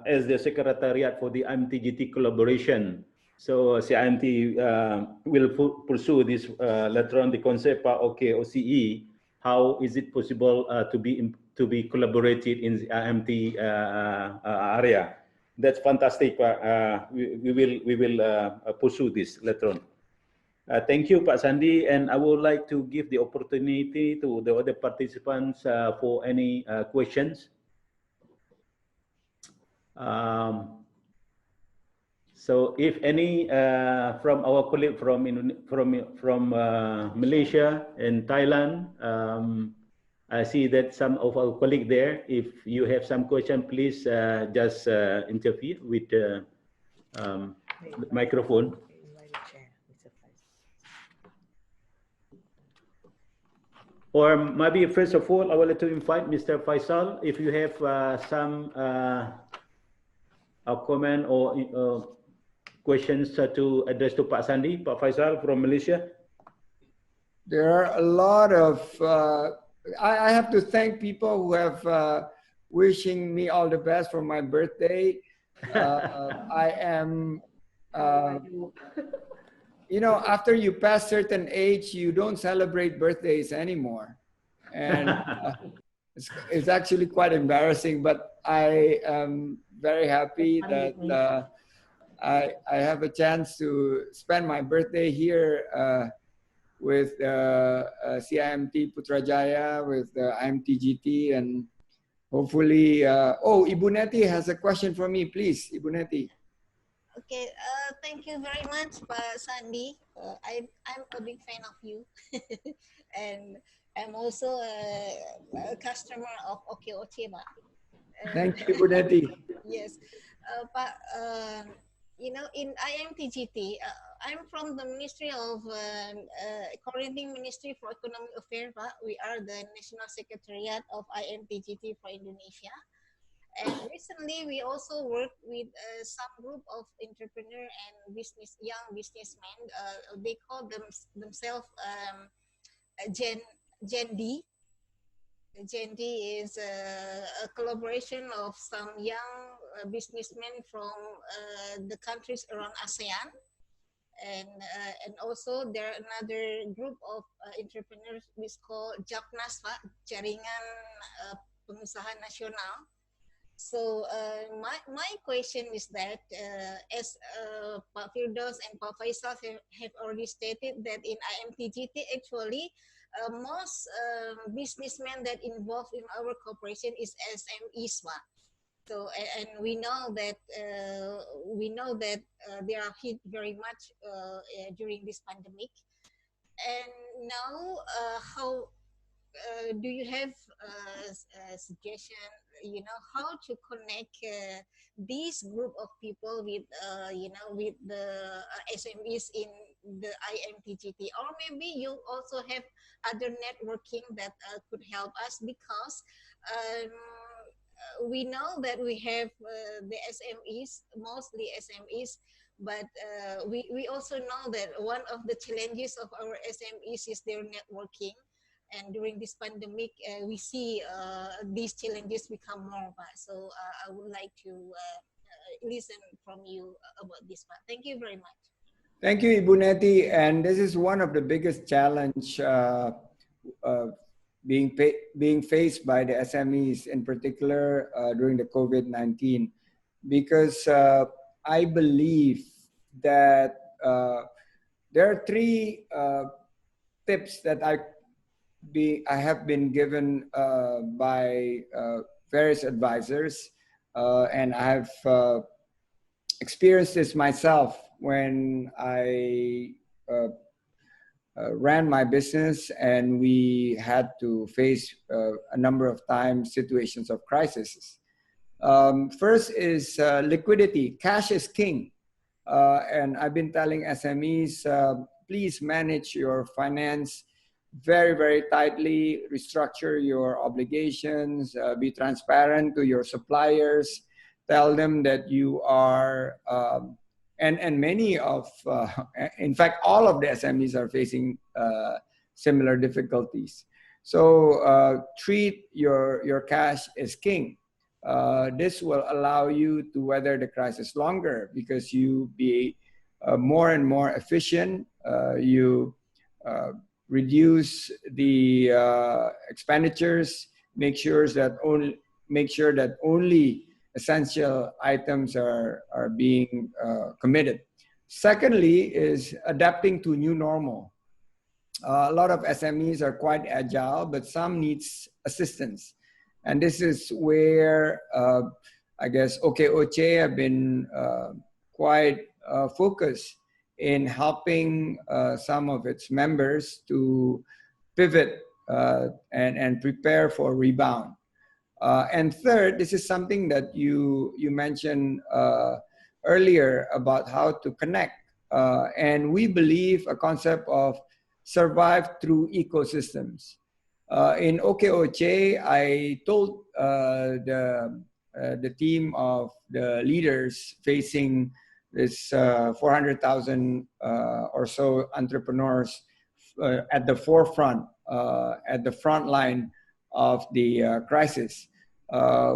as the Secretariat for the IMT-GT collaboration, so CIMT will pursue this later on the concept of OKOCE. How is it possible to be collaborated in the IMT area? That's fantastic. We will pursue this later on. Thank you, Pak Sandi, and I would like to give the opportunity to the other participants for any questions. So, if any from our colleague from Malaysia and Thailand, I see that some of our colleagues there. If you have some question, please just interfere with the microphone. Or maybe first of all, I would like to invite Mr. Faisal, if you have some comment or questions to address to Pak Sandi, Pak Faisal from Malaysia. There are a lot of, I have to thank people who have wishing me all the best for my birthday. I am, you know, after you pass certain age, you don't celebrate birthdays anymore. And it's actually quite embarrassing, but I am very happy that I have a chance to spend my birthday here with CIMT Putrajaya, with IMT-GT, and hopefully, oh, Ibu Neti has a question for me, please, Ibu Neti. Okay, thank you very much, Pak Sandi. I'm a big fan of you, and I'm also a customer of OKOC, Pak. Thank you, Ibu Neti. Yes, Pak. You know, in IMT-GT, I'm from the Ministry of Coordinating Ministry for Economic Affairs, Pak. We are the National Secretariat of IMT-GT for Indonesia. And recently, we also worked with some group of entrepreneur and young businessmen. They call themselves Gen D. Gen D is a collaboration of some young businessmen from the countries around ASEAN. And also there are another group of entrepreneurs which called JAPNAS, Pak, Jaringan Pengusaha Nasional. So my question is that as Pak Firdaus and Pak Faisal have already stated that in IMT-GT actually most businessmen that involved in our corporation is SMEs, Pak. So and we know that they are hit very much during this pandemic. And now, how do you have a suggestion? You know, how to connect this group of people with you know, with the SMEs in the IMT-GT, or maybe you also have other networking that could help us, because we know that we have the SMEs, mostly SMEs, but we also know that one of the challenges of our SMEs is their networking. And during this pandemic, we see these challenges become more. So I would like to listen from you about this part. Thank you very much. Thank you, Ibu Neti. And this is one of the biggest challenge being faced by the SMEs in particular during the COVID-19, because I believe that there are three tips that I have been given by various advisors, and I have experienced this myself when I ran my business and we had to face a number of times situations of crisis. First is liquidity. Cash is king. And I've been telling SMEs, please manage your finance very, very tightly, restructure your obligations, be transparent to your suppliers, tell them that you are, and many of, in fact, all of the SMEs are facing similar difficulties. So treat your cash as king. This will allow you to weather the crisis longer because you be more and more efficient. You reduce the expenditures, make sure that only essential items are being committed. Secondly is adapting to new normal. A lot of SMEs are quite agile, but some needs assistance. And this is where I guess OKOCHE have been quite focused in helping some of its members to pivot and prepare for rebound. And third, this is something that you mentioned earlier about how to connect. And we believe a concept of survive through ecosystems. In OKOCHE, I told the team of the leaders facing this 400,000 or so entrepreneurs at the forefront, at the front line of the crisis.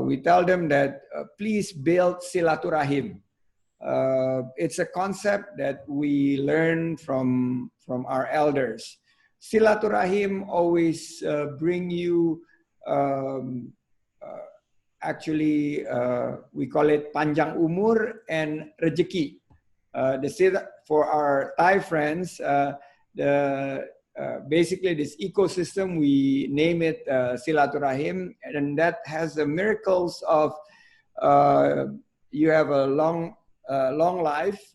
We tell them that please build silaturahim. It's a concept that we learn from our elders. Silaturahim always bring you, actually, we call it panjang umur and rezeki. For our Thai friends, basically this ecosystem, we name it silaturahim, and that has the miracles of you have a long life,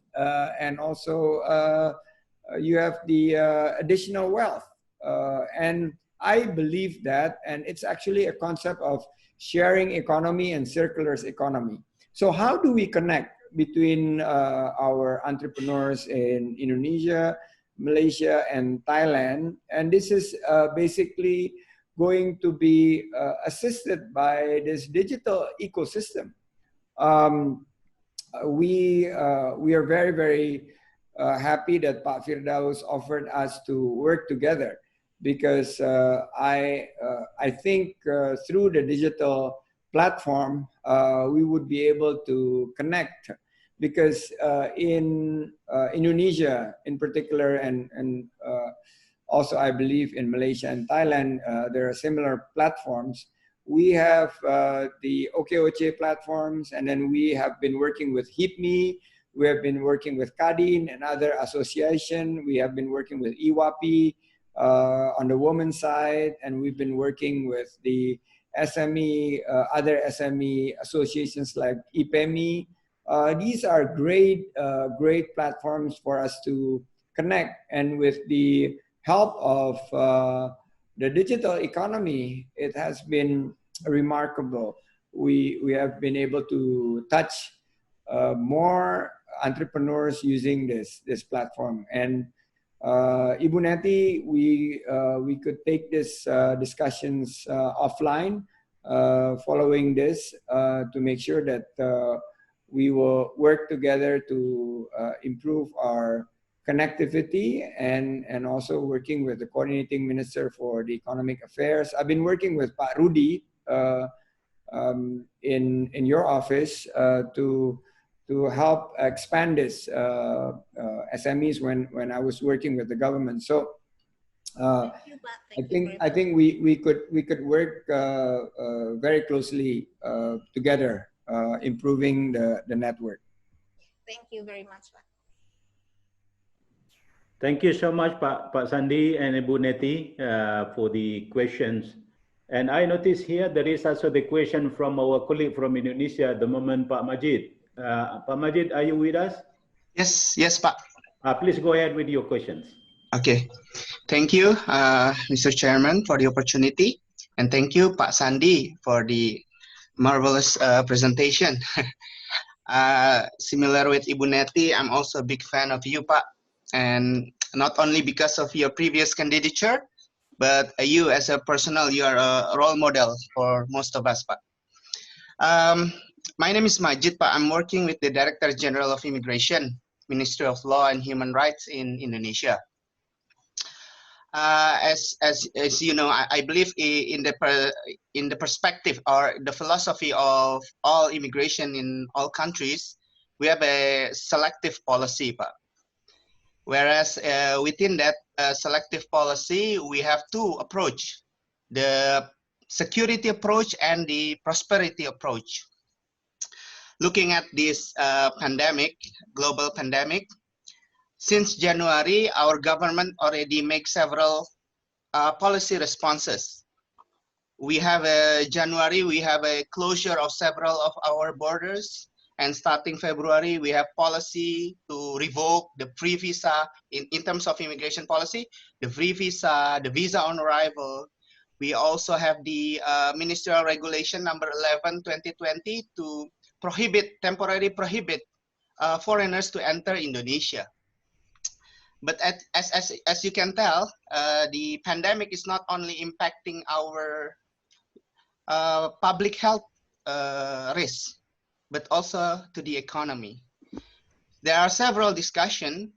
and also you have the additional wealth. And I believe that, and it's actually a concept of sharing economy and circular economy. So how do we connect between our entrepreneurs in Indonesia, Malaysia, and Thailand? And this is basically going to be assisted by this digital ecosystem. We are very, very happy that Pak Firdaus offered us to work together, because I think through the digital platform we would be able to connect, because in Indonesia in particular, and also I believe in Malaysia and Thailand, there are similar platforms. We have the OKOCHE platforms, and then we have been working with HIPMI, we have been working with Kadin and other association, we have been working with IWAPI on the women's side, and we've been working with the SME, other SME associations like IPMI. These are great platforms for us to connect, and with the help of the digital economy, it has been remarkable. We have been able to touch more entrepreneurs using this platform. And Ibu Neti, we could take this discussions offline following this to make sure that we will work together to improve our connectivity, and also working with the coordinating minister for the economic affairs. I've been working with Pak Rudy in your office to help expand this SMEs when I was working with the government. So I think we could work very closely together, improving the network. Thank you very much, Pak. Thank you so much, Pak Sandi and Ibu Neti, for the questions. And I notice here there is also the question from our colleague from Indonesia at the moment, Pak Majid. Pak Majid, are you with us? Yes, Pak. Please go ahead with your questions. Okay. Thank you, Mr. Chairman, for the opportunity. And thank you, Pak Sandi, for the marvelous presentation. Similar with Ibu Neti, I'm also a big fan of you, Pak. And not only because of your previous candidature, but you as a personal, you are a role model for most of us, Pak. My name is Majid, Pak. I'm working with the Director General of Immigration, Ministry of Law and Human Rights in Indonesia. As you know, I believe in the perspective or the philosophy of all immigration in all countries, we have a selective policy, Pak. Whereas within that selective policy, we have two approach: the security approach and the prosperity approach. Looking at this pandemic, global pandemic, since January, our government already make several policy responses. We have a January, we have a closure of several of our borders. And starting February, we have policy to revoke the free visa in terms of immigration policy, the free visa, the visa on arrival. We also have the ministerial regulation number 11, 2020 to temporarily prohibit foreigners to enter Indonesia. But as you can tell, the pandemic is not only impacting our public health risks, but also to the economy. There are several discussions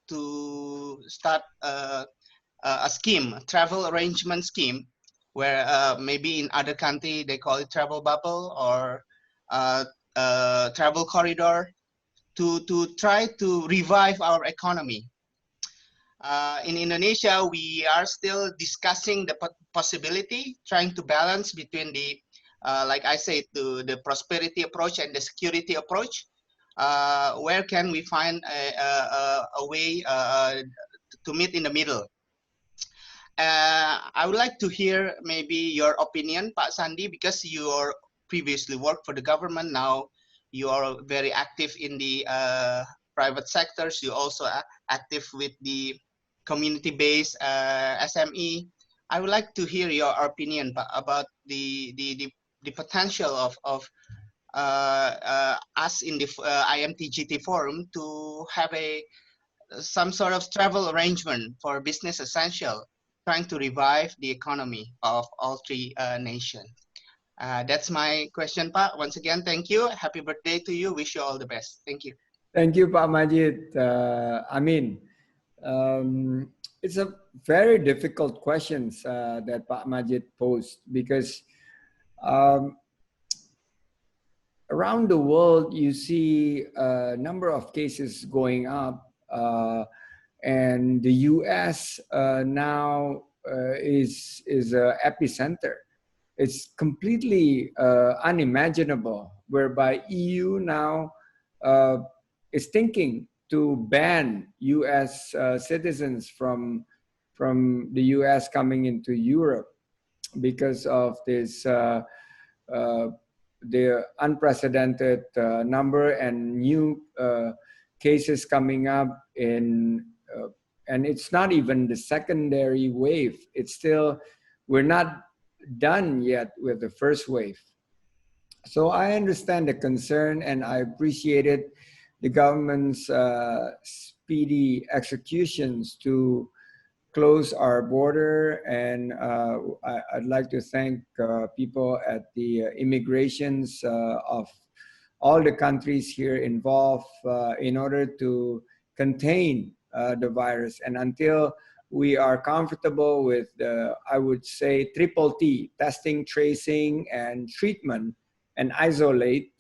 to start a scheme, a travel arrangement scheme, where maybe in other country they call it travel bubble or travel corridor, to try to revive our economy. In Indonesia, we are still discussing the possibility, trying to balance between the, like I said, the prosperity approach and the security approach. Where can we find a way to meet in the middle? I would like to hear maybe your opinion, Pak Sandi, because you are previously worked for the government. Now you are very active in the private sectors. You also are active with the community-based SME. I would like to hear your opinion about the potential of us in the IMT-GT forum to have some sort of travel arrangement for business essential, trying to revive the economy of all three nations. That's my question, Pak. Once again, thank you. Happy birthday to you. Wish you all the best. Thank you. Thank you, Pak Majid. It's a very difficult questions that Pak Majid posed, because around the world you see a number of cases going up, and the US now is an epicenter. It's completely unimaginable, whereby EU now is thinking to ban US citizens from the US coming into Europe because of this the unprecedented number and new cases coming up in, and it's not even the secondary wave. It's still, we're not done yet with the first wave. So I understand the concern, and I appreciated the government's speedy executions to close our border, and I'd like to thank people at the immigrations of all the countries here involved in order to contain the virus. And until we are comfortable with the, I would say, triple T, testing, tracing, and treatment, and isolate,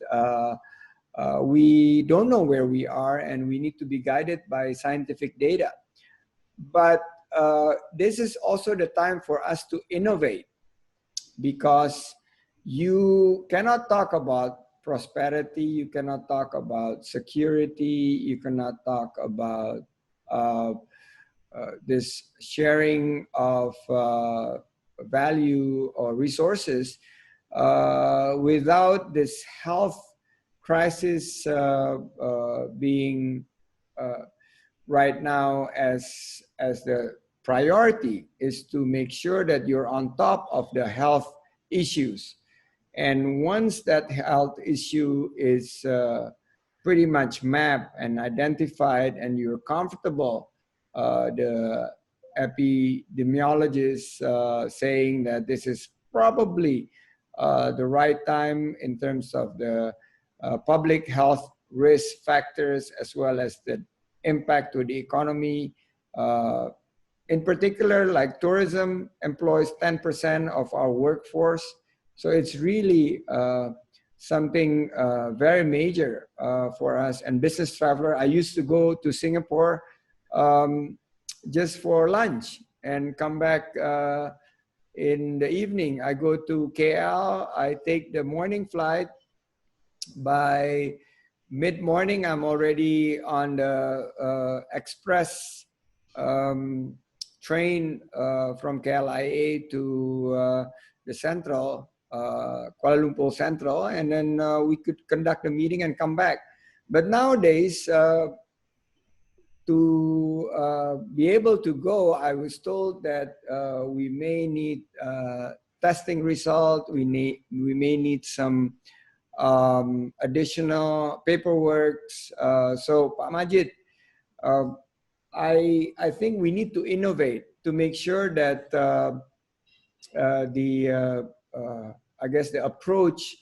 we don't know where we are, and we need to be guided by scientific data. But this is also the time for us to innovate, because you cannot talk about prosperity, you cannot talk about security, you cannot talk about this sharing of value or resources without this health crisis being right now as the priority, is to make sure that you're on top of the health issues. And once that health issue is pretty much mapped and identified, and you're comfortable, the epidemiologists saying that this is probably the right time in terms of the public health risk factors, as well as the impact to the economy. In particular, like tourism employs 10% of our workforce. So it's really something very major for us. And business traveler, I used to go to Singapore just for lunch and come back in the evening. I go to KL, I take the morning flight by mid-morning, I'm already on the express train from KLIA to the Central, Kuala Lumpur Central, and then we could conduct a meeting and come back. But nowadays, to be able to go, I was told that we may need testing result. We may need some additional paperwork. So, Pak Majid, I think we need to innovate to make sure that I guess the approach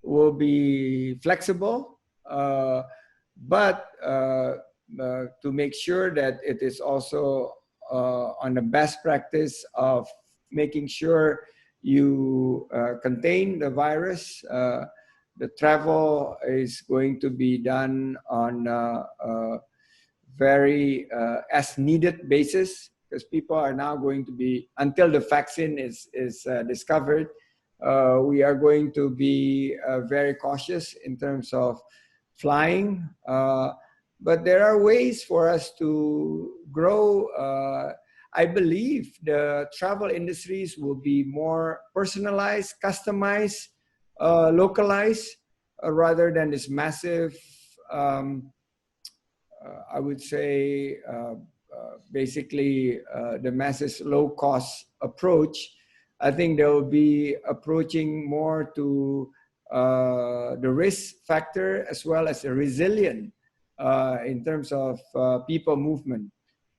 will be flexible, but to make sure that it is also on the best practice of making sure you contain the virus. The travel is going to be done on very as needed basis, because people are now going to be, until the vaccine is discovered, we are going to be very cautious in terms of flying. But there are ways for us to grow. I believe the travel industries will be more personalized, customized, localized, rather than this massive, I would say, basically the massive low-cost approach. I think they will be approaching more to the risk factor as well as the resilient in terms of people movement.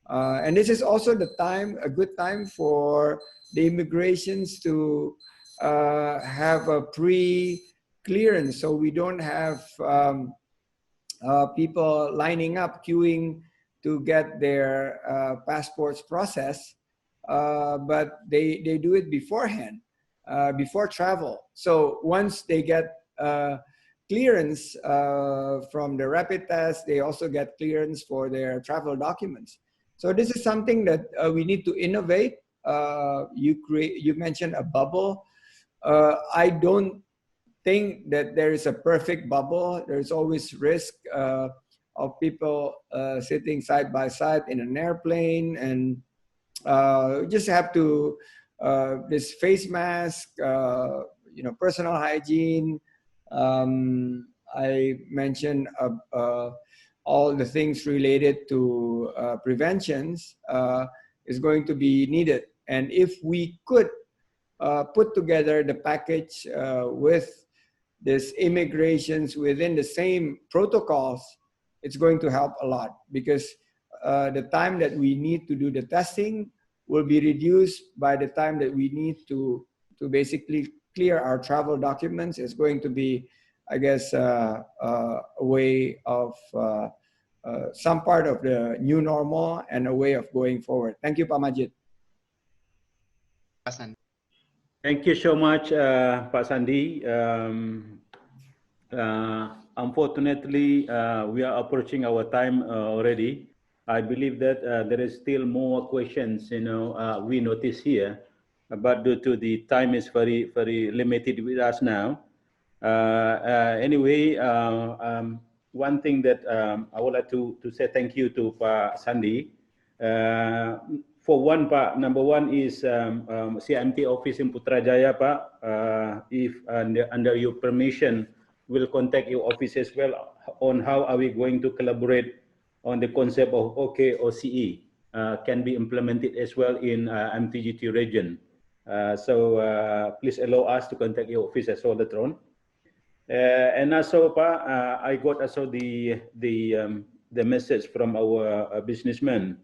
And this is also the time, a good time for the immigrations to have a pre-clearance, so we don't have people lining up, queuing to get their passports processed, but they do it beforehand, before travel. So once they get clearance from the rapid test, they also get clearance for their travel documents. So this is something that we need to innovate. You mentioned a bubble. I don't think that there is a perfect bubble. There's always risk of people sitting side by side in an airplane, and just have to this face mask, personal hygiene. I mentioned all the things related to preventions is going to be needed. And if we could put together the package with this immigrations within the same protocols, it's going to help a lot, because the time that we need to do the testing will be reduced by the time that we need to basically clear our travel documents. Is going to be, I guess, a way of some part of the new normal and a way of going forward. Thank you, Pak Majid. Thank you so much, Pak Sandi. Unfortunately, we are approaching our time already. I believe that there is still more questions, we notice here, but due to the time is very, very limited with us now. Anyway, one thing that I would like to say thank you to Pak Sandi. For one, Pak, number one is CIMT office in Putrajaya, Pak. If under your permission, we'll contact your office as well on how are we going to collaborate on the concept of OKOCE can be implemented as well in IMT-GT region. So please allow us to contact your office as well later on. And also, Pak, I got also the message from our businessmen.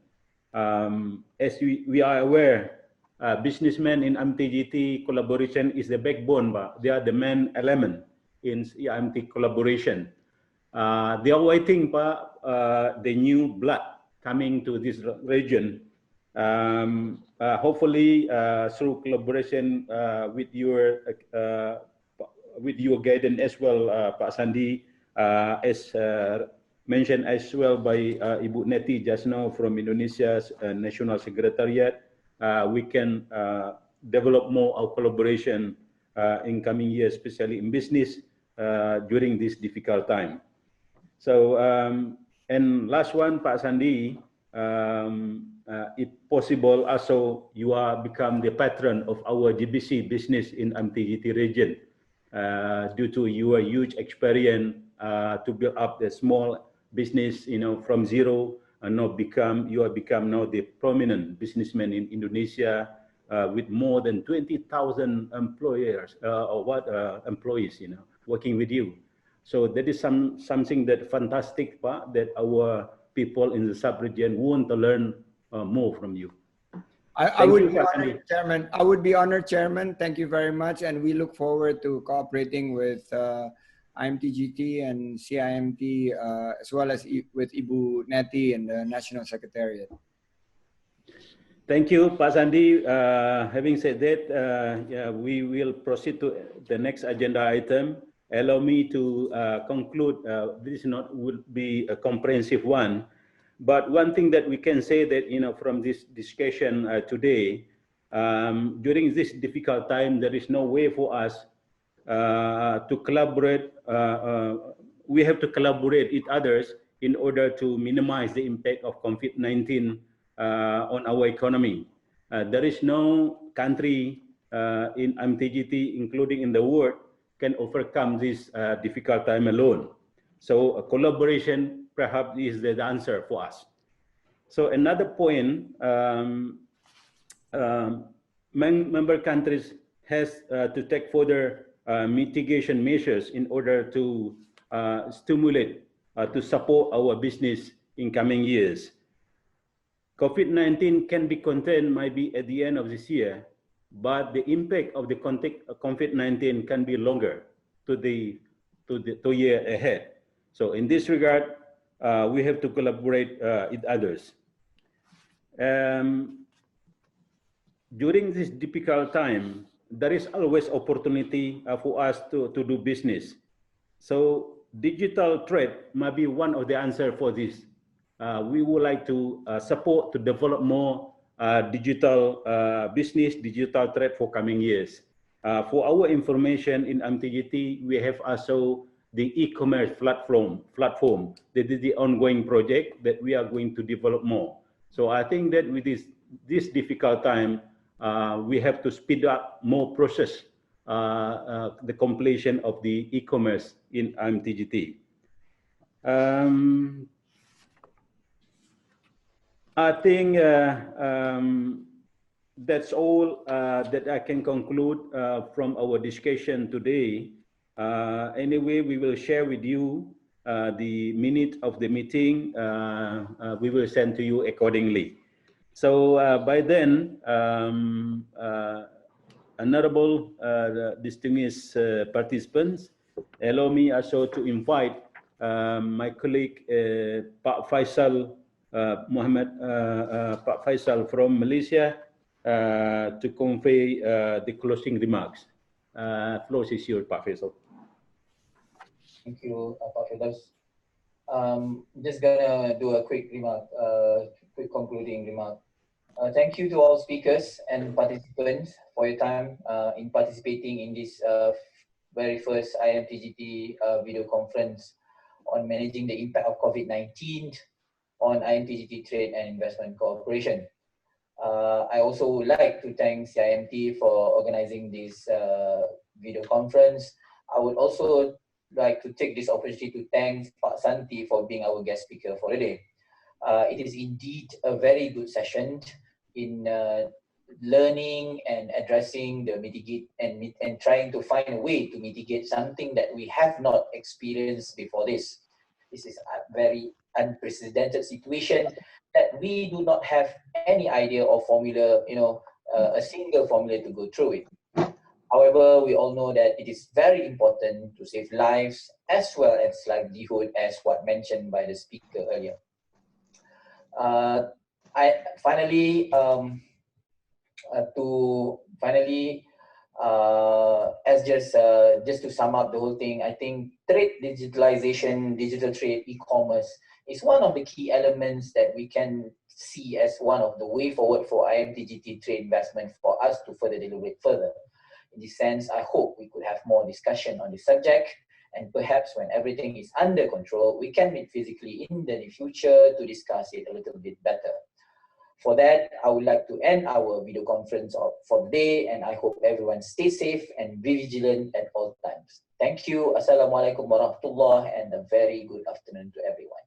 As we are aware, businessmen in IMT-GT collaboration is the backbone, Pak. They are the main element in IMT collaboration. They are waiting, Pak, the new blood coming to this region. Hopefully, through collaboration with your guidance as well, Pak Sandi, as mentioned as well by Ibu Neti just now from Indonesia's National Secretariat, we can develop more our collaboration in coming years, especially in business during this difficult time. So, and last one, Pak Sandi, if possible, also you are become the patron of our GBC business in IMT-GT region due to your huge experience to build up the small business, from zero, and now you have become now the prominent businessman in Indonesia with more than 20,000 employers employees, working with you. So that is something that fantastic, Pak, that our people in the sub-region want to learn more from you. I would be honored, Chairman. I would be honored, Chairman. Thank you very much, and we look forward to cooperating with IMT-GT and CIMT, as well as with Ibu Neti and the National Secretariat. Thank you, Pak Sandi. Having said that, we will proceed to the next agenda item. Allow me to conclude. This will be a comprehensive one, but one thing that we can say that from this discussion today, during this difficult time, there is no way for us to collaborate. We have to collaborate with others in order to minimize the impact of COVID-19 on our economy. There is no country in IMT-GT, including in the world, can overcome this difficult time alone. So collaboration perhaps is the answer for us. So another point, member countries has to take further mitigation measures in order to stimulate, to support our business in coming years. COVID-19 can be contained maybe at the end of this year, but the impact of the COVID-19 can be longer to the year ahead. So in this regard, we have to collaborate with others. During this difficult time, there is always opportunity for us to do business. So digital trade might be one of the answers for this. We would like to support to develop more digital business, digital trade for coming years. For our information in IMT-GT, we have also the e-commerce platform. That is the ongoing project that we are going to develop more. So I think that with this difficult time, we have to speed up more process, the completion of the e-commerce in IMT-GT. I think that's all that I can conclude from our discussion today. Anyway, we will share with you the minute of the meeting. We will send to you accordingly. So by then, honorable distinguished participants, allow me also to invite my colleague Pak Faisal Pak Faisal from Malaysia to convey the closing remarks. Floor is yours, Pak Faisal. Thank you, Pak Firdaus. Just gonna do a quick remark, quick concluding remark. Thank you to all speakers and participants for your time in participating in this very first IMT-GT video conference on managing the impact of COVID-19 on IMT-GT Trade and Investment Cooperation. I also would like to thank CIMT for organizing this video conference. I would also like to take this opportunity to thank Pak Santi for being our guest speaker for the day. It is indeed a very good session in learning and addressing the mitigate and trying to find a way to mitigate something that we have not experienced before this. This is a very unprecedented situation that we do not have any idea or formula, a single formula to go through it. However, we all know that it is very important to save lives as well as livelihood, as what mentioned by the speaker earlier. Just to sum up the whole thing, I think trade digitalization, digital trade, e-commerce is one of the key elements that we can see as one of the way forward for IMT-GT trade investment for us to further deliberate further. In this sense, I hope we could have more discussion on this subject And perhaps when everything is under control, we can meet physically in the near future to discuss it a little bit better. For that, I would like to end our video conference for the day, and I hope everyone stays safe and be vigilant at all times. Thank you. Assalamualaikum warahmatullah, and a very good afternoon to everyone.